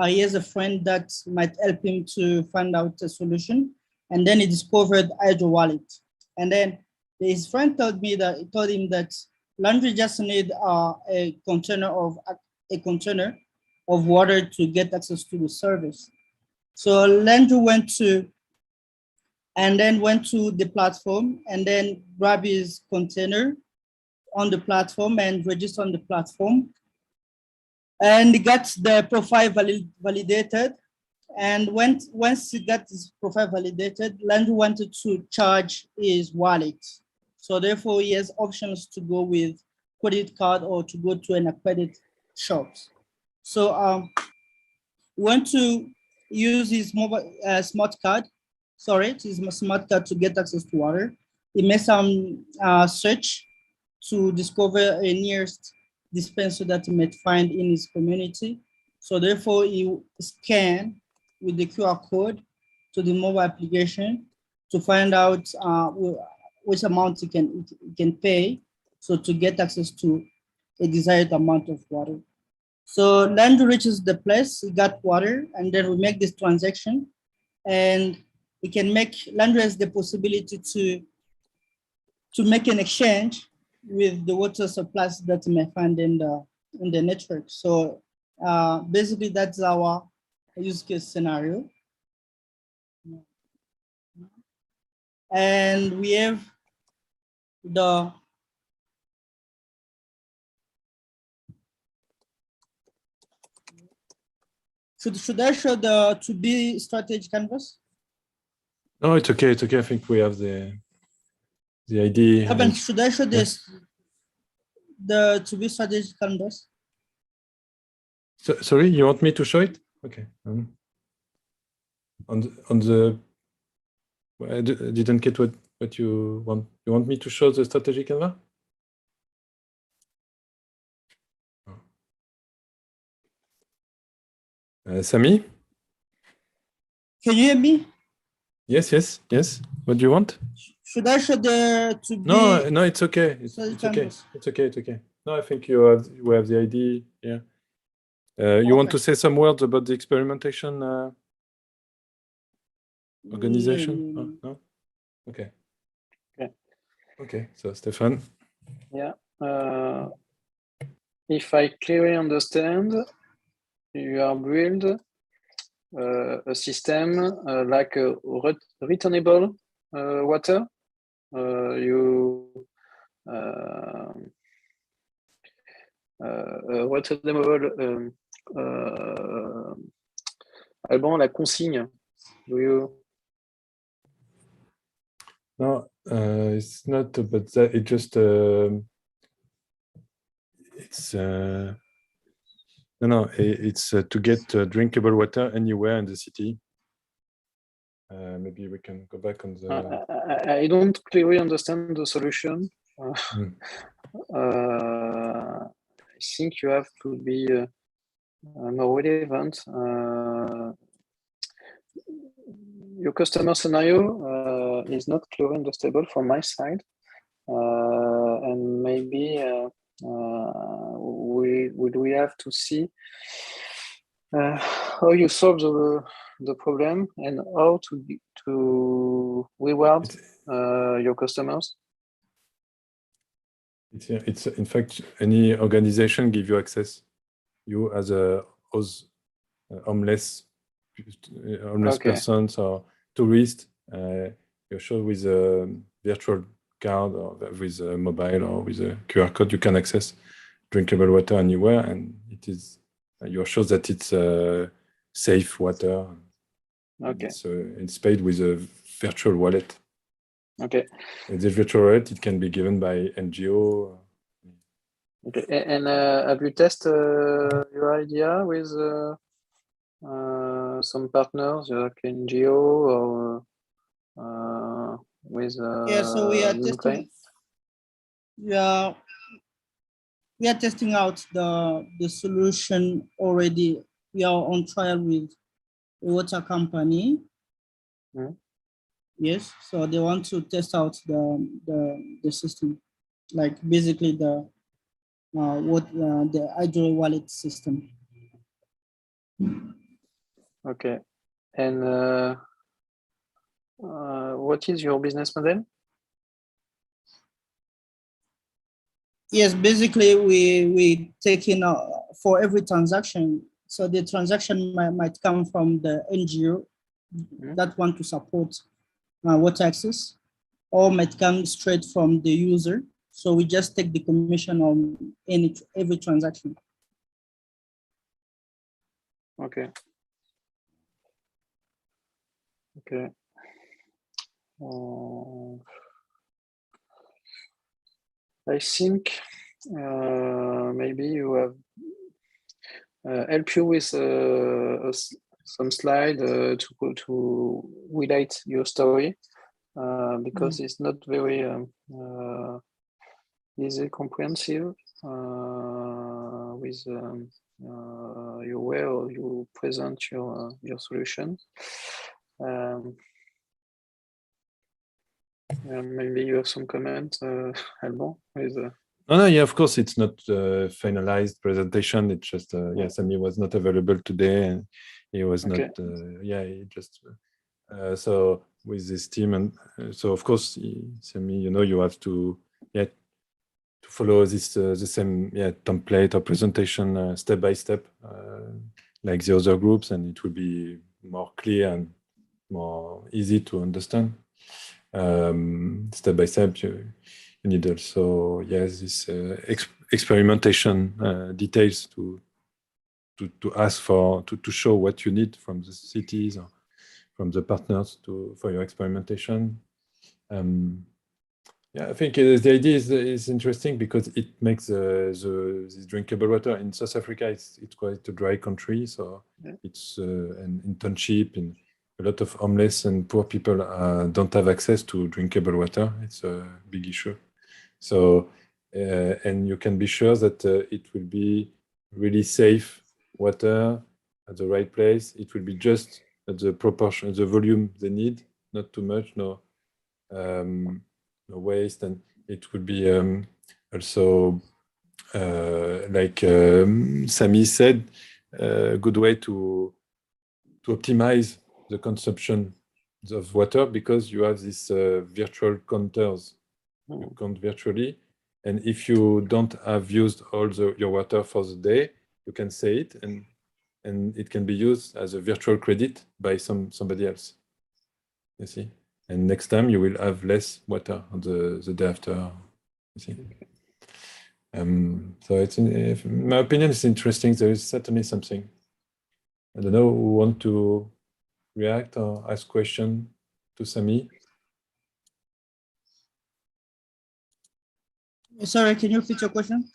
he has a friend that might help him to find out a solution. And then he discovered Hydro Wallet. And then his friend told him that Landry just need a container of water to get access to the service. So Landry went to the platform and then grab his container on the platform and register on the platform. And he got the profile validated. And once he got his profile validated, Landry wanted to charge his wallet. So therefore he has options to go with credit card or to go to an accredited shops. So we want to use his mobile smart card sorry, it is a smart card to get access to water. He made some search to discover a nearest dispenser that he might find in his community. So therefore, he scanned with the QR code to the mobile application to find out which amount he can pay, so to get access to a desired amount of water. So Landry reaches the place, he got water, and then we make this transaction, and we can make, Landry has the possibility to make an exchange with the water supplies that you may find in the network. So basically that's our use case scenario. And we have the should I show the to-be strategy canvas? No, it's okay. It's okay. I think we have the idea. Should I show this the to-be strategy canvas? So, sorry, you want me to show it? Okay. On the I didn't get what you want. You want me to show the strategy canvas? Sami? Can you hear me? Yes. What do you want? Should I show the to be? No, it's okay. It's okay. It's okay. No, I think we have the idea. Yeah. You want to say some words about the experimentation organization? No? Okay. Okay. So Stefan. Yeah. If I clearly understand, you are build a system like a returnable water. Returnable Alban, la consigne. Do you? No, it's not about that. It just it's no, it's to get drinkable water anywhere in the city. Maybe we can go back on the. I don't clearly understand the solution. I think you have to be more relevant. Your customer scenario is not clearly understandable from my side, and maybe we have to see how you solve the problem and how to reward your customers. It's in fact any organization give you access. You as a homeless persons or tourist, you're sure with a virtual card or with a mobile or with a QR code, you can access drinkable water anywhere, and it is you're sure that it's safe water. Okay. It's paid with a virtual wallet. Okay. And this virtual wallet, it can be given by NGO. Okay. And have you tested your idea with some partners like NGO or with yeah, so we are testing. We are testing out the solution already. We are on trial with a water company. Yes, so they want to test out the system, like basically the hydro wallet system. Okay, and what is your business model? Yes, basically we take in for every transaction. So the transaction might come from the NGO that want to support water access, or might come straight from the user. So we just take the commission on every transaction. Okay. Okay. I think maybe you have help you with some slide to relate your story because it's not very easy comprehensive with your way or you present your solution. Maybe you have some comment, Alban, with No, yeah, of course, it's not finalized presentation. It's just, yeah, Sami was not available today and he was not, yeah, he just, so with this team. And so, of course, Sami, you know, you have to, yeah, to follow this, the same, yeah, template or presentation step by step, like the other groups, and it will be more clear and more easy to understand. Step by step, you need also, yes, this experimentation details to ask for, to show what you need from the cities or from the partners for your experimentation. Yeah, I think the idea is interesting because it makes this drinkable water in South Africa. It's quite a dry country, so it's an internship and a lot of homeless and poor people don't have access to drinkable water. It's a big issue. So, and you can be sure that it will be really safe water at the right place. It will be just at the proportion, the volume they need, not too much, no waste, and it would be also, like Sami said, a good way to optimize the consumption of water because you have these virtual counters. You count virtually, and if you don't have used all your water for the day, you can say it, and it can be used as a virtual credit by somebody else. You see, and next time you will have less water on the day after. You see. So it's, in my opinion, it's interesting. There is certainly something. I don't know who want to react or ask question to Sami. Sorry, can you repeat your question?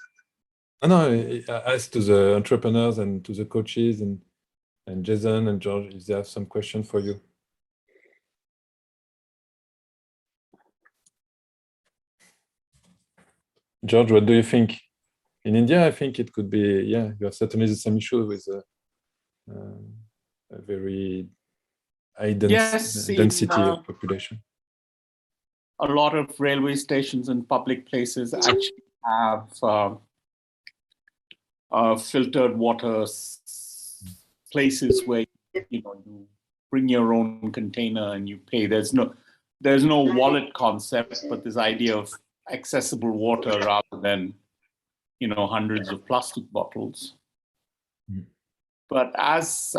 No, I asked to the entrepreneurs and to the coaches and Jason and George if they have some question for you. George, what do you think? In India, I think it could be, yeah, you have certainly the same issue with a very high density of population. A lot of railway stations and public places actually have filtered water places where you bring your own container and you pay. There's no wallet concept, but this idea of accessible water rather than hundreds of plastic bottles. But as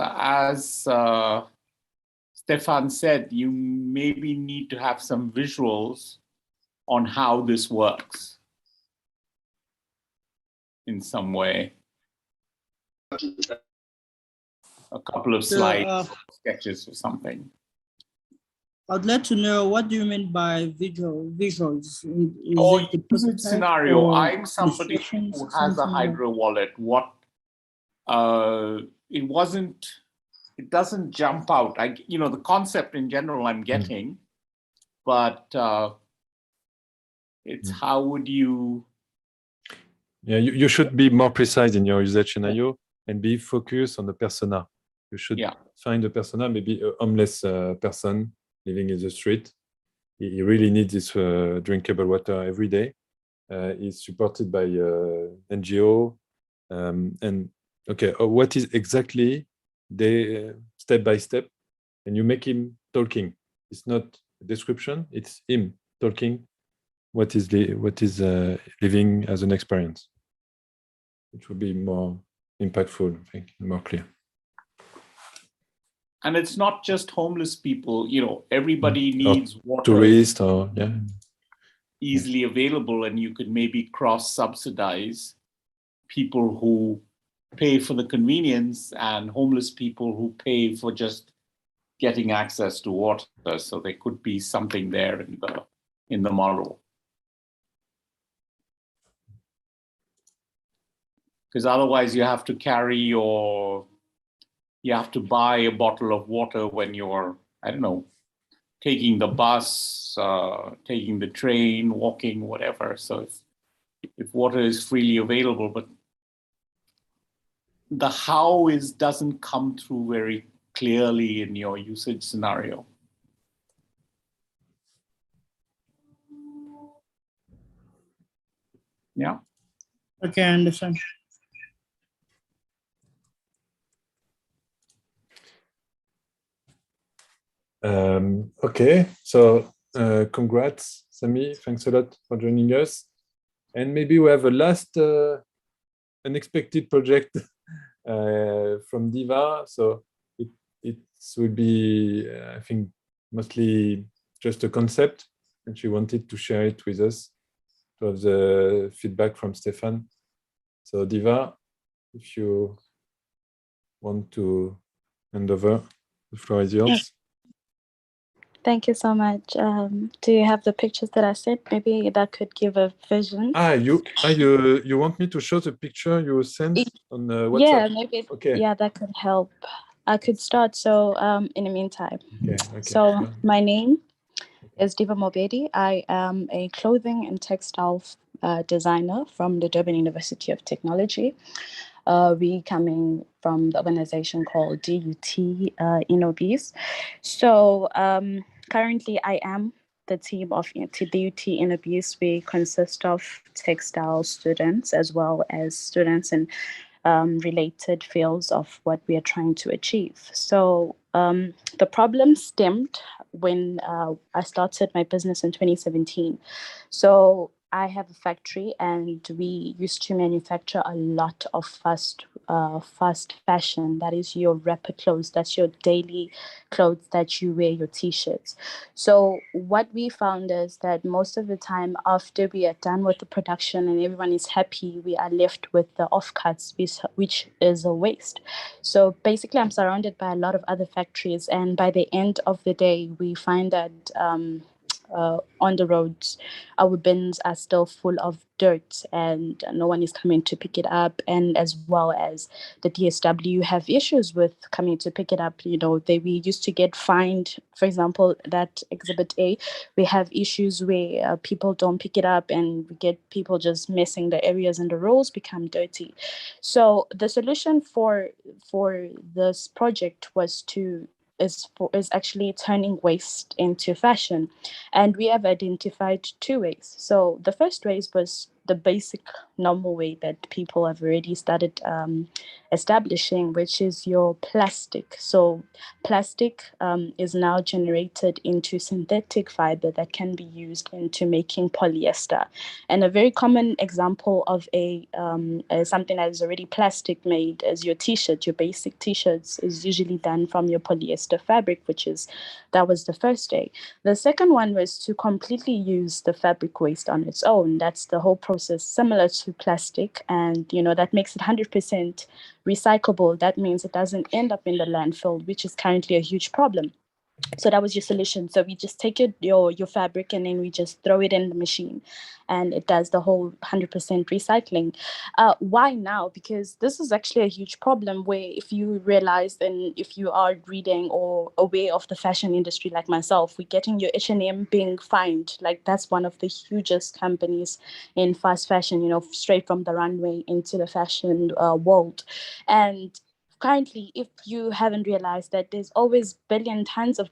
Stefan said, you maybe need to have some visuals on how this works in some way. A couple of slides, sketches or something. I'd like to know, what do you mean by visuals? Use a scenario. I'm somebody who has a hydro wallet. It doesn't jump out. The concept in general I'm getting, but it's how would you? Yeah, you should be more precise in your usage scenario and be focused on the persona. You should find a persona, maybe a homeless person living in the street. He really needs this drinkable water every day. He's supported by NGO. And okay, what is exactly the step by step? And you make him talking. It's not a description, it's him talking. What is living as an experience? It would be more impactful, I think, more clear. And it's not just homeless people, everybody needs water. Tourists easily available, and you could maybe cross-subsidize people who pay for the convenience and homeless people who pay for just getting access to water. So there could be something there in the model. Because otherwise you have to carry your you have to buy a bottle of water when you're, I don't know, taking the bus, taking the train, walking, whatever. So if water is freely available, but the how doesn't come through very clearly in your usage scenario. Yeah. Okay, I understand. Okay, so congrats, Sami. Thanks a lot for joining us. And maybe we have a last unexpected project from Diva. So it will be, I think, mostly just a concept, and she wanted to share it with us to have the feedback from Stefan. So Diva, if you want to hand over, the floor is yours. Thank you so much. Do you have the pictures that I sent? Maybe that could give a vision. You want me to show the picture you sent on WhatsApp? Yeah, maybe. Okay. Yeah, that could help. I could start. So in the meantime. Okay. So my name is Diva Mobedi. I am a clothing and textile designer from the Durban University of Technology. We coming from the organization called DUT Innobis. So currently I am the team of DUT Innobis. We consist of textile students as well as students in related fields of what we are trying to achieve. So the problem stemmed when I started my business in 2017. So I have a factory and we used to manufacture a lot of fast fashion. That is your wrapper clothes. That's your daily clothes that you wear, your t-shirts. So what we found is that most of the time after we are done with the production and everyone is happy, we are left with the offcuts, which is a waste. So basically I'm surrounded by a lot of other factories, and by the end of the day, we find that on the roads, our bins are still full of dirt and no one is coming to pick it up. And as well as the DSW have issues with coming to pick it up. You know, we used to get fined. For example, that Exhibit A, we have issues where people don't pick it up and we get people just messing the areas and the roads become dirty. So the solution for this project was is actually turning waste into fashion. And we have identified two ways. So the first way was the basic normal way that people have already started establishing, which is your plastic. So plastic is now generated into synthetic fiber that can be used into making polyester. And a very common example of something that is already plastic made is your t-shirt. Your basic t-shirts is usually done from your polyester fabric, that was the first day. The second one was to completely use the fabric waste on its own. That's the whole process, similar to plastic, and that makes it 100% recyclable. That means it doesn't end up in the landfill, which is currently a huge problem. So that was your solution. So we just take your fabric and then we just throw it in the machine and it does the whole 100% recycling. Why now? Because this is actually a huge problem where if you realize and if you are reading or aware of the fashion industry like myself, we're getting your H&M being fined. Like that's one of the hugest companies in fast fashion, straight from the runway into the fashion world. And currently, if you haven't realized that there's always billion tons of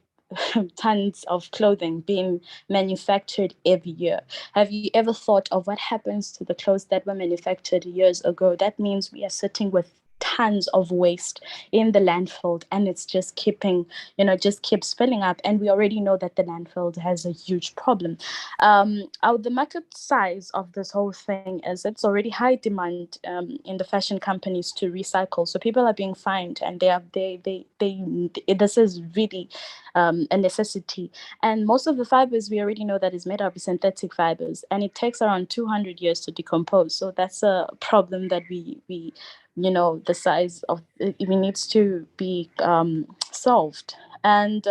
tons of clothing being manufactured every year. Have you ever thought of what happens to the clothes that were manufactured years ago? That means we are sitting with tons of waste in the landfill and it's just keeps filling up, and we already know that the landfill has a huge problem. The market size of this whole thing is it's already high demand in the fashion companies to recycle, so people are being fined and this is really a necessity. And most of the fibers we already know that is made up of synthetic fibers, and it takes around 200 years to decompose. So that's a problem that we the size of it needs to be solved. And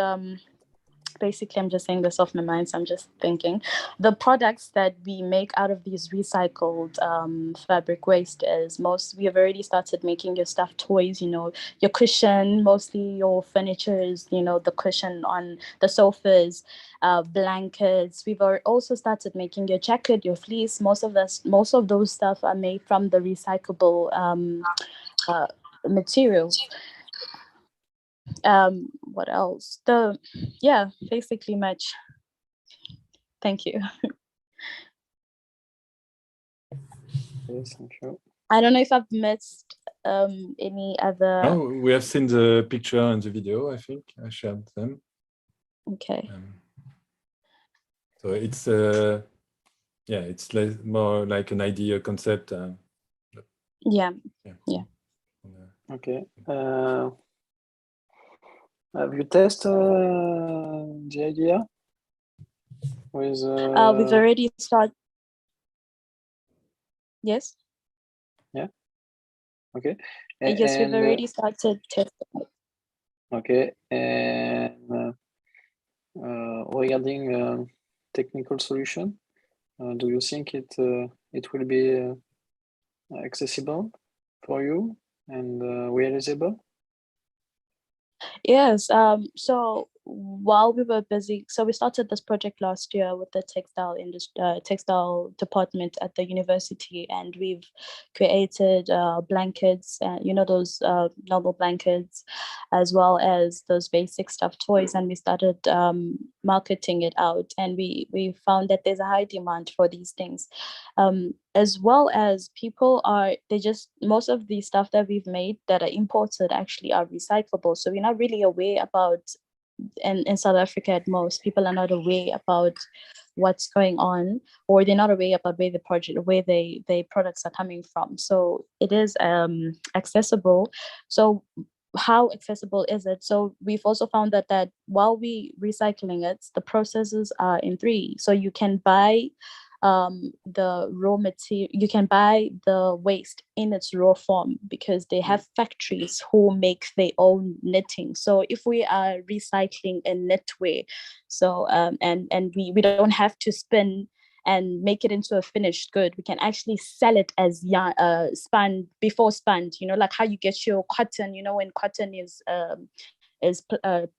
basically, I'm just saying this off my mind, so I'm just thinking. The products that we make out of these recycled fabric waste is we have already started making your stuffed toys, you know, your cushion, mostly your furniture is, you know, the cushion on the sofas, blankets. We've also started making your jacket, your fleece. Most of those stuff are made from the recyclable materials. What else? Basically much. Thank you. Yes, thank you. I don't know if I've missed any other. Oh, we have seen the picture and the video. I think I shared them. Okay. So it's it's more like an idea concept. Yeah. Okay. Have you tested the idea with? We've already started. Yes. Yeah. Okay. Yes, we've already started testing. Okay. And regarding technical solution, do you think it will be accessible for you and realizable? Yes. So while we were busy, so we started this project last year with the textile department at the university, and we've created blankets, you know, those normal blankets, as well as those basic stuffed toys, and we started marketing it out, and we found that there's a high demand for these things, as well as most of the stuff that we've made that are imported actually are recyclable. So we're not really aware about, and in South Africa at most, people are not aware about what's going on, or they're not aware about where the products are coming from. So it is accessible. So how accessible is it? So we've also found that while we recycling it, the processes are in 3. So you can buy the raw material, you can buy the waste in its raw form, because they have factories who make their own knitting. So if we are recycling a knitwear, so and we don't have to spin and make it into a finished good, we can actually sell it as spun, you know, like how you get your cotton, you know, when cotton is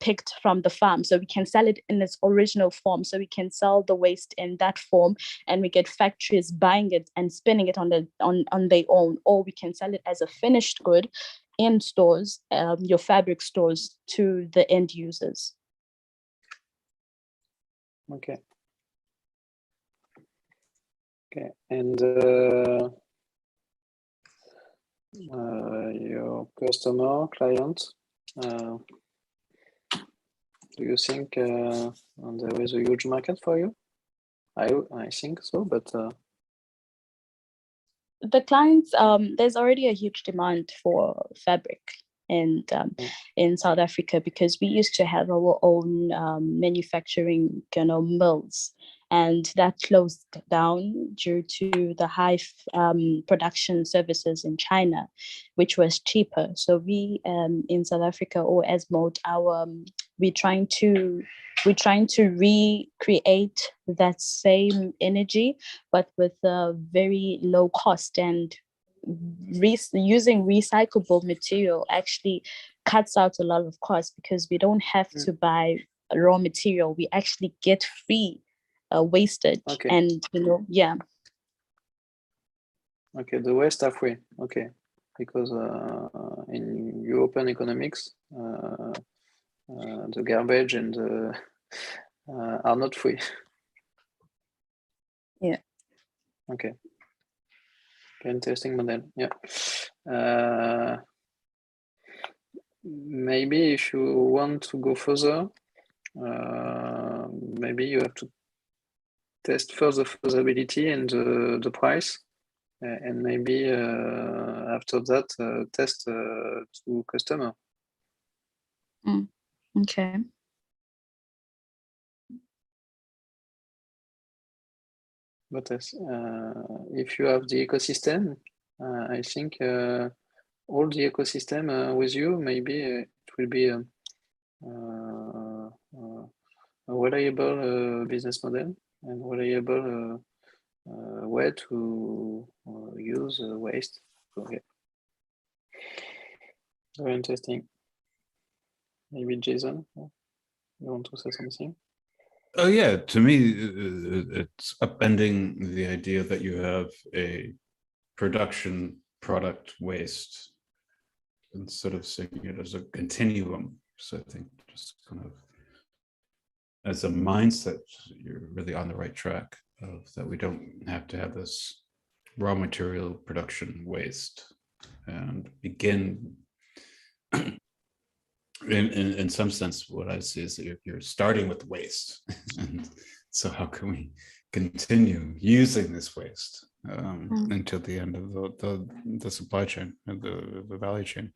picked from the farm. So we can sell it in its original form. So we can sell the waste in that form, and we get factories buying it and spinning it on their own, or we can sell it as a finished good in stores, your fabric stores, to the end users. Okay. Okay, and your client, do you think there is a huge market for you? I think so, but the clients, there's already a huge demand for fabric in South Africa, because we used to have our own manufacturing, you know, mills, and that closed down due to the high production services in China, which was cheaper. So we in South Africa, or as mode, we're trying to recreate that same energy, but with a very low cost, and using recyclable material actually cuts out a lot of costs, because we don't have to buy raw material. We actually get free wastage. Okay. And you know, yeah. Okay, the waste are free. Okay, because in European economics, the garbage and are not free. Yeah. Okay. Interesting model. Yeah. Maybe if you want to go further, maybe you have to test further feasibility and the price, and maybe after that test to customer. Okay. But if you have the ecosystem, I think all the ecosystem with you, maybe it will be reliable business model and reliable way to use waste. Okay. Very interesting. Maybe Jason, you want to say something? Oh yeah, to me, it's upending the idea that you have a production product waste instead of seeing it as a continuum. So I think just kind of as a mindset, you're really on the right track of that we don't have to have this raw material production waste and begin in some sense, what I see is that you're starting with waste. And so how can we continue using this waste until the end of the supply chain, the value chain?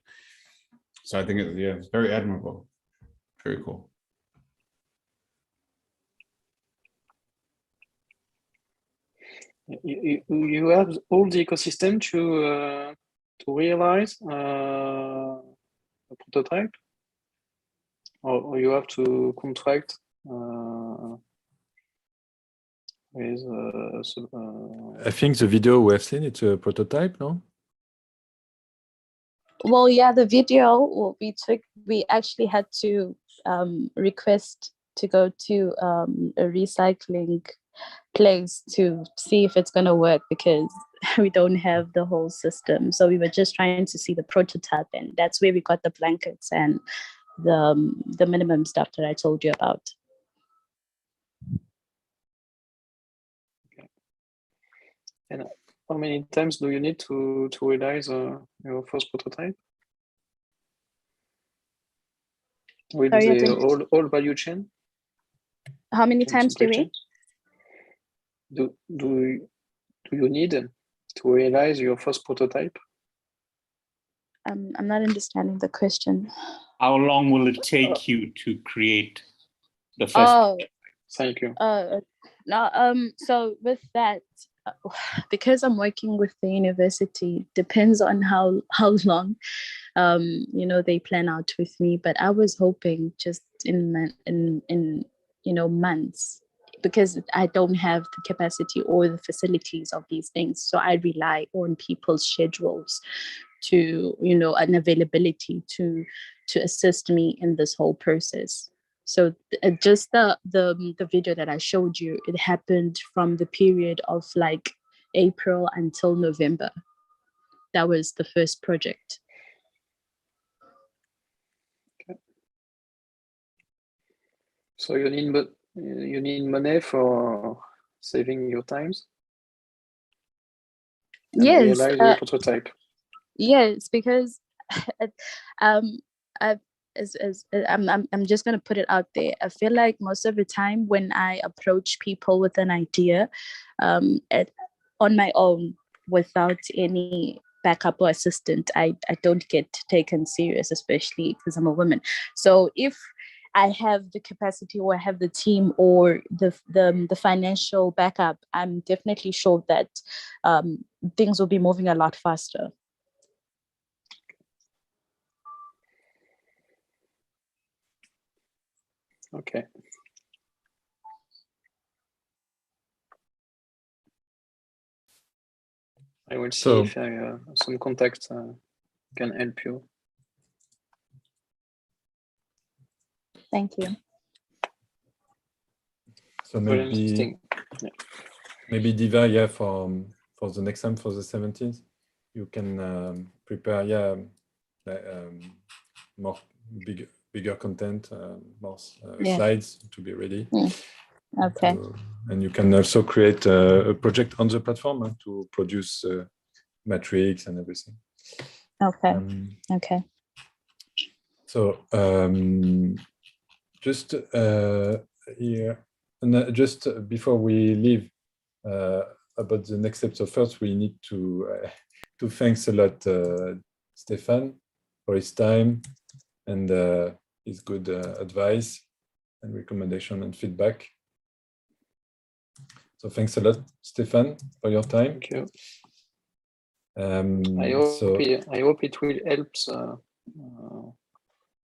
So I think it's very admirable, very cool. You have all the ecosystem to realize a prototype, or you have to contract with. I think the video we have seen, it's a prototype, no? Well, yeah, the video we actually had to request to go to a recycling place to see if it's going to work, because we don't have the whole system. So we were just trying to see the prototype, and that's where we got the blankets and the minimum stuff that I told you about. Okay. And how many times do you need to realize your first prototype? With Sorry, the whole value chain? How many times do we? Do you need to realize your first prototype? I'm not understanding the question. How long will it take you to create the first? Oh, thank you. So with that, because I'm working with the university, depends on how long they plan out with me. But I was hoping just in months, because I don't have the capacity or the facilities of these things. So I rely on people's schedules to, an availability to assist me in this whole process. So just the video that I showed you, it happened from the period of like April until November. That was the first project. Okay. So you need money for saving your times? And Yes. realize your prototype. Yes, because I'm just gonna put it out there. I feel like most of the time when I approach people with an idea, on my own without any backup or assistant, I don't get taken serious, especially because I'm a woman. So if I have the capacity or I have the team or the financial backup, I'm definitely sure that things will be moving a lot faster. Okay. I will see if some contacts can help you. Thank you. So maybe Diva, for the next time, for the 17th, you can prepare, more bigger content, more slides to be ready. Okay. And you can also create a project on the platform to produce metrics and everything. Okay. Okay. So just here, and just before we leave about the next step. So first, we need to thanks a lot Stefan for his time and his good advice and recommendation and feedback. So thanks a lot, Stefan, for your time. Thank you. I hope it will help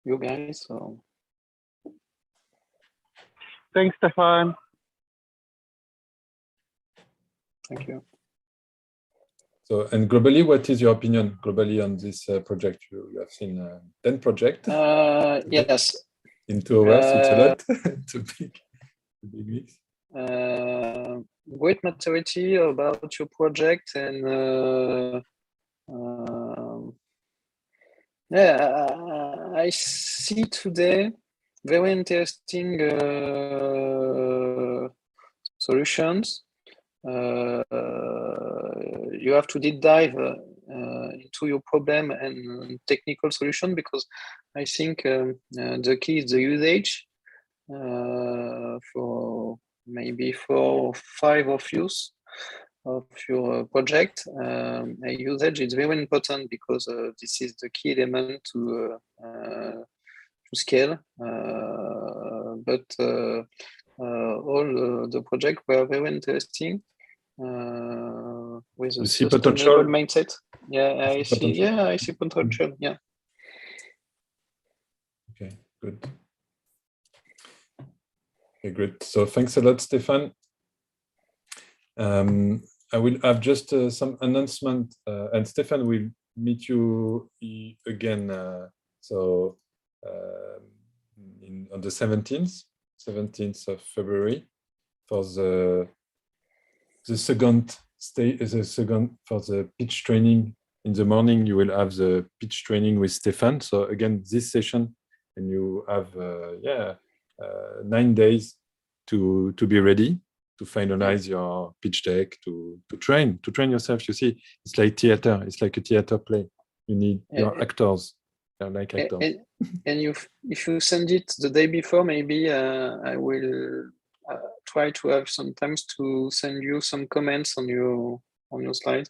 you guys. So Thanks, Stefan. Thank you. So, and globally, what is your opinion globally on this project? You have seen 10 projects. Yes. In 2 hours, it's a lot. It's a big mix. Great maturity about your project, and I see today very interesting solutions. You have to deep dive into your problem and technical solution, because I think the key is the usage. For maybe 4 or 5 of use of your project, usage is very important, because this is the key element to scale. But all the projects were very interesting. With a sustainable mindset. Yeah, I see. Yeah, I see potential. Yeah. Okay, good. Okay, great. So thanks a lot, Stefan. I will have just some announcement, and Stefan will meet you again. On the 17th of February for the second for the pitch training. In the morning, you will have the pitch training with Stefan. So again, this session, and you have 9 days to be ready to finalize your pitch deck, to train yourself. You see, it's like theater. It's like a theater play. You need your actors. They're like actors. And if you send it the day before, maybe I will try to have some times to send you some comments on your slide.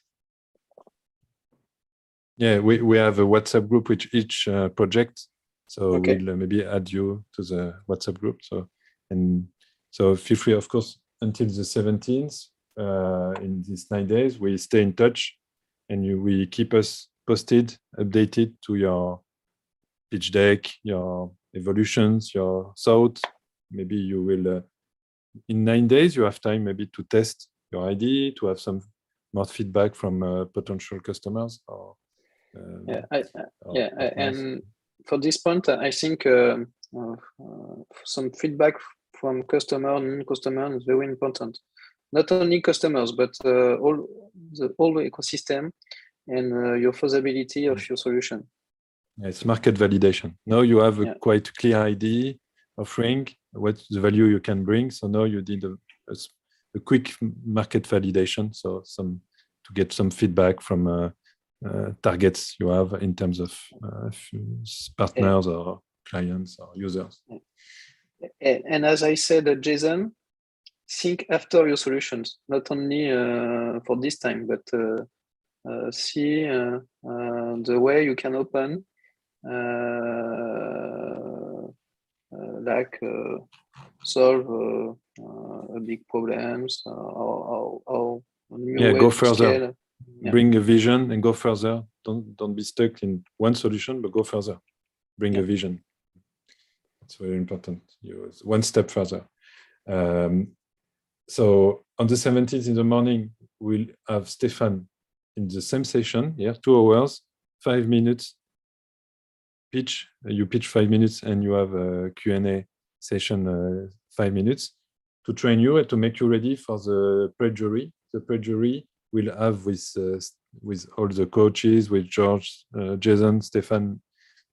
Yeah, we have a WhatsApp group with each project, so Okay. we'll maybe add you to the WhatsApp group. So feel free, of course, until the 17th. In these 9 days, we stay in touch, and we keep us posted, updated to your pitch deck, your evolutions, your thoughts. Maybe you will, in 9 days, you have time maybe to test your idea, to have some more feedback from potential customers. And for this point, I think some feedback from customer and non-customer is very important. Not only customers, but all the ecosystem and your feasibility of your solution. It's market validation. Now you have a quite clear idea offering what the value you can bring. So now you did a quick market validation. So to get some feedback from targets you have in terms of partners or clients or users. And as I said, Jason, think after your solutions, not only for this time, but see the way you can open solve a big problems or new way go to further. scale. Bring a vision and go further. Don't be stuck in one solution, but go further. Bring a vision. It's very important. One step further. So on the 17th in the morning, we'll have Stefan in the same session. 2 hours, 5 minutes pitch. You pitch 5 minutes, and you have a Q&A session 5 minutes to train you and to make you ready for the pre-jury. The pre-jury we'll have with all the coaches, with George, Jason, Stefan,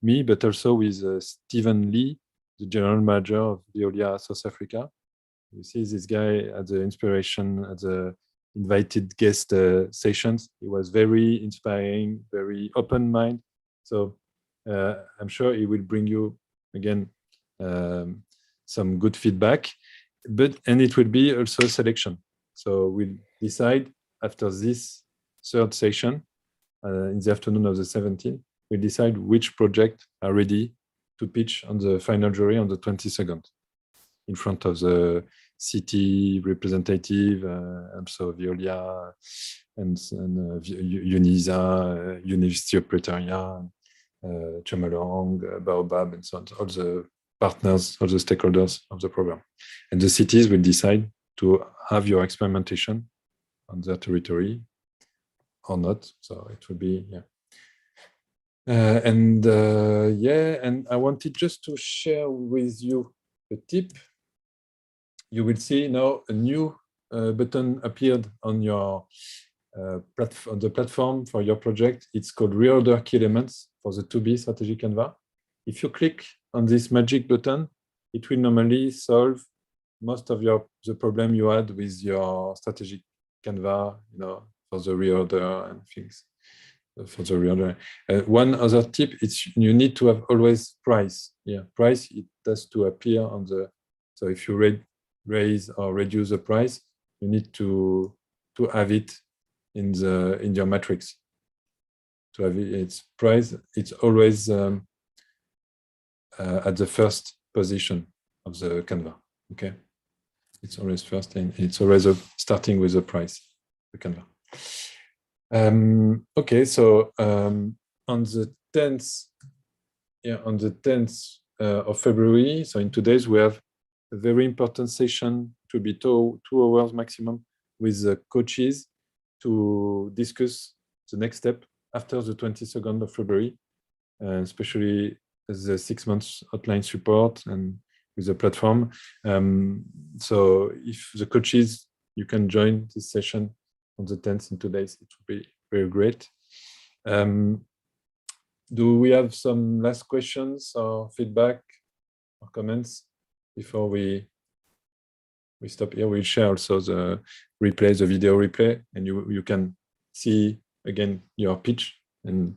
me, but also with Stephen Lee, the general manager of Veolia South Africa. You see this guy at the inspiration, at the invited guest sessions. He was very inspiring, very open mind. So I'm sure he will bring you again some good feedback, and it will be also a selection. So we'll decide after this third session in the afternoon of the 17th, we'll decide which projects are ready to pitch on the final jury on the 22nd in front of the city representative, also Veolia and UNISA, University of Pretoria, Chamalong, Baobab, and so on. All the partners, all the stakeholders of the program. And the cities will decide to have your experimentation on their territory or not. So it will be, yeah. And I wanted just to share with you a tip. You will see now a new button appeared on your on the platform for your project. It's called Reorder Key Elements for the 2B strategic Canva. If you click on this magic button, it will normally solve most of the problem you had with your strategic Canva, for the reorder and things. For the reorder. One other tip is you need to have always price. Yeah, price, it has to appear on the, so if you raise or reduce the price, you need to have it in your matrix. To have its price, it's always at the first position of the Canva. Okay, it's always first, and it's always starting with the price, the Canva. Okay, so on the 10th, of February, so in 2 days, we have a very important session. It will be 2 hours maximum with the coaches to discuss the next step after the 22nd of February, especially the 6 months hotline support and with the platform. So if the coaches, you can join this session on the 10th in 2 days, it will be very great. Do we have some last questions or feedback or comments before we stop here? We'll share also the replay, the video replay, and you can see again your pitch and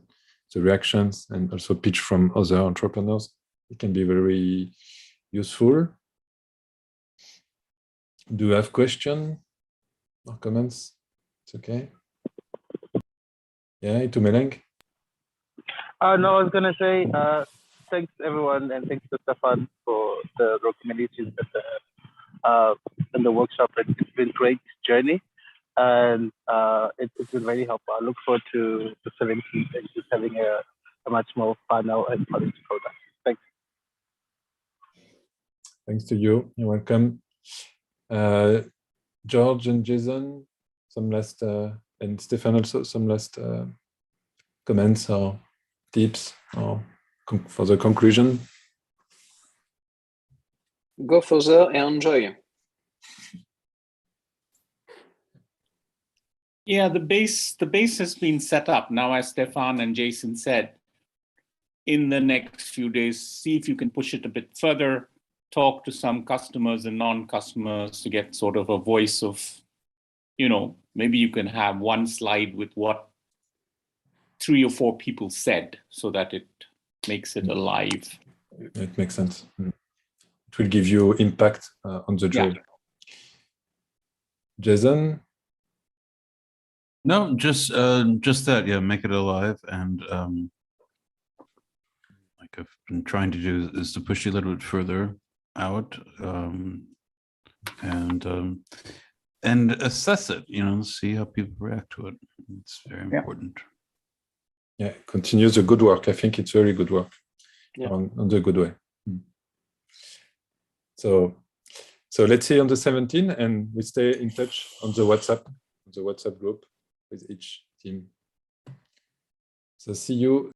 the reactions, and also pitch from other entrepreneurs. It can be very useful. Do you have questions or comments? It's okay. Yeah, Itumeleng? No, I was going to say thanks everyone, and thanks to Stefan for the recommendations and the workshop. It's been a great journey, and it's been very helpful. I look forward to the 17th and just having a much more fun and polished product. Thanks. Thanks to you. You're welcome. George and Jason, some last, and Stefan also, some last comments or tips or for the conclusion? Go further and enjoy. Yeah, the base has been set up now, as Stefan and Jason said. In the next few days, see if you can push it a bit further, talk to some customers and non-customers to get sort of a voice of, maybe you can have one slide with what 3 or 4 people said, so that it makes it alive. It makes sense. It will give you impact on the job. Yeah. Jason? No, just that, yeah, make it alive. And like I've been trying to do is to push you a little bit further out, and assess it, see how people react to it. It's very important. Yeah, continue the good work. I think it's very good work, yeah. on the good way. So let's see on the 17th, and we stay in touch on the WhatsApp group with each team. So see you.